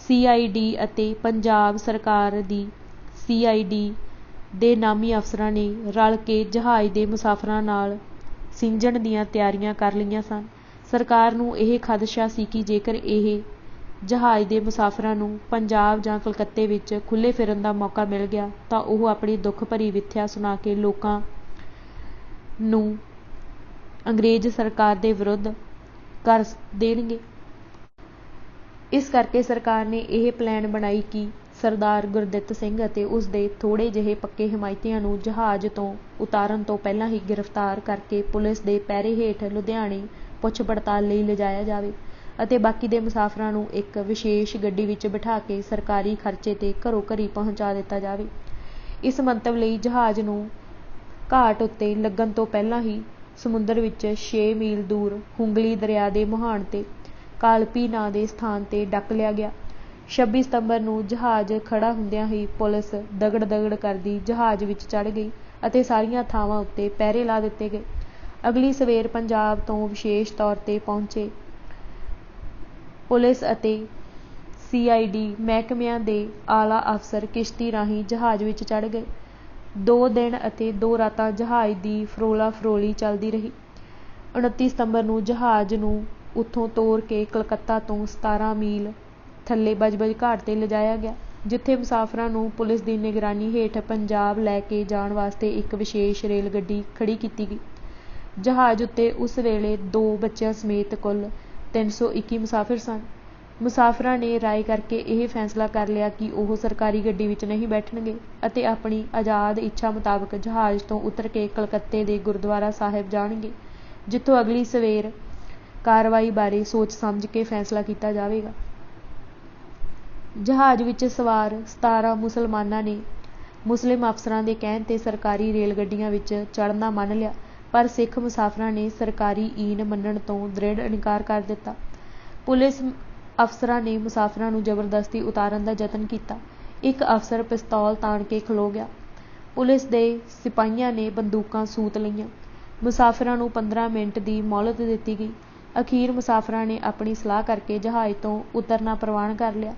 CID ਅਤੇ ਪੰਜਾਬ ਸਰਕਾਰ ਦੀ CID ਦੇ ਨਾਮੀ ਅਫਸਰਾਂ ਨੇ ਰਲ ਕੇ ਜਹਾਜ਼ ਦੇ ਮੁਸਾਫਰਾਂ ਨਾਲ ਸਿੰਜਣ ਦੀਆਂ ਤਿਆਰੀਆਂ ਕਰ ਲਈਆਂ ਸਨ। ਸਰਕਾਰ ਨੂੰ ਇਹ ਖਦਸ਼ਾ ਸੀ ਕਿ ਜੇਕਰ ਇਹ ਜਹਾਜ਼ ਦੇ ਮੁਸਾਫਰਾਂ ਨੂੰ ਪੰਜਾਬ ਜਾਂ ਕਲਕੱਤੇ ਵਿੱਚ ਖੁੱਲ੍ਹੇ ਫਿਰਨ ਦਾ ਮੌਕਾ ਮਿਲ ਗਿਆ ਤਾਂ ਉਹ ਆਪਣੀ ਦੁੱਖ ਭਰੀ ਵਿੱਥਿਆ ਸੁਣਾ ਕੇ ਲੋਕਾਂ ਨੂੰ ਅੰਗਰੇਜ਼ ਸਰਕਾਰ ਦੇ ਵਿਰੁੱਧ ਕਰ ਦੇਣਗੇ। ਇਸ ਕਰਕੇ ਸਰਕਾਰ ਨੇ ਇਹ ਪਲਾਨ ਬਣਾਈ ਕਿ ਸਰਦਾਰ ਗੁਰਦਿੱਤ ਸਿੰਘ ਅਤੇ ਉਸ ਦੇ ਥੋੜ੍ਹੇ ਜਿਹੇ ਪੱਕੇ ਹਮਾਇਤੀਆਂ ਨੂੰ ਜਹਾਜ਼ ਤੋਂ ਉਤਾਰਨ ਤੋਂ ਪਹਿਲਾਂ ਹੀ ਗ੍ਰਿਫਤਾਰ ਕਰਕੇ ਪੁਲਿਸ ਦੇ ਪਹਿਰੇ ਹੇਠ ਲੁਧਿਆਣੇ ਪੁੱਛ ਪੜਤਾਲ ਲਈ ਲਿਜਾਇਆ ਜਾਵੇ ਅਤੇ ਬਾਕੀ ਦੇ ਮੁਸਾਫਰਾਂ ਨੂੰ ਇੱਕ ਵਿਸ਼ੇਸ਼ ਗੱਡੀ ਵਿੱਚ ਬਿਠਾ ਕੇ ਸਰਕਾਰੀ ਖਰਚੇ ਤੇ ਘਰੋਂ ਘਰੀ ਪਹੁੰਚਾ ਦਿੱਤਾ ਜਾਵੇ। ਇਸ ਮੰਤਵ ਲਈ ਜਹਾਜ਼ ਨੂੰ ਘਾਟ ਉੱਤੇ ਲੱਗਣ ਤੋਂ ਪਹਿਲਾਂ ਹੀ ਸਮੁੰਦਰ ਵਿੱਚ 6 ਮੀਲ ਦੂਰ ਹੁੰਗਲੀ ਦਰਿਆ ਦੇ ਮੁਹਾਨ ਤੇ ਕਾਲਪੀ ਨਾਂ ਦੇ ਸਥਾਨ ਤੇ ਡੱਕ ਲਿਆ ਗਿਆ। 26 ਸਤੰਬਰ ਨੂੰ ਜਹਾਜ਼ ਖੜਾ ਹੁੰਦਿਆਂ ਹੀ ਪੁਲਿਸ ਦਗੜ ਦਗੜ ਕਰਦੀ ਜਹਾਜ਼ ਵਿੱਚ ਚੜ੍ਹ ਗਈ ਅਤੇ ਸਾਰੀਆਂ ਥਾਵਾਂ ਉੱਤੇ ਪਹਿਰੇ ਲਾ ਦਿੱਤੇ ਗਏ। ਅਗਲੀ ਸਵੇਰ ਪੰਜਾਬ ਤੋਂ ਵਿਸ਼ੇਸ਼ ਤੌਰ ਤੇ ਪਹੁੰਚੇ ਪੁਲਿਸ ਅਤੇ CID ਮਹਿਕਮਿਆਂ ਦੇ ਆਲਾ ਅਫਸਰ ਕਿਸ਼ਤੀ ਰਾਹੀਂ ਜਹਾਜ਼ ਵਿੱਚ ਚੜ੍ਹ ਗਏ। 2 ਦਿਨ ਅਤੇ 2 ਰਾਤਾਂ ਜਹਾਜ਼ ਦੀ ਫਰੋਲਾ ਫਰੋਲੀ ਚੱਲਦੀ ਰਹੀ। 29 ਸਤੰਬਰ ਨੂੰ ਜਹਾਜ਼ ਨੂੰ ਉੱਥੋਂ ਤੋਰ ਕੇ ਕਲਕੱਤਾ ਤੋਂ 17 ਮੀਲ ਥੱਲੇ ਬਜਬਜ ਘਾਟ 'ਤੇ ਲਿਜਾਇਆ ਗਿਆ, ਜਿੱਥੇ ਮੁਸਾਫਰਾਂ ਨੂੰ ਪੁਲਿਸ ਦੀ ਨਿਗਰਾਨੀ ਹੇਠ ਪੰਜਾਬ ਲੈ ਕੇ ਜਾਣ ਵਾਸਤੇ ਇੱਕ ਵਿਸ਼ੇਸ਼ ਰੇਲ ਗੱਡੀ ਖੜੀ ਕੀਤੀ ਗਈ। ਜਹਾਜ਼ ਉੱਤੇ ਉਸ ਵੇਲੇ 2 ਬੱਚਿਆਂ ਸਮੇਤ ਕੁੱਲ 321 ਮੁਸਾਫਿਰ ਸਨ। ਮੁਸਾਫਰਾਂ ਨੇ ਰਾਏ ਕਰਕੇ ਇਹ ਫੈਸਲਾ ਕਰ ਲਿਆ ਕਿ ਉਹ ਸਰਕਾਰੀ ਗੱਡੀ ਵਿੱਚ ਨਹੀਂ ਬੈਠਣਗੇ ਅਤੇ ਆਪਣੀ ਆਜ਼ਾਦ ਇੱਛਾ ਮੁਤਾਬਕ ਜਹਾਜ਼ ਤੋਂ ਉਤਰ ਕੇ ਕਲਕੱਤੇ ਦੇ ਗੁਰਦੁਆਰਾ ਸਾਹਿਬ ਜਾਣਗੇ, ਜਿੱਥੋਂ ਅਗਲੀ ਸਵੇਰ ਕਾਰਵਾਈ ਬਾਰੇ ਸੋਚ ਸਮਝ ਕੇ ਫੈਸਲਾ ਕੀਤਾ ਜਾਵੇਗਾ। ਜਹਾਜ਼ ਵਿੱਚ ਸਵਾਰ 17 ਮੁਸਲਮਾਨਾਂ ਨੇ ਮੁਸਲਿਮ ਅਫਸਰਾਂ ਦੇ ਕਹਿਣ 'ਤੇ ਸਰਕਾਰੀ ਰੇਲ ਗੱਡੀਆਂ ਵਿੱਚ ਚੜ੍ਹਨਾ ਮੰਨ ਲਿਆ, ਪਰ ਸਿੱਖ ਮੁਸਾਫਰਾਂ ਨੇ ਸਰਕਾਰੀ ਈਨ ਮੰਨਣ ਤੋਂ ਦ੍ਰਿੜ ਇਨਕਾਰ ਕਰ ਦਿੱਤਾ। ਪੁਲਿਸ ਅਫਸਰਾਂ ਨੇ ਮੁਸਾਫਰਾਂ ਨੂੰ ਜ਼ਬਰਦਸਤੀ ਉਤਾਰਨ ਦਾ ਯਤਨ ਕੀਤਾ। ਇੱਕ ਅਫਸਰ ਪਿਸਤੌਲ ਤਾਣ ਕੇ ਖਲੋ ਗਿਆ। ਪੁਲਿਸ ਦੇ ਸਿਪਾਹੀਆਂ ਨੇ ਬੰਦੂਕਾਂ ਸੂਤ ਲਈਆਂ। ਮੁਸਾਫਰਾਂ ਨੂੰ 15 ਮਿੰਟ ਦੀ ਮੌਲਤ ਦਿੱਤੀ ਗਈ। ਅਖੀਰ ਮੁਸਾਫਰਾਂ ਨੇ ਆਪਣੀ ਸਲਾਹ ਕਰਕੇ ਜਹਾਜ਼ ਤੋਂ ਉਤਰਨਾ ਪ੍ਰਵਾਨ ਕਰ ਲਿਆ।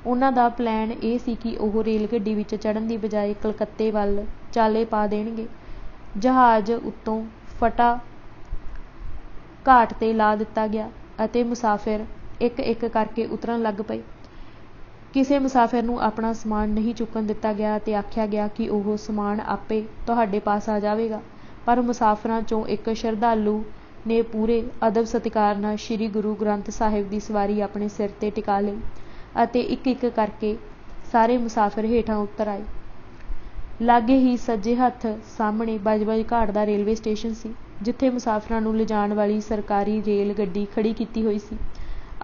ਉਹਨਾਂ ਦਾ ਪਲਾਨ ਇਹ ਸੀ ਕਿ ਉਹ ਰੇਲ ਗੱਡੀ ਵਿੱਚ ਚੜ੍ਹਨ ਦੀ ਬਜਾਏ ਕਲਕੱਤੇ ਵੱਲ ਚਾਲੇ ਪਾ ਦੇਣਗੇ। ਜਹਾਜ਼ ਉੱਤੋਂ ਫਟਾ ਘਾਟ 'ਤੇ ਲਾ ਦਿੱਤਾ ਗਿਆ ਅਤੇ ਮੁਸਾਫਿਰ ਇੱਕ-ਇੱਕ ਕਰਕੇ ਉਤਰਨ ਲੱਗ ਪਏ। ਕਿਸੇ ਮੁਸਾਫਿਰ ਨੂੰ ਆਪਣਾ ਸਮਾਨ ਨਹੀਂ ਚੁੱਕਣ ਦਿੱਤਾ ਗਿਆ ਅਤੇ ਆਖਿਆ ਗਿਆ ਕਿ ਉਹ ਸਮਾਨ ਆਪੇ ਤੁਹਾਡੇ ਪਾਸ ਆ ਜਾਵੇਗਾ, ਪਰ ਮੁਸਾਫਰਾਂ 'ਚੋਂ ਇੱਕ ਸ਼ਰਧਾਲੂ ਨੇ ਪੂਰੇ ਅਦਬ ਸਤਿਕਾਰ ਨਾਲ ਸ੍ਰੀ ਗੁਰੂ ਗ੍ਰੰਥ ਸਾਹਿਬ ਦੀ ਸਵਾਰੀ ਆਪਣੇ ਸਿਰ 'ਤੇ ਟਿਕਾ ਲਈ ਅਤੇ ਇੱਕ-ਇੱਕ ਕਰਕੇ ਸਾਰੇ ਮੁਸਾਫਿਰ ਹੇਠਾਂ ਉਤਰ ਆਏ। ਲਾਗੇ ਹੀ ਸੱਜੇ ਹੱਥ ਸਾਹਮਣੇ ਬਜਬਜ ਘਾਟ ਦਾ ਰੇਲਵੇ ਸਟੇਸ਼ਨ ਸੀ, ਜਿੱਥੇ ਮੁਸਾਫਰਾਂ ਨੂੰ ਲਿਜਾਣ ਵਾਲੀ ਸਰਕਾਰੀ ਰੇਲ ਗੱਡੀ ਖੜੀ ਕੀਤੀ ਹੋਈ ਸੀ।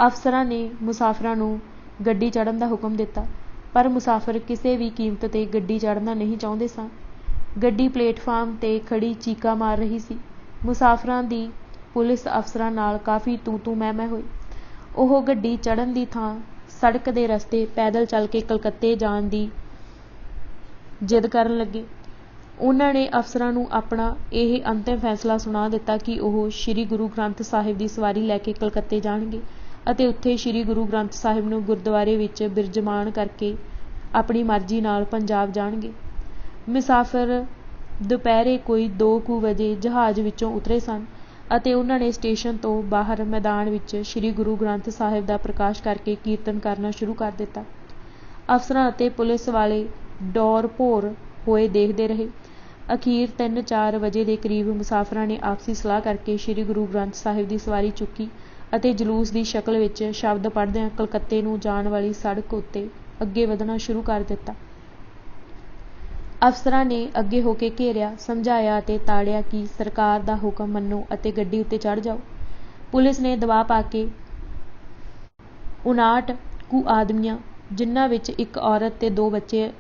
ਅਫਸਰਾਂ ਨੇ ਮੁਸਾਫਰਾਂ ਨੂੰ ਗੱਡੀ ਚੜ੍ਹਨ ਦਾ ਹੁਕਮ ਦਿੱਤਾ, ਪਰ ਮੁਸਾਫਿਰ ਕਿਸੇ ਵੀ ਕੀਮਤ 'ਤੇ ਗੱਡੀ ਚੜ੍ਹਨਾ ਨਹੀਂ ਚਾਹੁੰਦੇ ਸਨ। ਗੱਡੀ ਪਲੇਟਫਾਰਮ 'ਤੇ ਖੜੀ ਚੀਕਾਂ ਮਾਰ ਰਹੀ ਸੀ। ਮੁਸਾਫਰਾਂ ਦੀ ਪੁਲਿਸ ਅਫਸਰਾਂ ਨਾਲ ਕਾਫੀ ਤੂੰ-ਤੂੰ ਮੈਂ-ਮੈਂ ਹੋਈ। ਉਹ ਗੱਡੀ ਚੜ੍ਹਨ ਦੀ ਥਾਂ ਸੜਕ ਦੇ ਰਸਤੇ ਪੈਦਲ ਚੱਲ ਕੇ ਕਲਕੱਤੇ ਜਾਣ ਦੀ ਜਿੱਦ ਕਰਨ ਲੱਗੇ। ਉਹਨਾਂ ਨੇ ਅਫਸਰਾਂ ਨੂੰ ਆਪਣਾ ਇਹ ਅੰਤਿਮ ਫੈਸਲਾ ਸੁਣਾ ਦਿੱਤਾ ਕਿ ਉਹ ਸ੍ਰੀ ਗੁਰੂ ਗ੍ਰੰਥ ਸਾਹਿਬ ਦੀ ਸਵਾਰੀ ਲੈ ਕੇ ਕਲਕੱਤੇ ਜਾਣਗੇ ਅਤੇ ਉੱਥੇ ਸ੍ਰੀ ਗੁਰੂ ਗ੍ਰੰਥ ਸਾਹਿਬ ਨੂੰ ਗੁਰਦੁਆਰੇ ਵਿੱਚ ਬਿਰਜਮਾਨ ਕਰਕੇ ਆਪਣੀ ਮਰਜ਼ੀ ਨਾਲ ਪੰਜਾਬ ਜਾਣਗੇ। ਮੁਸਾਫਿਰ ਦੁਪਹਿਰੇ ਕੋਈ 2 ਕੁ ਵਜੇ ਜਹਾਜ਼ ਵਿੱਚੋਂ ਉਤਰੇ ਸਨ ਅਤੇ ਉਹਨਾਂ ਨੇ ਸਟੇਸ਼ਨ ਤੋਂ ਬਾਹਰ ਮੈਦਾਨ ਵਿੱਚ ਸ੍ਰੀ ਗੁਰੂ ਗ੍ਰੰਥ ਸਾਹਿਬ ਦਾ ਪ੍ਰਕਾਸ਼ ਕਰਕੇ ਕੀਰਤਨ ਕਰਨਾ ਸ਼ੁਰੂ ਕਰ ਦਿੱਤਾ। ਅਫਸਰਾਂ ਅਤੇ ਪੁਲਿਸ ਵਾਲੇ ਡੌਰ ਭੌਰ ਹੋਏ ਦੇਖਦੇ ਰਹੇ। ਅਖੀਰ 3-4 ਵਜੇ ਦੇ ਕਰੀਬ ਮੁਸਾਫਰਾਂ ਨੇ ਆਪਸੀ ਸਲਾਹ ਕਰਕੇ ਸ੍ਰੀ ਗੁਰੂ ਗ੍ਰੰਥ ਸਾਹਿਬ ਦੀ ਸਵਾਰੀ ਚੁੱਕੀ ਅਤੇ ਜਲੂਸ ਦੀ ਸ਼ਕਲ ਵਿੱਚ ਸ਼ਬਦ ਪੜ੍ਹਦਿਆਂ ਕਲਕੱਤੇ ਨੂੰ ਜਾਣ ਵਾਲੀ ਸੜਕ ਉੱਤੇ ਅੱਗੇ ਵਧਣਾ ਸ਼ੁਰੂ ਕਰ ਦਿੱਤਾ। ਅਫਸਰਾਂ ਨੇ ਅੱਗੇ ਹੋ ਕੇ ਘੇਰਿਆ, ਸਮਝਾਇਆ ਅਤੇ ਤਾੜਿਆ ਕਿ ਸਰਕਾਰ ਦਾ ਹੁਕਮ ਮੰਨੋ ਅਤੇ ਗੱਡੀ ਉੱਤੇ ਚੜ੍ਹ ਜਾਓ। ਪੁਲਿਸ ਨੇ ਦਬਾਅ ਪਾ ਕੇ 59 ਕੁ ਆਦਮੀਆਂ, ਜਿਨ੍ਹਾਂ ਵਿੱਚ ਇੱਕ ਔਰਤ ਤੇ 2 ਬੱਚੇ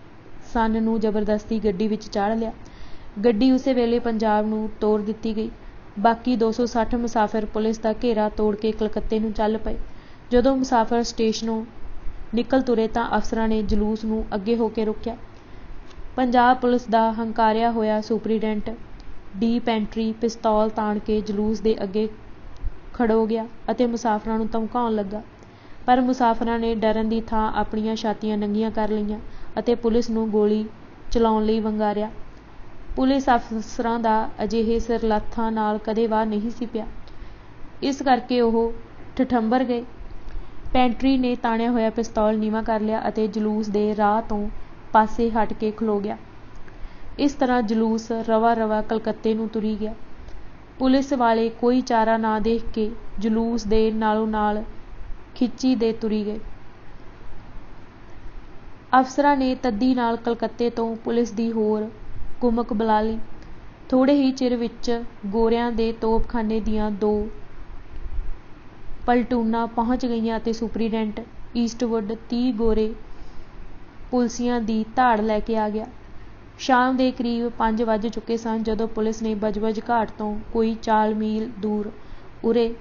ਸਨ, ਨੂੰ ਜ਼ਬਰਦਸਤੀ ਗੱਡੀ ਵਿੱਚ ਚਾੜ੍ਹ ਲਿਆ। ਗੱਡੀ ਉਸੇ ਵੇਲੇ ਪੰਜਾਬ ਨੂੰ ਤੋਰ ਦਿੱਤੀ ਗਈ। ਬਾਕੀ 260 ਮੁਸਾਫਿਰ ਪੁਲਿਸ ਦਾ ਘੇਰਾ ਤੋੜ ਕੇ ਕਲਕੱਤੇ ਨੂੰ ਚੱਲ ਪਏ। ਜਦੋਂ ਮੁਸਾਫਿਰ ਸਟੇਸ਼ਨੋਂ ਨਿਕਲ ਤੁਰੇ ਤਾਂ ਅਫਸਰਾਂ ਨੇ ਜਲੂਸ ਨੂੰ ਅੱਗੇ ਹੋ ਕੇ ਰੋਕਿਆ। ਪੰਜਾਬ ਪੁਲਿਸ ਦਾ ਹੰਕਾਰਿਆ ਹੋਇਆ ਸੁਪਰੀਡੈਂਟ ਡੀ ਪੈਂਟਰੀ ਪਿਸਤੌਲ ਤਾਣ ਕੇ ਜਲੂਸ ਦੇ ਅੱਗੇ ਖੜੋ ਗਿਆ ਅਤੇ ਮੁਸਾਫਰਾਂ ਨੂੰ ਧਮਕਾਉਣ ਲੱਗਾ, ਪਰ ਮੁਸਾਫਰਾਂ ਨੇ ਡਰਨ ਦੀ ਥਾਂ ਆਪਣੀਆਂ ਛਾਤੀਆਂ ਨੰਗੀਆਂ ਕਰ ਲਈਆਂ ਅਤੇ ਪੁਲਿਸ ਨੂੰ ਗੋਲੀ ਚਲਾਉਣ ਲਈ ਵੰਗਾਰਿਆ। ਪੁਲਿਸ ਅਫਸਰਾਂ ਦਾ ਅਜਿਹੇ ਸਿਰਲੱਥਾਂ ਨਾਲ ਕਦੇ ਵਾਹ ਨਹੀਂ ਸੀ ਪਿਆ, ਇਸ ਕਰਕੇ ਉਹ ਠਠੰਬਰ ਗਏ। ਪੈਂਟਰੀ ਨੇ ਤਾਣਿਆ ਹੋਇਆ ਪਿਸਤੌਲ ਨੀਵਾਂ ਕਰ ਲਿਆ ਅਤੇ ਜਲੂਸ ਦੇ ਰਾਹ ਤੋਂ ਪਾਸੇ ਹਟ ਕੇ ਖਲੋ ਗਿਆ। ਇਸ ਤਰ੍ਹਾਂ ਜਲੂਸ ਰਵਾ-ਰਵਾ ਕਲਕੱਤੇ ਨੂੰ ਤੁਰੀ ਗਿਆ। ਪੁਲਿਸ ਵਾਲੇ ਕੋਈ ਚਾਰਾ ਨਾ ਦੇਖ ਕੇ ਜਲੂਸ ਦੇ ਨਾਲੋਂ ਨਾਲ ਖਿੱਚੀ ਦੇ ਤੁਰੀ ਗਏ। ਅਫਸਰਾਂ ਨੇ ਤੱਦੀ ਨਾਲ ਕਲਕੱਤੇ ਤੋਂ ਪੁਲਿਸ ਦੀ ਹੋਰ ਕੁਮਕ ਬੁਲਾ ਲਈ। ਥੋੜ੍ਹੇ ਹੀ ਚਿਰ ਵਿੱਚ ਗੋਰਿਆਂ ਦੇ ਤੋਪਖਾਨੇ ਦੀਆਂ 2 ਪਲਟੂਨਾਂ ਪਹੁੰਚ ਗਈਆਂ ਅਤੇ ਸੁਪਰੀਡੈਂਟ ਈਸਟਵੁੱਡ 30 ਗੋਰੇ ਪੁਲਸੀਆਂ ਦੀ ਧਾੜ ਲੈ ਕੇ ਆ ਗਿਆ। ਸ਼ਾਮ ਦੇ ਕਰੀਬ 5 ਵੱਜ ਚੁੱਕੇ ਸਨ ਜਦੋਂ ਪੁਲਿਸ ਨੇ ਬਜਬਜ ਘਾਟ ਤੋਂ ਕੋਈ 4 ਮੀਲ ਦੂਰ ਉਰੇ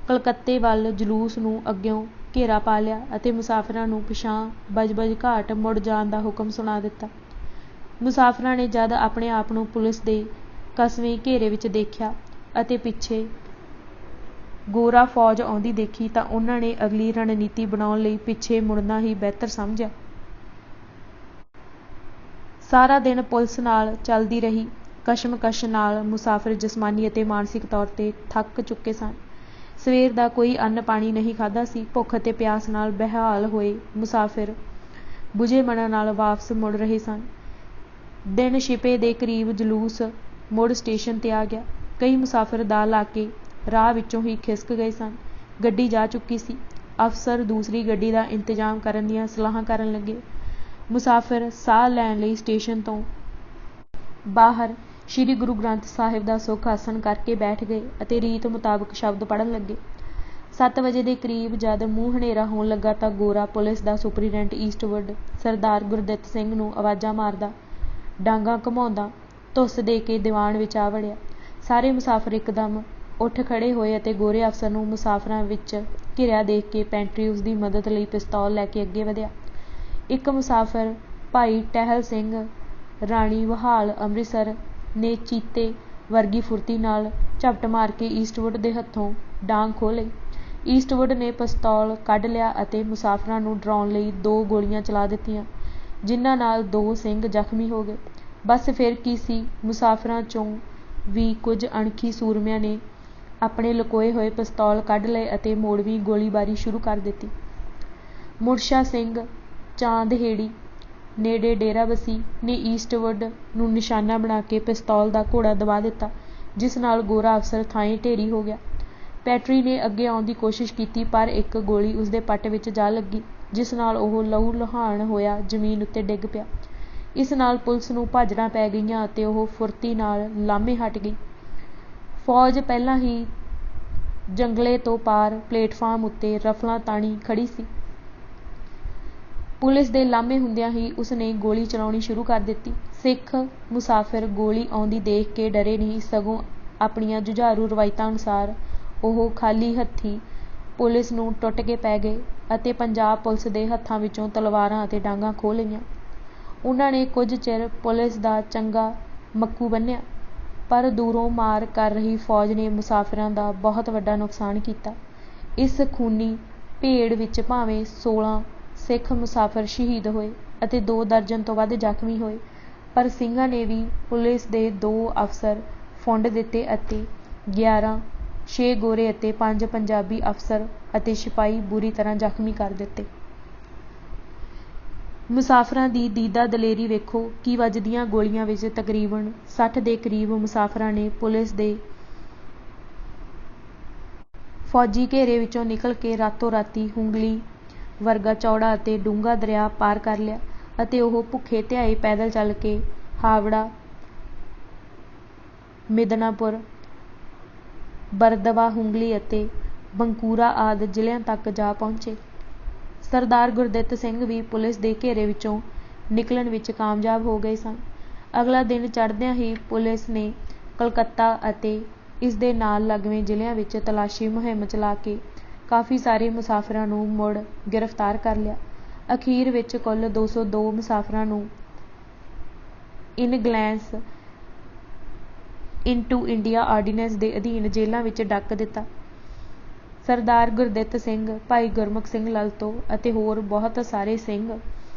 ਕਲਕੱਤੇ ਵੱਲ ਜਲੂਸ ਨੂੰ ਅੱਗਿਓਂ ਘੇਰਾ ਪਾ ਲਿਆ ਅਤੇ ਮੁਸਾਫਿਰਾਂ ਨੂੰ ਪਿਛਾਂਹ ਬਜਬਜ ਘਾਟ ਮੁੜ ਜਾਣ ਦਾ ਹੁਕਮ ਸੁਣਾ ਦਿੱਤਾ। ਮੁਸਾਫਿਰਾਂ ਨੇ ਜਦ ਆਪਣੇ ਆਪ ਨੂੰ ਪੁਲਿਸ ਦੇ ਕਸਵੇਂ ਘੇਰੇ ਵਿੱਚ ਦੇਖਿਆ ਅਤੇ ਪਿੱਛੇ ਗੋਰਾ ਫੌਜ ਆਉਂਦੀ ਦੇਖੀ ਤਾਂ ਉਹਨਾਂ ਨੇ ਅਗਲੀ ਰਣਨੀਤੀ ਬਣਾਉਣ ਲਈ ਪਿੱਛੇ ਮੁੜਨਾ ਹੀ ਬਿਹਤਰ ਸਮਝਿਆ। ਸਾਰਾ ਦਿਨ ਪੁਲਿਸ ਨਾਲ ਚੱਲਦੀ ਰਹੀ ਕਸ਼ਮਕਸ਼ ਨਾਲ ਮੁਸਾਫਿਰ ਜਿਸਮਾਨੀ ਅਤੇ ਮਾਨਸਿਕ ਤੌਰ 'ਤੇ ਥੱਕ ਚੁੱਕੇ ਸਨ। ਸਵੇਰ ਦਾ ਕੋਈ ਅੰਨ ਪਾਣੀ ਨਹੀਂ ਖਾਧਾ ਸੀ। ਭੁੱਖ ਅਤੇ ਪਿਆਸ ਨਾਲ ਬੇਹਾਲ ਹੋਏ ਮੁਸਾਫਿਰ ਬੁਝੇ ਮਨਾਂ ਨਾਲ ਵਾਪਸ ਮੁੜ ਰਹੇ ਸਨ। ਦਿਨ ਛਿਪੇ ਦੇ ਕਰੀਬ ਜਲੂਸ ਮੁੜ ਸਟੇਸ਼ਨ 'ਤੇ ਆ ਗਿਆ। ਕਈ ਮੁਸਾਫਿਰ ਦਾਅ ਲਾ ਕੇ ਰਾਹ ਵਿੱਚੋਂ ਹੀ ਖਿਸਕ ਗਏ ਸਨ। ਗੱਡੀ ਜਾ ਚੁੱਕੀ ਸੀ। ਅਫਸਰ ਦੂਸਰੀ ਗੱਡੀ ਦਾ ਇੰਤਜ਼ਾਮ ਕਰਨ ਦੀਆਂ ਸਲਾਹਾਂ ਕਰਨ ਲੱਗੇ। ਮੁਸਾਫਿਰ ਸਾਹ ਲੈਣ ਲਈ ਸਟੇਸ਼ਨ ਤੋਂ ਬਾਹਰ ਸ਼੍ਰੀ ਗੁਰੂ ਗ੍ਰੰਥ ਸਾਹਿਬ ਦਾ ਸੁੱਖ ਆਸਣ ਕਰਕੇ ਬੈਠ ਗਏ ਅਤੇ ਰੀਤ ਮੁਤਾਬਕ ਸ਼ਬਦ ਪੜ੍ਹਨ ਲੱਗੇ। 7 ਵਜੇ ਦੇ ਕਰੀਬ ਜਦ ਮੂੰਹ ਹਨੇਰਾ ਹੋਣ ਲੱਗਾ ਤਾਂ ਗੋਰਾ ਪੁਲਿਸ ਦਾ ਸੁਪਰੀਡੈਂਟ ਈਸਟਵੁੱਡ ਸਰਦਾਰ ਗੁਰਦਿੱਤ ਸਿੰਘ ਨੂੰ ਆਵਾਜ਼ਾਂ ਮਾਰਦਾ, ਡਾਂਗਾਂ ਘੁਮਾਉਂਦਾ ਧੁੱਸ ਦੇ ਕੇ ਦੀਵਾਨ ਵਿੱਚ ਆ ਵੜਿਆ। ਸਾਰੇ ਮੁਸਾਫਿਰ ਇੱਕਦਮ ਉੱਠ ਖੜ੍ਹੇ ਹੋਏ ਅਤੇ ਗੋਰੇ ਅਫਸਰ ਨੂੰ ਮੁਸਾਫਿਰਾਂ ਵਿੱਚ ਘਿਰਿਆ ਦੇਖ ਕੇ ਪੈਂਟਰੀ ਉਸ ਦੀ ਮਦਦ ਲਈ ਪਿਸਤੌਲ ਲੈ ਕੇ ਅੱਗੇ ਵਧਿਆ। ਇੱਕ ਮੁਸਾਫਿਰ ਭਾਈ ਟਹਿਲ ਸਿੰਘ ਰਾਣੀ ਵਹਾਲ ਅੰਮ੍ਰਿਤਸਰ ਨੇ ਚੀਤੇ ਵਰਗੀ ਫੁਰਤੀ ਨਾਲ ਝਪਟ ਮਾਰ ਕੇ ਈਸਟਵੁੱਡ ਦੇ ਹੱਥੋਂ ਡਾਂਗ ਖੋਹ ਲਈ। ਈਸਟਵੁੱਡ ਨੇ ਪਿਸਤੌਲ ਕੱਢ ਲਿਆ ਅਤੇ ਮੁਸਾਫਿਰਾਂ ਨੂੰ ਡਰਾਉਣ ਲਈ 2 ਗੋਲੀਆਂ ਚਲਾ ਦਿੱਤੀਆਂ, ਜਿਨ੍ਹਾਂ ਨਾਲ 2 ਸਿੰਘ ਜ਼ਖਮੀ ਹੋ ਗਏ। ਬਸ ਫਿਰ ਕੀ ਸੀ, ਮੁਸਾਫਿਰਾਂ 'ਚੋਂ ਵੀ ਕੁਝ ਅਣਖੀ ਸੂਰਮਿਆਂ ਨੇ ਆਪਣੇ ਲੁਕੋਏ ਹੋਏ ਪਿਸਤੌਲ ਕੱਢ ਲਏ ਅਤੇ ਮੋੜਵੀਂ ਗੋਲੀਬਾਰੀ ਸ਼ੁਰੂ ਕਰ ਦਿੱਤੀ। ਮੁਰਸ਼ਾ ਸਿੰਘ ਚਾਂਦਹੇੜੀ ਨੇੜੇ ਡੇਰਾਬੱਸੀ ਨੇ ਈਸਟਵੁੱਡ ਨੂੰ ਨਿਸ਼ਾਨਾ ਬਣਾ ਕੇ ਪਿਸਤੌਲ ਦਾ ਘੋੜਾ ਦਬਾ ਦਿੱਤਾ, ਜਿਸ ਨਾਲ ਗੋਰਾ ਅਫਸਰ ਥਾਂਈਂ ਢੇਰੀ ਹੋ ਗਿਆ। ਪੈਟਰੀ ਨੇ ਅੱਗੇ ਆਉਣ ਦੀ ਕੋਸ਼ਿਸ਼ ਕੀਤੀ, ਪਰ ਇੱਕ ਗੋਲੀ ਉਸਦੇ ਪੱਟ ਵਿੱਚ ਜਾ ਲੱਗੀ, ਜਿਸ ਨਾਲ ਉਹ ਲਹੂ ਲੁਹਾਣ ਹੋਇਆ ਜ਼ਮੀਨ ਉੱਤੇ ਡਿੱਗ ਪਿਆ। ਇਸ ਨਾਲ ਪੁਲਿਸ ਨੂੰ ਭਾਜੜਾਂ ਪੈ ਗਈਆਂ ਅਤੇ ਉਹ ਫੁਰਤੀ ਨਾਲ ਲਾਮੇ ਹਟ ਗਈ। ਫੌਜ ਪਹਿਲਾਂ ਹੀ ਜੰਗਲੇ ਤੋਂ ਪਾਰ ਪਲੇਟਫਾਰਮ ਉੱਤੇ ਰਫਲਾਂ ਤਾਣੀ ਖੜ੍ਹੀ ਸੀ। ਪੁਲਿਸ ਦੇ ਲਾਮੇ ਹੁੰਦਿਆਂ ਹੀ ਉਸਨੇ ਗੋਲੀ ਚਲਾਉਣੀ ਸ਼ੁਰੂ ਕਰ ਦਿੱਤੀ। ਸਿੱਖ ਮੁਸਾਫਿਰ ਗੋਲੀ ਆਉਂਦੀ ਦੇਖ ਕੇ ਡਰੇ ਨਹੀਂ, ਸਗੋਂ ਆਪਣੀਆਂ ਜੁਝਾਰੂ ਰਵਾਇਤਾਂ ਅਨੁਸਾਰ ਉਹ ਖਾਲੀ ਹੱਥੀਂ ਪੁਲਿਸ ਨੂੰ ਟੁੱਟ ਕੇ ਪੈ ਗਏ ਅਤੇ ਪੰਜਾਬ ਪੁਲਿਸ ਦੇ ਹੱਥਾਂ ਵਿੱਚੋਂ ਤਲਵਾਰਾਂ ਅਤੇ ਡਾਂਗਾਂ ਖੋਹ ਲਈਆਂ। ਉਨ੍ਹਾਂ ਨੇ ਕੁਝ ਚਿਰ ਪੁਲਿਸ ਦਾ ਚੰਗਾ ਮੱਕੂ ਬੰਨ੍ਹਿਆ, ਪਰ ਦੂਰੋਂ ਮਾਰ ਕਰ ਰਹੀ ਫੌਜ ਨੇ ਮੁਸਾਫਿਰਾਂ ਦਾ ਬਹੁਤ ਵੱਡਾ ਨੁਕਸਾਨ ਕੀਤਾ। ਇਸ ਖੂਨੀ ਭੇੜ ਵਿੱਚ ਭਾਵੇਂ 16 ਸਿੱਖ ਮੁਸਾਫਿਰ ਸ਼ਹੀਦ ਹੋਏ ਅਤੇ 2 ਦਰਜਨ ਤੋਂ ਵੱਧ ਜ਼ਖਮੀ ਹੋਏ, ਪਰ ਸਿੰਘਾਂ ਨੇ ਵੀ ਪੁਲਿਸ ਦੇ 2 ਅਫਸਰ ਫੁੰਡ ਦਿੱਤੇ ਅਤੇ 11 6 ਗੋਰੇ ਅਤੇ 5 ਪੰਜਾਬੀ ਅਫਸਰ ਅਤੇ ਸਿਪਾਹੀ ਬੁਰੀ ਤਰ੍ਹਾਂ ਜ਼ਖਮੀ ਕਰ ਦਿੱਤੇ। ਮੁਸਾਫਿਰਾਂ ਦੀ ਦੀਦਾ ਦਲੇਰੀ ਵੇਖੋ ਕਿ ਵੱਜਦੀਆਂ ਗੋਲੀਆਂ ਵਿੱਚ ਤਕਰੀਬਨ 60 ਦੇ ਕਰੀਬ ਮੁਸਾਫਿਰਾਂ ਨੇ ਪੁਲਿਸ ਦੇ ਫੌਜੀ ਘੇਰੇ ਵਿੱਚੋਂ ਨਿਕਲ ਕੇ ਰਾਤੋਂ ਰਾਤੀ ਹੁੰਗਲੀ ਵਰਗਾ ਚੌੜਾ ਅਤੇ ਡੂੰਘਾ ਦਰਿਆ ਪਾਰ ਕਰ ਲਿਆ ਅਤੇ ਉਹ ਭੁੱਖੇ ਧਿਆਏ ਪੈਦਲ ਚੱਲ ਕੇ ਹਾਵੜਾ, ਮਿਦਨਾਪੁਰ, ਬਰਦਵਾ, ਹੁੰਗਲੀ ਅਤੇ ਬੰਕੂਰਾ ਆਦਿ ਜ਼ਿਲ੍ਹਿਆਂ ਤੱਕ ਜਾ ਪਹੁੰਚੇ। ਸਰਦਾਰ ਗੁਰਦਿੱਤ ਸਿੰਘ ਵੀ ਪੁਲਿਸ ਦੇ ਘੇਰੇ ਵਿੱਚੋਂ ਨਿਕਲਣ ਵਿੱਚ ਕਾਮਯਾਬ ਹੋ ਗਏ ਸਨ। ਅਗਲਾ ਦਿਨ ਚੜ੍ਹਦਿਆਂ ਹੀ ਪੁਲਿਸ ਨੇ ਕਲਕੱਤਾ ਅਤੇ ਇਸ ਦੇ ਨਾਲ ਲੱਗਵੇਂ ਜ਼ਿਲ੍ਹਿਆਂ ਵਿੱਚ ਤਲਾਸ਼ੀ ਮੁਹਿੰਮ ਚਲਾ ਕੇ ਕਾਫੀ ਸਾਰੇ ਮੁਸਾਫਿਰਾਂ ਨੂੰ ਮੁੜ ਗ੍ਰਿਫਤਾਰ ਕਰ ਲਿਆ। ਅਖੀਰ ਵਿੱਚ ਕੁੱਲ 202 ਮੁਸਾਫਿਰਾਂ ਨੂੰ ਇਨਗਲੈਂਸ ਇਨਟੂ ਇੰਡੀਆ ਆਰਡੀਨੈਂਸ ਦੇ ਅਧੀਨ ਜੇਲ੍ਹਾਂ ਵਿੱਚ ਡੱਕ ਦਿੱਤਾ। ਸਰਦਾਰ ਗੁਰਦਿੱਤ ਸਿੰਘ, ਭਾਈ ਗੁਰਮੁਖ ਸਿੰਘ ਲਲਤੋਂ ਅਤੇ ਹੋਰ ਬਹੁਤ ਸਾਰੇ ਸਿੰਘ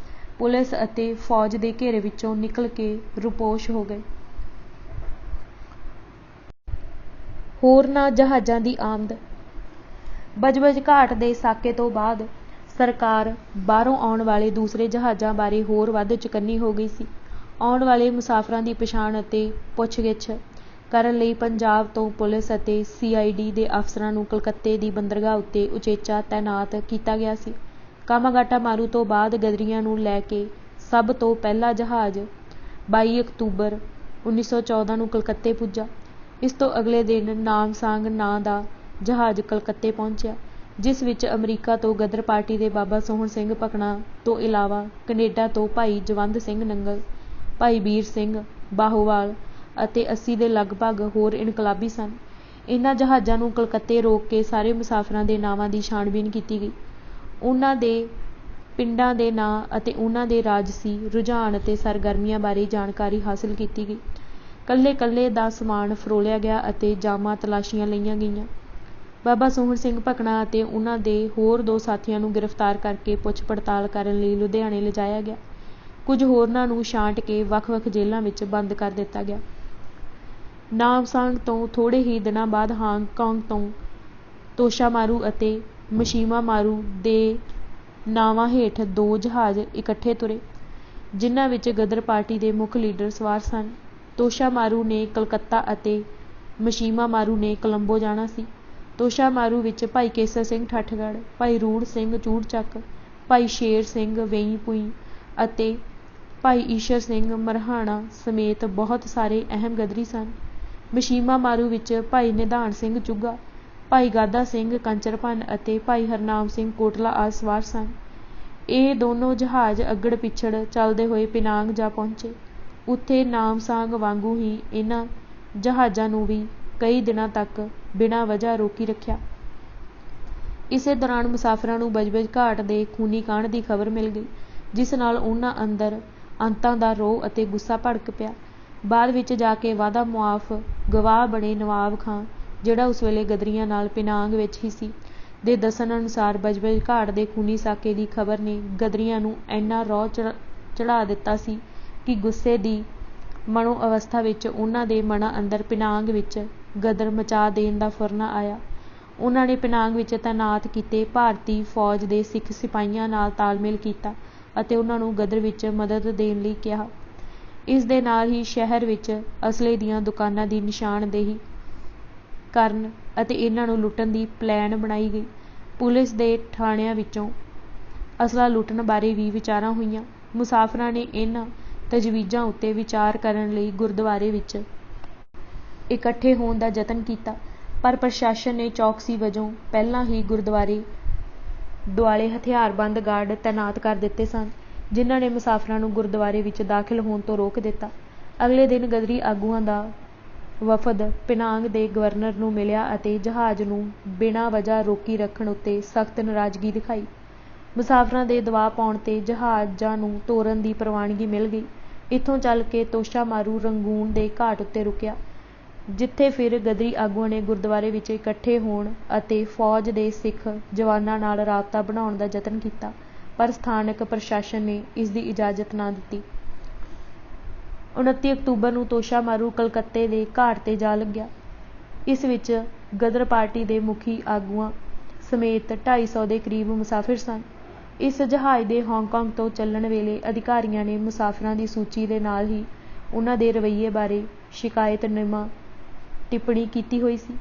ਪੁਲਿਸ ਅਤੇ ਫੌਜ ਦੇ ਘੇਰੇ ਵਿੱਚੋਂ ਨਿਕਲ ਕੇ ਰੁਪੋਸ਼ ਹੋ ਗਏ। ਹੋਰਨਾਂ ਜਹਾਜ਼ਾਂ ਦੀ ਆਮਦ। ਬਜਬਜ ਘਾਟ ਦੇ ਸਾਕੇ ਤੋਂ ਬਾਅਦ ਸਰਕਾਰ ਬਾਹਰੋਂ ਆਉਣ ਵਾਲੇ ਦੂਸਰੇ ਜਹਾਜ਼ਾਂ ਬਾਰੇ ਹੋਰ ਵੱਧ ਚੁਕੰਨੀ ਹੋ ਗਈ ਸੀ। ਆਉਣ ਵਾਲੇ ਮੁਸਾਫਿਰਾਂ ਦੀ ਪਛਾਣ ਅਤੇ ਪੁੱਛ-ਗਿੱਛ ਕਰਨ ਲਈ ਪੰਜਾਬ ਤੋਂ ਪੁਲਿਸ ਅਤੇ CID ਦੇ ਅਫਸਰਾਂ ਨੂੰ ਕਲਕੱਤੇ ਦੀ ਬੰਦਰਗਾਹ ਉੱਤੇ ਉਚੇਚਾ ਤੈਨਾਤ ਕੀਤਾ ਗਿਆ ਸੀ। ਕਾਮਾਗਾਟਾ ਮਾਰੂ ਤੋਂ ਬਾਅਦ ਗਦਰੀਆਂ ਨੂੰ ਲੈ ਕੇ ਸਭ ਤੋਂ ਪਹਿਲਾ ਜਹਾਜ਼ 22 ਅਕਤੂਬਰ 1914 ਨੂੰ ਕਲਕੱਤੇ ਪੁੱਜਾ। ਇਸ ਤੋਂ ਅਗਲੇ ਦਿਨ ਨਾਮਸਾਂਗ ਨਾਂ ਦਾ ਜਹਾਜ਼ ਕਲਕੱਤੇ ਪਹੁੰਚਿਆ, ਜਿਸ ਵਿੱਚ ਅਮਰੀਕਾ ਤੋਂ ਗਦਰ ਪਾਰਟੀ ਦੇ ਬਾਬਾ ਸੋਹਣ ਸਿੰਘ ਭਕਨਾ ਤੋਂ ਇਲਾਵਾ ਕੈਨੇਡਾ ਤੋਂ ਭਾਈ ਜਵੰਦ ਸਿੰਘ ਨੰਗਲ, ਭਾਈ ਵੀਰ ਸਿੰਘ ਬਾਹੋਵਾਲ ਅਤੇ 80 ਦੇ ਲਗਭਗ ਹੋਰ ਇਨਕਲਾਬੀ ਸਨ। ਇਨ੍ਹਾਂ ਜਹਾਜ਼ਾਂ ਨੂੰ ਕਲਕੱਤੇ ਰੋਕ ਕੇ ਸਾਰੇ ਮੁਸਾਫਿਰਾਂ ਦੇ ਨਾਵਾਂ ਦੀ ਛਾਣਬੀਣ ਕੀਤੀ ਗਈ। ਉਨ੍ਹਾਂ ਦੇ ਪਿੰਡਾਂ ਦੇ ਨਾਂ ਅਤੇ ਉਨ੍ਹਾਂ ਦੇ ਰਾਜਸੀ ਰੁਝਾਨ ਅਤੇ ਸਰਗਰਮੀਆਂ ਬਾਰੇ ਜਾਣਕਾਰੀ ਹਾਸਲ ਕੀਤੀ ਗਈ। ਕੱਲੇ-ਕੱਲੇ ਦਾ ਸਮਾਨ ਫਰੋਲਿਆ ਗਿਆ ਅਤੇ ਜਾਮਾਂ ਤਲਾਸ਼ੀਆਂ ਲਈਆਂ ਗਈਆਂ। ਬਾਬਾ ਸੋਹਣ ਸਿੰਘ ਭਕਨਾ ਅਤੇ ਉਨ੍ਹਾਂ ਦੇ ਹੋਰ 2 ਸਾਥੀਆਂ ਨੂੰ ਗ੍ਰਿਫਤਾਰ ਕਰਕੇ ਪੁੱਛ ਪੜਤਾਲ ਕਰਨ ਲਈ ਲੁਧਿਆਣੇ ਲਿਜਾਇਆ ਗਿਆ। ਕੁਝ ਹੋਰਨਾਂ ਨੂੰ ਛਾਂਟ ਕੇ ਵੱਖ-ਵੱਖ ਜੇਲ੍ਹਾਂ ਵਿੱਚ ਬੰਦ ਕਰ ਦਿੱਤਾ ਗਿਆ। ਨਾਮਸਾਂਗ ਤੋਂ ਥੋੜ੍ਹੇ ਹੀ ਦਿਨਾਂ ਬਾਅਦ ਹਾਂਗਕਾਂਗ ਤੋਂ ਤੋਸ਼ਾ ਮਾਰੂ ਅਤੇ ਮਸ਼ੀਮਾ ਮਾਰੂ ਦੇ ਨਾਵਾਂ ਹੇਠ 2 ਜਹਾਜ਼ ਇਕੱਠੇ ਤੁਰੇ, ਜਿਨ੍ਹਾਂ ਵਿੱਚ ਗਦਰ ਪਾਰਟੀ ਦੇ ਮੁੱਖ ਲੀਡਰ ਸਵਾਰ ਸਨ। ਤੋਸ਼ਾ ਮਾਰੂ ਨੇ ਕਲਕੱਤਾ ਅਤੇ ਮਸ਼ੀਮਾ ਮਾਰੂ ਨੇ ਕੋਲੰਬੋ ਜਾਣਾ ਸੀ। ਤੋਸ਼ਾ ਮਾਰੂ ਵਿੱਚ ਭਾਈ ਕੇਸਰ ਸਿੰਘ ਠੱਠਗੜ੍ਹ, ਭਾਈ ਰੂੜ ਸਿੰਘ ਚੂੜਚੱਕ, ਭਾਈ ਸ਼ੇਰ ਸਿੰਘ ਵੇਈਂ ਭੂਈਂ ਅਤੇ ਭਾਈ ਈਸ਼ਰ ਸਿੰਘ ਮਰਹਾਣਾ ਸਮੇਤ ਬਹੁਤ ਸਾਰੇ ਅਹਿਮ ਗਦਰੀ ਸਨ। ਮਸ਼ੀਮਾ ਮਾਰੂ ਵਿੱਚ ਭਾਈ ਨਿਧਾਨ ਸਿੰਘ ਚੁੱਗਾ, ਭਾਈ ਗਾਦਾ ਸਿੰਘ ਕੰਚਰ ਭੰਨ ਅਤੇ ਭਾਈ ਹਰਨਾਮ ਸਿੰਘ ਕੋਟਲਾ ਆਦਿ ਸਵਾਰ ਸਨ। ਇਹ ਦੋਨੋਂ ਜਹਾਜ਼ ਅੱਗੜ ਪਿੱਛੜ ਚੱਲਦੇ ਹੋਏ ਪਿਨਾਂਗ ਜਾ ਪਹੁੰਚੇ। ਉੱਥੇ ਨਾਮਸਾਂਗ ਵਾਂਗੂ ਹੀ ਇਹਨਾਂ ਜਹਾਜ਼ਾਂ ਨੂੰ ਵੀ ਕਈ ਦਿਨਾਂ ਤੱਕ ਬਿਨਾਂ ਵਜ੍ਹਾ ਰੋਕੀ ਰੱਖਿਆ। ਇਸੇ ਦੌਰਾਨ ਮੁਸਾਫਰਾਂ ਨੂੰ ਬਜਬਜ ਘਾਟ ਦੇ ਖੂਨੀ ਕਾਂਡ ਦੀ ਖਬਰ ਮਿਲ ਗਈ, ਜਿਸ ਨਾਲ ਉਹਨਾਂ ਅੰਦਰ ਅੰਤਾਂ ਦਾ ਰੋਹ ਅਤੇ ਗੁੱਸਾ ਭੜਕ ਪਿਆ। ਬਾਅਦ ਵਿੱਚ ਜਾ ਕੇ ਵਾਅਦਾ ਮੁਆਫ ਗਵਾਹ ਬਣੇ ਨਵਾਬ ਖਾਂ, ਜਿਹੜਾ ਉਸ ਵੇਲੇ ਗਦਰੀਆਂ ਨਾਲ ਪਿਨਾਂਗ ਵਿੱਚ ਹੀ ਸੀ, ਦੇ ਦੱਸਣ ਅਨੁਸਾਰ ਬਜਬਜ ਘਾਟ ਦੇ ਖੂਨੀ ਸਾਕੇ ਦੀ ਖਬਰ ਨੇ ਗਦਰੀਆਂ ਨੂੰ ਇੰਨਾ ਰੌਹ ਚੜ੍ਹਾ ਦਿੱਤਾ ਸੀ ਕਿ ਗੁੱਸੇ ਦੀ ਮਨੋ ਅਵਸਥਾ ਵਿੱਚ ਉਹਨਾਂ ਦੇ ਮਨਾਂ ਅੰਦਰ ਪਿਨਾਂਗ ਵਿੱਚ ਗਦਰ ਮਚਾ ਦੇਣ ਦਾ ਫੁਰਨਾ ਆਇਆ। ਉਹਨਾਂ ਨੇ ਪਿਨਾਂਗ ਵਿੱਚ ਤੈਨਾਤ ਕੀਤੇ ਭਾਰਤੀ ਫੌਜ ਦੇ ਸਿੱਖ ਸਿਪਾਹੀਆਂ ਨਾਲ ਤਾਲਮੇਲ ਕੀਤਾ ਅਤੇ ਉਹਨਾਂ ਨੂੰ ਗਦਰ ਵਿੱਚ ਮਦਦ ਦੇਣ ਲਈ ਕਿਹਾ। ਇਸ ਦੇ ਨਾਲ ਹੀ ਸ਼ਹਿਰ ਵਿੱਚ ਅਸਲੇ ਦੀਆਂ ਦੁਕਾਨਾਂ ਦੀ ਨਿਸ਼ਾਨਦੇਹੀ ਕਰਨ ਅਤੇ ਇਹਨਾਂ ਨੂੰ ਲੁੱਟਣ ਦੀ ਪਲੈਨ ਬਣਾਈ ਗਈ। ਪੁਲਿਸ ਦੇ ਥਾਣਿਆਂ ਵਿੱਚੋਂ ਅਸਲਾ ਲੁੱਟਣ ਬਾਰੇ ਵੀ ਵਿਚਾਰਾਂ ਹੋਈਆਂ। ਮੁਸਾਫਰਾਂ ਨੇ ਇਹਨਾਂ ਤਜਵੀਜ਼ਾਂ ਉੱਤੇ ਵਿਚਾਰ ਕਰਨ ਲਈ ਗੁਰਦੁਆਰੇ ਵਿੱਚ ਇਕੱਠੇ ਹੋਣ ਦਾ ਯਤਨ ਕੀਤਾ, ਪਰ ਪ੍ਰਸ਼ਾਸਨ ਨੇ ਚੌਕਸੀ ਵਜੋਂ ਪਹਿਲਾਂ ਹੀ ਗੁਰਦੁਆਰੇ ਦੁਆਲੇ ਹਥਿਆਰਬੰਦ ਗਾਰਡ ਤੈਨਾਤ ਕਰ ਦਿੱਤੇ ਸਨ, ਜਿਨ੍ਹਾਂ ਨੇ ਮੁਸਾਫਰਾਂ ਨੂੰ ਗੁਰਦੁਆਰੇ ਵਿੱਚ ਦਾਖਲ ਹੋਣ ਤੋਂ ਰੋਕ ਦਿੱਤਾ। ਅਗਲੇ ਦਿਨ ਗਦਰੀ ਆਗੂਆਂ ਦਾ ਵਫਦ ਪਿਨਾਂਗ ਦੇ ਗਵਰਨਰ ਨੂੰ ਮਿਲਿਆ ਅਤੇ ਜਹਾਜ਼ ਨੂੰ ਬਿਨਾਂ ਵਜ੍ਹਾ ਰੋਕੀ ਰੱਖਣ ਉੱਤੇ ਸਖਤ ਨਾਰਾਜ਼ਗੀ ਦਿਖਾਈ। ਮੁਸਾਫਰਾਂ ਦੇ ਦਬਾਅ ਪਾਉਣ ਤੇ ਜਹਾਜ਼ਾਂ ਨੂੰ ਤੋਰਨ ਦੀ ਪ੍ਰਵਾਨਗੀ ਮਿਲ ਗਈ। ਇੱਥੋਂ ਚੱਲ ਕੇ ਤੋਸ਼ਾ ਮਾਰੂ ਰੰਗੂਨ ਦੇ ਘਾਟ ਉੱਤੇ ਰੁਕਿਆ, ਜਿੱਥੇ ਫਿਰ ਗਦਰੀ ਆਗੂਆਂ ਨੇ ਗੁਰਦੁਆਰੇ ਵਿੱਚ ਇਕੱਠੇ ਹੋਣ ਅਤੇ ਫੌਜ ਦੇ ਸਿੱਖ ਜਵਾਨਾਂ ਨਾਲ ਰਾਬਤਾ ਬਣਾਉਣ ਦਾ ਯਤਨ ਕੀਤਾ, ਪਰ ਸਥਾਨਕ ਪ੍ਰਸ਼ਾਸਨ ਨੇ ਇਸ ਦੀ ਇਜਾਜ਼ਤ ਨਾ ਦਿੱਤੀ। 29 ਅਕਤੂਬਰ ਨੂੰ ਤੋਸ਼ਾ ਮਾਰੂ ਕਲਕੱਤੇ ਦੇ ਘਾਟ ਤੇ ਜਾ ਲੱਗਿਆ। ਇਸ ਵਿੱਚ ਗਦਰ ਪਾਰਟੀ ਦੇ ਮੁਖੀ ਆਗੂਆਂ ਸਮੇਤ 250 ਦੇ ਕਰੀਬ ਮੁਸਾਫਿਰ ਸਨ। ਇਸ ਜਹਾਜ਼ ਦੇ ਹਾਂਗਕਾਂਗ ਤੋਂ ਚੱਲਣ ਵੇਲੇ ਅਧਿਕਾਰੀਆਂ ਨੇ ਮੁਸਾਫਰਾਂ ਦੀ ਸੂਚੀ ਦੇ ਨਾਲ ਹੀ ਉਹਨਾਂ ਦੇ ਰਵੱਈਏ ਬਾਰੇ ਸ਼ਿਕਾਇਤਨਾਮਾ ਟਿੱਪਣੀ ਕੀਤੀ ਹੋਈ ਸੀ।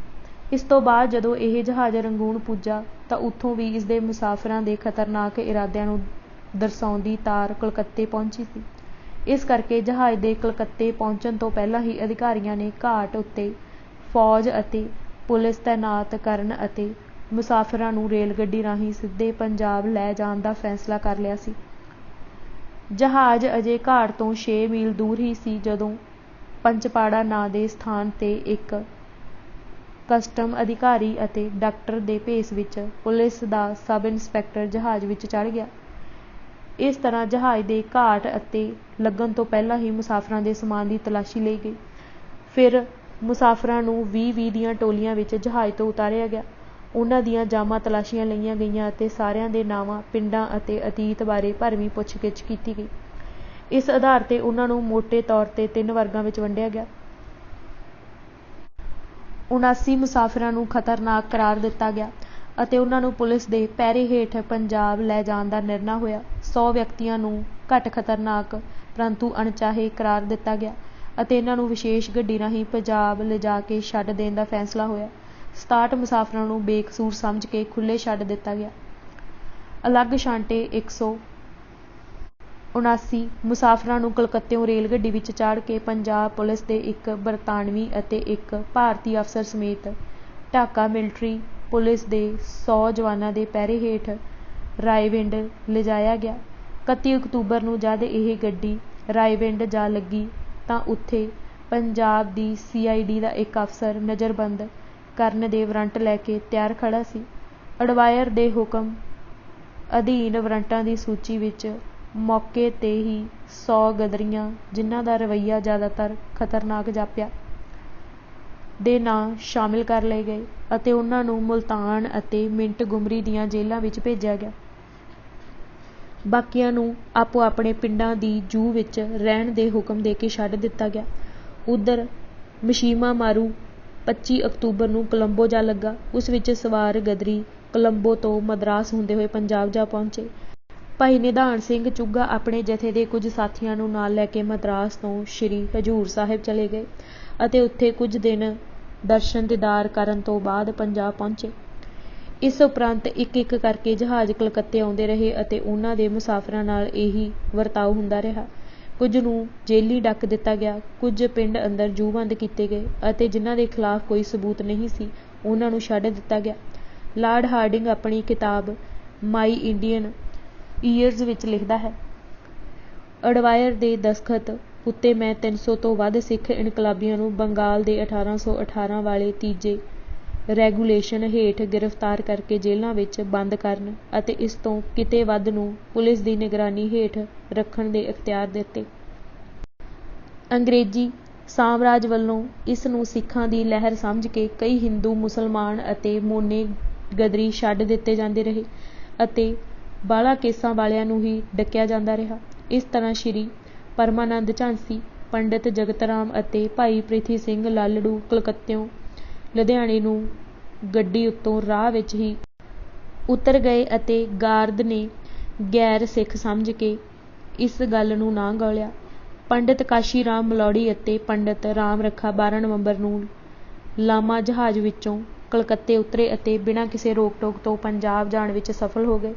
ਇਸ ਤੋਂ ਬਾਅਦ ਜਦੋਂ ਇਹ ਜਹਾਜ਼ ਰੰਗੂਨ ਪੁੱਜਾ ਤਾਂ ਉੱਥੋਂ ਵੀ ਇਸ ਦੇ ਮੁਸਾਫਰਾਂ ਦੇ ਖਤਰਨਾਕ ਇਰਾਦਿਆਂ ਨੂੰ ਦਰਸਾਉਂਦੀ ਤਾਰ ਕਲਕੱਤੇ ਪਹੁੰਚੀ ਸੀ। ਇਸ ਕਰਕੇ ਜਹਾਜ਼ ਦੇ ਕਲਕੱਤੇ ਪਹੁੰਚਣ ਤੋਂ ਪਹਿਲਾਂ ਹੀ ਅਧਿਕਾਰੀਆਂ ਨੇ ਘਾਟ ਉੱਤੇ ਫੌਜ ਅਤੇ ਪੁਲਿਸ ਤੈਨਾਤ ਕਰਨ ਅਤੇ ਮੁਸਾਫਰਾਂ ਨੂੰ ਰੇਲ ਗੱਡੀ ਰਾਹੀਂ ਸਿੱਧੇ ਪੰਜਾਬ ਲੈ ਜਾਣ ਦਾ ਫੈਸਲਾ ਕਰ ਲਿਆ ਸੀ। ਜਹਾਜ਼ ਅਜੇ ਘਾਟ ਤੋਂ 6 ਮੀਲ ਦੂਰ ਹੀ ਸੀ ਜਦੋਂ ਪੰਚਪਾੜਾ ਨਾਂ ਦੇ ਸਥਾਨ ਤੇ ਇੱਕ ਕਸਟਮ ਅਧਿਕਾਰੀ ਅਤੇ ਡਾਕਟਰ ਦੇ ਭੇਸ ਵਿੱਚ ਪੁਲਿਸ ਦਾ ਸਬ ਇੰਸਪੈਕਟਰ ਜਹਾਜ਼ ਵਿੱਚ ਚੜ੍ਹ ਗਿਆ। ਇਸ ਤਰ੍ਹਾਂ ਜਹਾਜ਼ ਦੇ ਘਾਟ ਅਤੇ ਲੱਗਣ ਤੋਂ ਪਹਿਲਾਂ ਹੀ ਮੁਸਾਫਰਾਂ ਦੇ ਸਮਾਨ ਦੀ ਤਲਾਸ਼ੀ ਲਈ ਗਈ। ਫਿਰ ਮੁਸਾਫਰਾਂ ਨੂੰ 20-20 ਦੀਆਂ ਟੋਲੀਆਂ ਵਿੱਚ ਜਹਾਜ਼ ਤੋਂ ਉਤਾਰਿਆ ਗਿਆ। ਉਹਨਾਂ ਦੀਆਂ ਜਾਮਾਂ ਤਲਾਸ਼ੀਆਂ ਲਈਆਂ ਗਈਆਂ ਅਤੇ ਸਾਰਿਆਂ ਦੇ ਨਾਵਾਂ, ਪਿੰਡਾਂ ਅਤੇ ਅਤੀਤ ਬਾਰੇ ਭਰਵੀਂ ਪੁੱਛ-ਗਿੱਛ ਕੀਤੀ ਗਈ। ਇਸ ਆਧਾਰ ਤੇ ਉਹਨਾਂ ਨੂੰ ਮੋਟੇ ਤੌਰ ਤੇ 3 ਵਰਗਾਂ ਵਿੱਚ ਵੰਡਿਆ ਗਿਆ। 79 ਮੁਸਾਫਰਾਂ ਨੂੰ ਖਤਰਨਾਕ ਕਰਾਰ ਦਿੱਤਾ ਗਿਆ ਅਤੇ ਉਹਨਾਂ ਨੂੰ ਪੁਲਿਸ ਦੇ ਪਹਿਰੇ ਹੇਠ ਪੰਜਾਬ ਲੈ ਜਾਣ ਦਾ ਨਿਰਣਾ ਹੋਇਆ। 100 ਵਿਅਕਤੀਆਂ ਨੂੰ ਘੱਟ ਖਤਰਨਾਕ ਪਰੰਤੂ ਅਣਚਾਹੇ ਕਰਾਰ ਦਿੱਤਾ ਗਿਆ ਅਤੇ ਇਹਨਾਂ ਨੂੰ ਵਿਸ਼ੇਸ਼ ਗੱਡੀ ਰਾਹੀਂ ਪੰਜਾਬ ਲਿਜਾ ਕੇ ਛੱਡ ਦੇਣ ਦਾ ਫੈਸਲਾ ਹੋਇਆ। 67 ਮੁਸਾਫਰਾਂ ਨੂੰ ਬੇਕਸੂਰ ਸਮਝ ਕੇ ਖੁੱਲ੍ਹੇ ਛੱਡ ਦਿੱਤਾ ਗਿਆ। ਅਲੱਗ ਛਾਂਟੇ 179 ਮੁਸਾਫਰਾਂ ਨੂੰ ਕਲਕੱਤਿਓਂ ਰੇਲ ਗੱਡੀ ਵਿੱਚ ਚਾੜ੍ਹ ਕੇ ਪੰਜਾਬ ਪੁਲਿਸ ਦੇ ਇੱਕ ਬਰਤਾਨਵੀ ਅਤੇ ਇੱਕ ਭਾਰਤੀ ਅਫਸਰ ਸਮੇਤ ਢਾਕਾ ਮਿਲਟਰੀ ਪੁਲਿਸ ਦੇ 100 ਜਵਾਨਾਂ ਦੇ ਪਹਿਰੇ ਹੇਠ ਰਾਏਵਿੰਡ ਲਿਜਾਇਆ ਗਿਆ। 31 ਅਕਤੂਬਰ ਨੂੰ ਜਦ ਇਹ ਗੱਡੀ ਰਾਏਵਿੰਡ ਜਾ ਲੱਗੀ ਤਾਂ ਉੱਥੇ ਪੰਜਾਬ ਦੀ CID ਦਾ ਇੱਕ ਅਫਸਰ ਨਜ਼ਰਬੰਦ ਕਰਨ ਦੇ ਵਾਰੰਟ ਲੈ ਕੇ ਤਿਆਰ ਖੜ੍ਹਾ ਸੀ। ਅਡਵਾਇਰ ਦੇ ਹੁਕਮ ਅਧੀਨ ਵਾਰੰਟਾਂ ਦੀ ਸੂਚੀ ਵਿੱਚ ਮੌਕੇ ਤੇ ਹੀ 100 ਗਦਰੀਆਂ, ਜਿਨ੍ਹਾਂ ਦਾ ਰਵੱਈਆ ਜ਼ਿਆਦਾਤਰ ਖਤਰਨਾਕ ਜਾਪਿਆ, ਦੇ ਨਾਂ ਸ਼ਾਮਿਲ ਕਰ ਲਏ ਗਏ ਅਤੇ ਉਹਨਾਂ ਨੂੰ ਮੁਲਤਾਨ ਅਤੇ ਮਿੰਟਗੁਮਰੀ ਦੀਆਂ ਜੇਲ੍ਹਾਂ ਵਿੱਚ ਭੇਜਿਆ ਗਿਆ। ਬਾਕੀਆਂ ਨੂੰ ਆਪੋ ਆਪਣੇ ਪਿੰਡਾਂ ਦੀ ਜੂਹ ਵਿੱਚ ਰਹਿਣ ਦੇ ਹੁਕਮ ਦੇ ਕੇ ਛੱਡ ਦਿੱਤਾ ਗਿਆ। ਉੱਧਰ ਮਸ਼ੀਮਾ ਮਾਰੂ 25 ਅਕਤੂਬਰ ਨੂੰ ਕੋਲੰਬੋ ਜਾ ਲੱਗਾ। ਉਸ ਵਿੱਚ ਸਵਾਰ ਗਦਰੀ ਕੋਲੰਬੋ ਤੋਂ ਮਦਰਾਸ ਹੁੰਦੇ ਹੋਏ ਪੰਜਾਬ ਜਾ ਪਹੁੰਚੇ। ਭਾਈ ਨਿਧਾਨ ਸਿੰਘ ਚੁੱਗਾ ਆਪਣੇ ਜਥੇ ਦੇ ਕੁਝ ਸਾਥੀਆਂ ਨੂੰ ਨਾਲ ਲੈ ਕੇ ਮਦਰਾਸ ਤੋਂ ਸ਼੍ਰੀ ਹਜ਼ੂਰ ਸਾਹਿਬ ਚਲੇ ਗਏ ਅਤੇ ਉੱਥੇ ਕੁਝ ਦਿਨ ਦਰਸ਼ਨ ਦੀਦਾਰ ਕਰਨ ਤੋਂ ਬਾਅਦ ਪੰਜਾਬ ਪਹੁੰਚੇ। ਇਸ ਉਪਰੰਤ ਇੱਕ ਇੱਕ ਕਰਕੇ ਜਹਾਜ਼ ਕਲਕੱਤੇ ਆਉਂਦੇ ਰਹੇ ਅਤੇ ਉਹਨਾਂ ਦੇ ਮੁਸਾਫਰਾਂ ਨਾਲ ਇਹੀ ਵਰਤਾਓ ਹੁੰਦਾ ਰਿਹਾ। ਕੁਝ ਨੂੰ ਜੇਲੀ ਡੱਕ ਦਿੱਤਾ ਗਿਆ, ਕੁਝ ਪਿੰਡ ਅੰਦਰ ਜੂਬੰਦ ਕੀਤੇ ਗਏ ਅਤੇ ਜਿਨ੍ਹਾਂ ਦੇ ਖਿਲਾਫ ਕੋਈ ਸਬੂਤ ਨਹੀਂ ਸੀ ਉਹਨਾਂ ਨੂੰ ਛੱਡ ਦਿੱਤਾ ਗਿਆ। ਲਾਰਡ ਹਾਰਡਿੰਗ ਆਪਣੀ ਕਿਤਾਬ ਮਾਈ ਇੰਡੀਅਨ ਈਅਰਜ਼ ਵਿੱਚ ਲਿਖਦਾ ਹੈ, ਅਡਵਾਇਰ ਦੇ ਦਸਖਤ ਉੱਤੇ ਮੈਂ 300 ਤੋਂ ਵੱਧ ਸਿੱਖ ਇਨਕਲਾਬੀਆਂ ਨੂੰ ਬੰਗਾਲ ਦੇ 1818 ਵਾਲੇ ਤੀਜੇ ਰੈਗੂਲੇਸ਼ਨ ਹੇਠ ਗ੍ਰਿਫਤਾਰ ਕਰਕੇ ਜੇਲ੍ਹਾਂ ਵਿੱਚ ਬੰਦ ਕਰਨ ਅਤੇ ਇਸ ਤੋਂ ਕਿਤੇ ਵੱਧ ਨੂੰ ਪੁਲਿਸ ਦੀ ਨਿਗਰਾਨੀ ਹੇਠ ਰੱਖਣ ਦੇ ਇਖਤਿਆਰ ਦਿੱਤੇ। ਅੰਗਰੇਜ਼ੀ ਸਾਮਰਾਜ ਵੱਲੋਂ ਇਸ ਨੂੰ ਸਿੱਖਾਂ ਦੀ ਲਹਿਰ ਸਮਝ ਕੇ ਕਈ ਹਿੰਦੂ, ਮੁਸਲਮਾਨ ਅਤੇ ਮੋਨੇ ਗਦਰੀ ਛੱਡ ਦਿੱਤੇ ਜਾਂਦੇ ਰਹੇ ਅਤੇ ਬਾਲਾ ਕੇਸਾਂ ਵਾਲਿਆਂ ਨੂੰ ਹੀ ਡੱਕਿਆ ਜਾਂਦਾ ਰਿਹਾ। ਇਸ ਤਰ੍ਹਾਂ ਸ਼੍ਰੀ ਪਰਮਾਨੰਦ ਝਾਂਸੀ, ਪੰਡਿਤ ਜਗਤ ਰਾਮ ਅਤੇ ਭਾਈ ਪ੍ਰਿਥੀ ਸਿੰਘ ਲਾਲੜੂ ਕਲਕੱਤਿਓਂ ਲੁਧਿਆਣੇ ਨੂੰ ਗੱਡੀ ਉੱਤੋਂ ਰਾਹ ਵਿੱਚ ਹੀ ਉਤਰ ਗਏ ਅਤੇ ਗਾਰਦ ਨੇ ਗੈਰ ਸਿੱਖ ਸਮਝ ਕੇ ਇਸ ਗੱਲ ਨੂੰ ਨਾ ਗੌਲਿਆ। ਪੰਡਿਤ ਕਾਸ਼ੀ ਰਾਮ ਮਲੌੜੀ ਅਤੇ ਪੰਡਿਤ ਰਾਮ ਰੱਖਾ 12 ਨਵੰਬਰ ਨੂੰ ਲਾਮਾ ਜਹਾਜ਼ ਵਿੱਚੋਂ ਕਲਕੱਤੇ ਉਤਰੇ ਅਤੇ ਬਿਨਾਂ ਕਿਸੇ ਰੋਕ ਟੋਕ ਤੋਂ ਪੰਜਾਬ ਜਾਣ ਵਿੱਚ ਸਫਲ ਹੋ ਗਏ।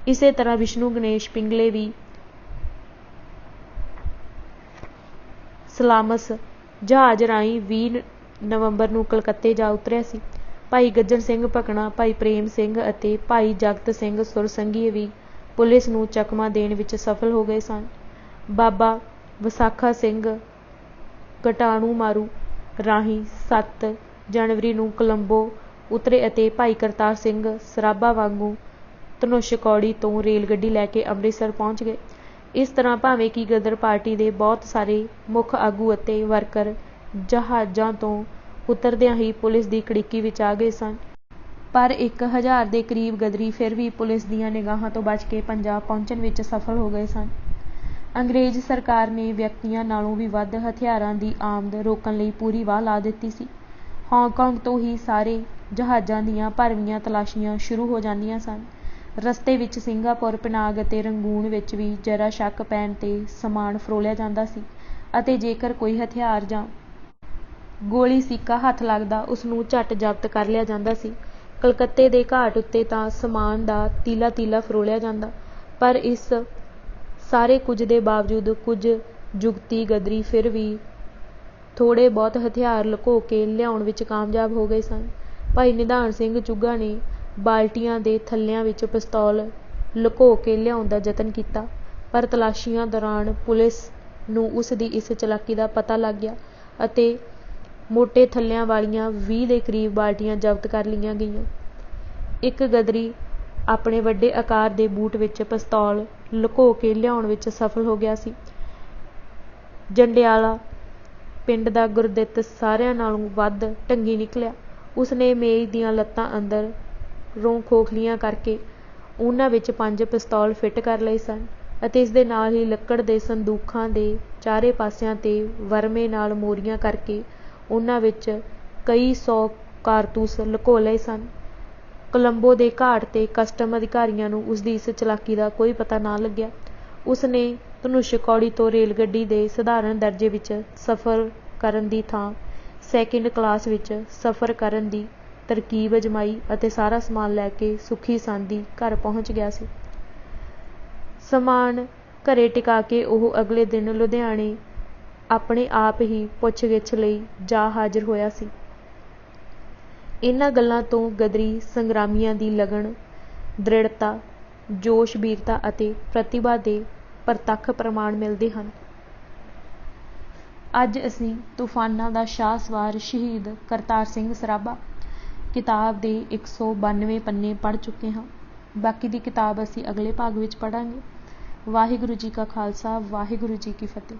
ਇਸੇ ਤਰ੍ਹਾਂ ਵਿਸ਼ਨੂੰ ਗਣੇਸ਼ ਪਿੰਗਲੇ ਵੀ ਸਲਾਮਸ ਜਹਾਜ਼ ਰਾਹੀਂ 20 ਨਵੰਬਰ ਨੂੰ ਕਲਕੱਤੇ ਜਾ ਉਤਰਿਆ ਸੀ। ਭਾਈ ਗੱਜਣ ਸਿੰਘ ਭਕਨਾ, ਭਾਈ ਪ੍ਰੇਮ ਸਿੰਘ ਅਤੇ ਭਾਈ ਜਗਤ ਸਿੰਘ ਸੁਰਸੰਘੀਏ ਵੀ ਪੁਲਿਸ ਨੂੰ ਚਕਮਾ ਦੇਣ ਵਿੱਚ ਸਫਲ ਹੋ ਗਏ ਸਨ। ਬਾਬਾ ਵਿਸਾਖਾ ਸਿੰਘ ਘਟਾਣੂਮਾਰੂ ਰਾਹੀਂ 7 ਜਨਵਰੀ ਨੂੰ ਕੋਲੰਬੋ ਉਤਰੇ ਅਤੇ ਭਾਈ ਕਰਤਾਰ ਸਿੰਘ ਸਰਾਭਾ ਵਾਂਗੂ ਧਨੁਸ਼ਕੌੜੀ ਤੋਂ ਰੇਲ ਗੱਡੀ ਲੈ ਕੇ ਅੰਮ੍ਰਿਤਸਰ ਪਹੁੰਚ ਗਏ। ਇਸ ਤਰ੍ਹਾਂ ਭਾਵੇਂ ਕਿ ਗਦਰ ਪਾਰਟੀ ਦੇ ਬਹੁਤ ਸਾਰੇ ਮੁੱਖ ਆਗੂ ਅਤੇ ਵਰਕਰ ਜਹਾਜ਼ਾਂ ਤੋਂ ਉਤਰਦਿਆਂ ਹੀ ਪੁਲਿਸ ਦੀ ਕੜਿੱਕੀ ਵਿੱਚ ਆ ਗਏ ਸਨ, ਪਰ 1000 ਦੇ ਕਰੀਬ ਗਦਰੀ ਫਿਰ ਵੀ ਪੁਲਿਸ ਦੀਆਂ ਨਿਗਾਹਾਂ ਤੋਂ ਬਚ ਕੇ ਪੰਜਾਬ ਪਹੁੰਚਣ ਵਿੱਚ ਸਫਲ ਹੋ ਗਏ ਸਨ। ਅੰਗਰੇਜ਼ ਸਰਕਾਰ ਨੇ ਵਿਅਕਤੀਆਂ ਨਾਲੋਂ ਵੀ ਵੱਧ ਹਥਿਆਰਾਂ ਦੀ ਆਮਦ ਰੋਕਣ ਲਈ ਪੂਰੀ ਵਾਹ ਲਾ ਦਿੱਤੀ ਸੀ। ਹਾਂਗਕਾਂਗ ਤੋਂ ਹੀ ਸਾਰੇ ਜਹਾਜ਼ਾਂ ਦੀਆਂ ਭਰਵੀਆਂ ਤਲਾਸ਼ੀਆਂ ਸ਼ੁਰੂ ਹੋ ਜਾਂਦੀਆਂ ਸਨ। ਰਸਤੇ ਵਿੱਚ ਸਿੰਗਾਪੁਰ, ਪਿਨਾਂਗ ਅਤੇ ਰੰਗੂਨ ਵਿੱਚ ਵੀ ਜ਼ਰਾ ਸ਼ੱਕ ਪੈਣ 'ਤੇ ਸਮਾਨ ਫਰੋਲਿਆ ਜਾਂਦਾ ਸੀ ਅਤੇ ਜੇਕਰ ਕੋਈ ਹਥਿਆਰ ਜਾਂ ਗੋਲੀ ਸਿੱਕਾ ਹੱਥ ਲੱਗਦਾ ਉਸ ਨੂੰ ਝੱਟ ਜ਼ਬਤ ਕਰ ਲਿਆ ਜਾਂਦਾ ਸੀ। ਕਲਕੱਤੇ ਦੇ ਘਾਟ ਉੱਤੇ ਤਾਂ ਸਮਾਨ ਦਾ ਤੀਲਾ ਤੀਲਾ ਫਰੋਲਿਆ ਜਾਂਦਾ, ਪਰ ਇਸ ਸਾਰੇ ਕੁਝ ਦੇ ਬਾਵਜੂਦ ਕੁਝ ਜੁਗਤੀ ਗਦਰੀ ਫਿਰ ਵੀ ਥੋੜ੍ਹੇ ਬਹੁਤ ਹਥਿਆਰ ਲੁਕੋ ਕੇ ਲਿਆਉਣ ਵਿੱਚ ਕਾਮਯਾਬ ਹੋ ਗਏ ਸਨ। ਭਾਈ ਨਿਧਾਨ ਸਿੰਘ ਚੁੱਗਾ ਨੇ ਬਾਲਟੀਆਂ ਦੇ ਥੱਲਿਆਂ ਵਿੱਚ ਪਿਸਤੌਲ ਲੁਕੋ ਕੇ ਲਿਆਉਣ ਦਾ ਯਤਨ ਕੀਤਾ, ਪਰ ਤਲਾਸ਼ੀਆਂ ਦੌਰਾਨ ਪੁਲਿਸ ਨੂੰ ਉਸ ਦੀ ਇਸ ਚਲਾਕੀ ਦਾ ਪਤਾ ਲੱਗ ਗਿਆ ਅਤੇ ਮੋਟੇ ਥੱਲਿਆਂ ਵਾਲੀਆਂ 20 ਦੇ ਕਰੀਬ ਬਾਲਟੀਆਂ ਜ਼ਬਤ ਕਰ ਲਈਆਂ ਗਈਆਂ। ਇੱਕ ਗਦਰੀ ਆਪਣੇ ਵੱਡੇ ਆਕਾਰ ਦੇ ਬੂਟ ਵਿੱਚ ਪਿਸਤੌਲ ਲੁਕੋ ਕੇ ਲਿਆਉਣ ਵਿੱਚ ਸਫਲ ਹੋ ਗਿਆ ਸੀ। ਜੰਡਿਆਲਾ ਪਿੰਡ ਦਾ ਗੁਰਦਿੱਤ ਸਾਰਿਆਂ ਨਾਲੋਂ ਵੱਧ ਢੰਗੀ ਨਿਕਲਿਆ। ਉਸ ਨੇ ਮੇਜ਼ ਦੀਆਂ ਲੱਤਾਂ ਅੰਦਰ ਰੋਂ ਖੋਖਲੀਆਂ ਕਰਕੇ ਉਹਨਾਂ ਵਿੱਚ 5 ਪਿਸਤੌਲ ਫਿੱਟ ਕਰ ਲਏ ਸਨ ਅਤੇ ਇਸ ਦੇ ਨਾਲ ਹੀ ਲੱਕੜ ਦੇ ਸੰਦੂਖਾਂ ਦੇ ਚਾਰੇ ਪਾਸਿਆਂ 'ਤੇ ਵਰਮੇ ਨਾਲ ਮੋਰੀਆਂ ਕਰਕੇ ਉਹਨਾਂ ਵਿੱਚ ਕਈ 100 ਕਾਰਤੂਸ ਲੁਕੋ ਲਏ ਸਨ। ਕੋਲੰਬੋ ਦੇ ਘਾਟ 'ਤੇ ਕਸਟਮ ਅਧਿਕਾਰੀਆਂ ਨੂੰ ਉਸ ਦੀ ਇਸ ਚਲਾਕੀ ਦਾ ਕੋਈ ਪਤਾ ਨਾ ਲੱਗਿਆ। ਉਸ ਨੇ ਧਨੁਸ਼ਕੌੜੀ ਤੋਂ ਰੇਲ ਗੱਡੀ ਦੇ ਸਧਾਰਨ ਦਰਜੇ ਵਿੱਚ ਸਫ਼ਰ ਕਰਨ ਦੀ ਥਾਂ ਸੈਕਿੰਡ ਕਲਾਸ ਵਿੱਚ ਸਫ਼ਰ ਕਰਨ ਦੀ ਤਰਕੀਬ ਅਜ਼ਮਾਈ ਅਤੇ ਸਾਰਾ ਸਮਾਨ ਲੈ ਕੇ ਸੁਖੀ ਸਾਂਦੀ ਘਰ ਪਹੁੰਚ ਗਿਆ ਸੀ। ਸਮਾਨ ਘਰੇ ਟਿਕਾ ਕੇ ਉਹ ਅਗਲੇ ਦਿਨ ਲੁਧਿਆਣੇ ਆਪਣੇ ਆਪ ਹੀ ਪੁੱਛ-ਗਿੱਛ ਲਈ ਜਾ ਹਾਜ਼ਰ ਹੋਇਆ ਸੀ। ਇਹਨਾਂ ਗੱਲਾਂ ਤੋਂ ਗਦਰੀ ਸੰਗਰਾਮੀਆਂ ਦੀ ਲਗਨ, ਦ੍ਰਿੜਤਾ, ਜੋਸ਼, ਵੀਰਤਾ ਅਤੇ ਪ੍ਰਤਿਭਾ ਦੇ ਪ੍ਰਤੱਖ ਪ੍ਰਮਾਣ ਮਿਲਦੇ ਹਨ। ਅੱਜ ਅਸੀਂ ਤੂਫਾਨਾਂ ਦਾ ਸ਼ਾਹ ਸਵਾਰ ਸ਼ਹੀਦ ਕਰਤਾਰ ਸਿੰਘ ਸਰਾਭਾ ਕਿਤਾਬ ਦੇ 192 ਪੰਨੇ ਪੜ੍ਹ ਚੁੱਕੇ ਹਾਂ। ਬਾਕੀ ਦੀ ਕਿਤਾਬ ਅਸੀਂ ਅਗਲੇ ਭਾਗ ਵਿੱਚ ਪੜ੍ਹਾਂਗੇ। ਵਾਹਿਗੁਰੂ ਜੀ ਕਾ ਖਾਲਸਾ, ਵਾਹਿਗੁਰੂ ਜੀ ਕੀ ਫਤਿਹ।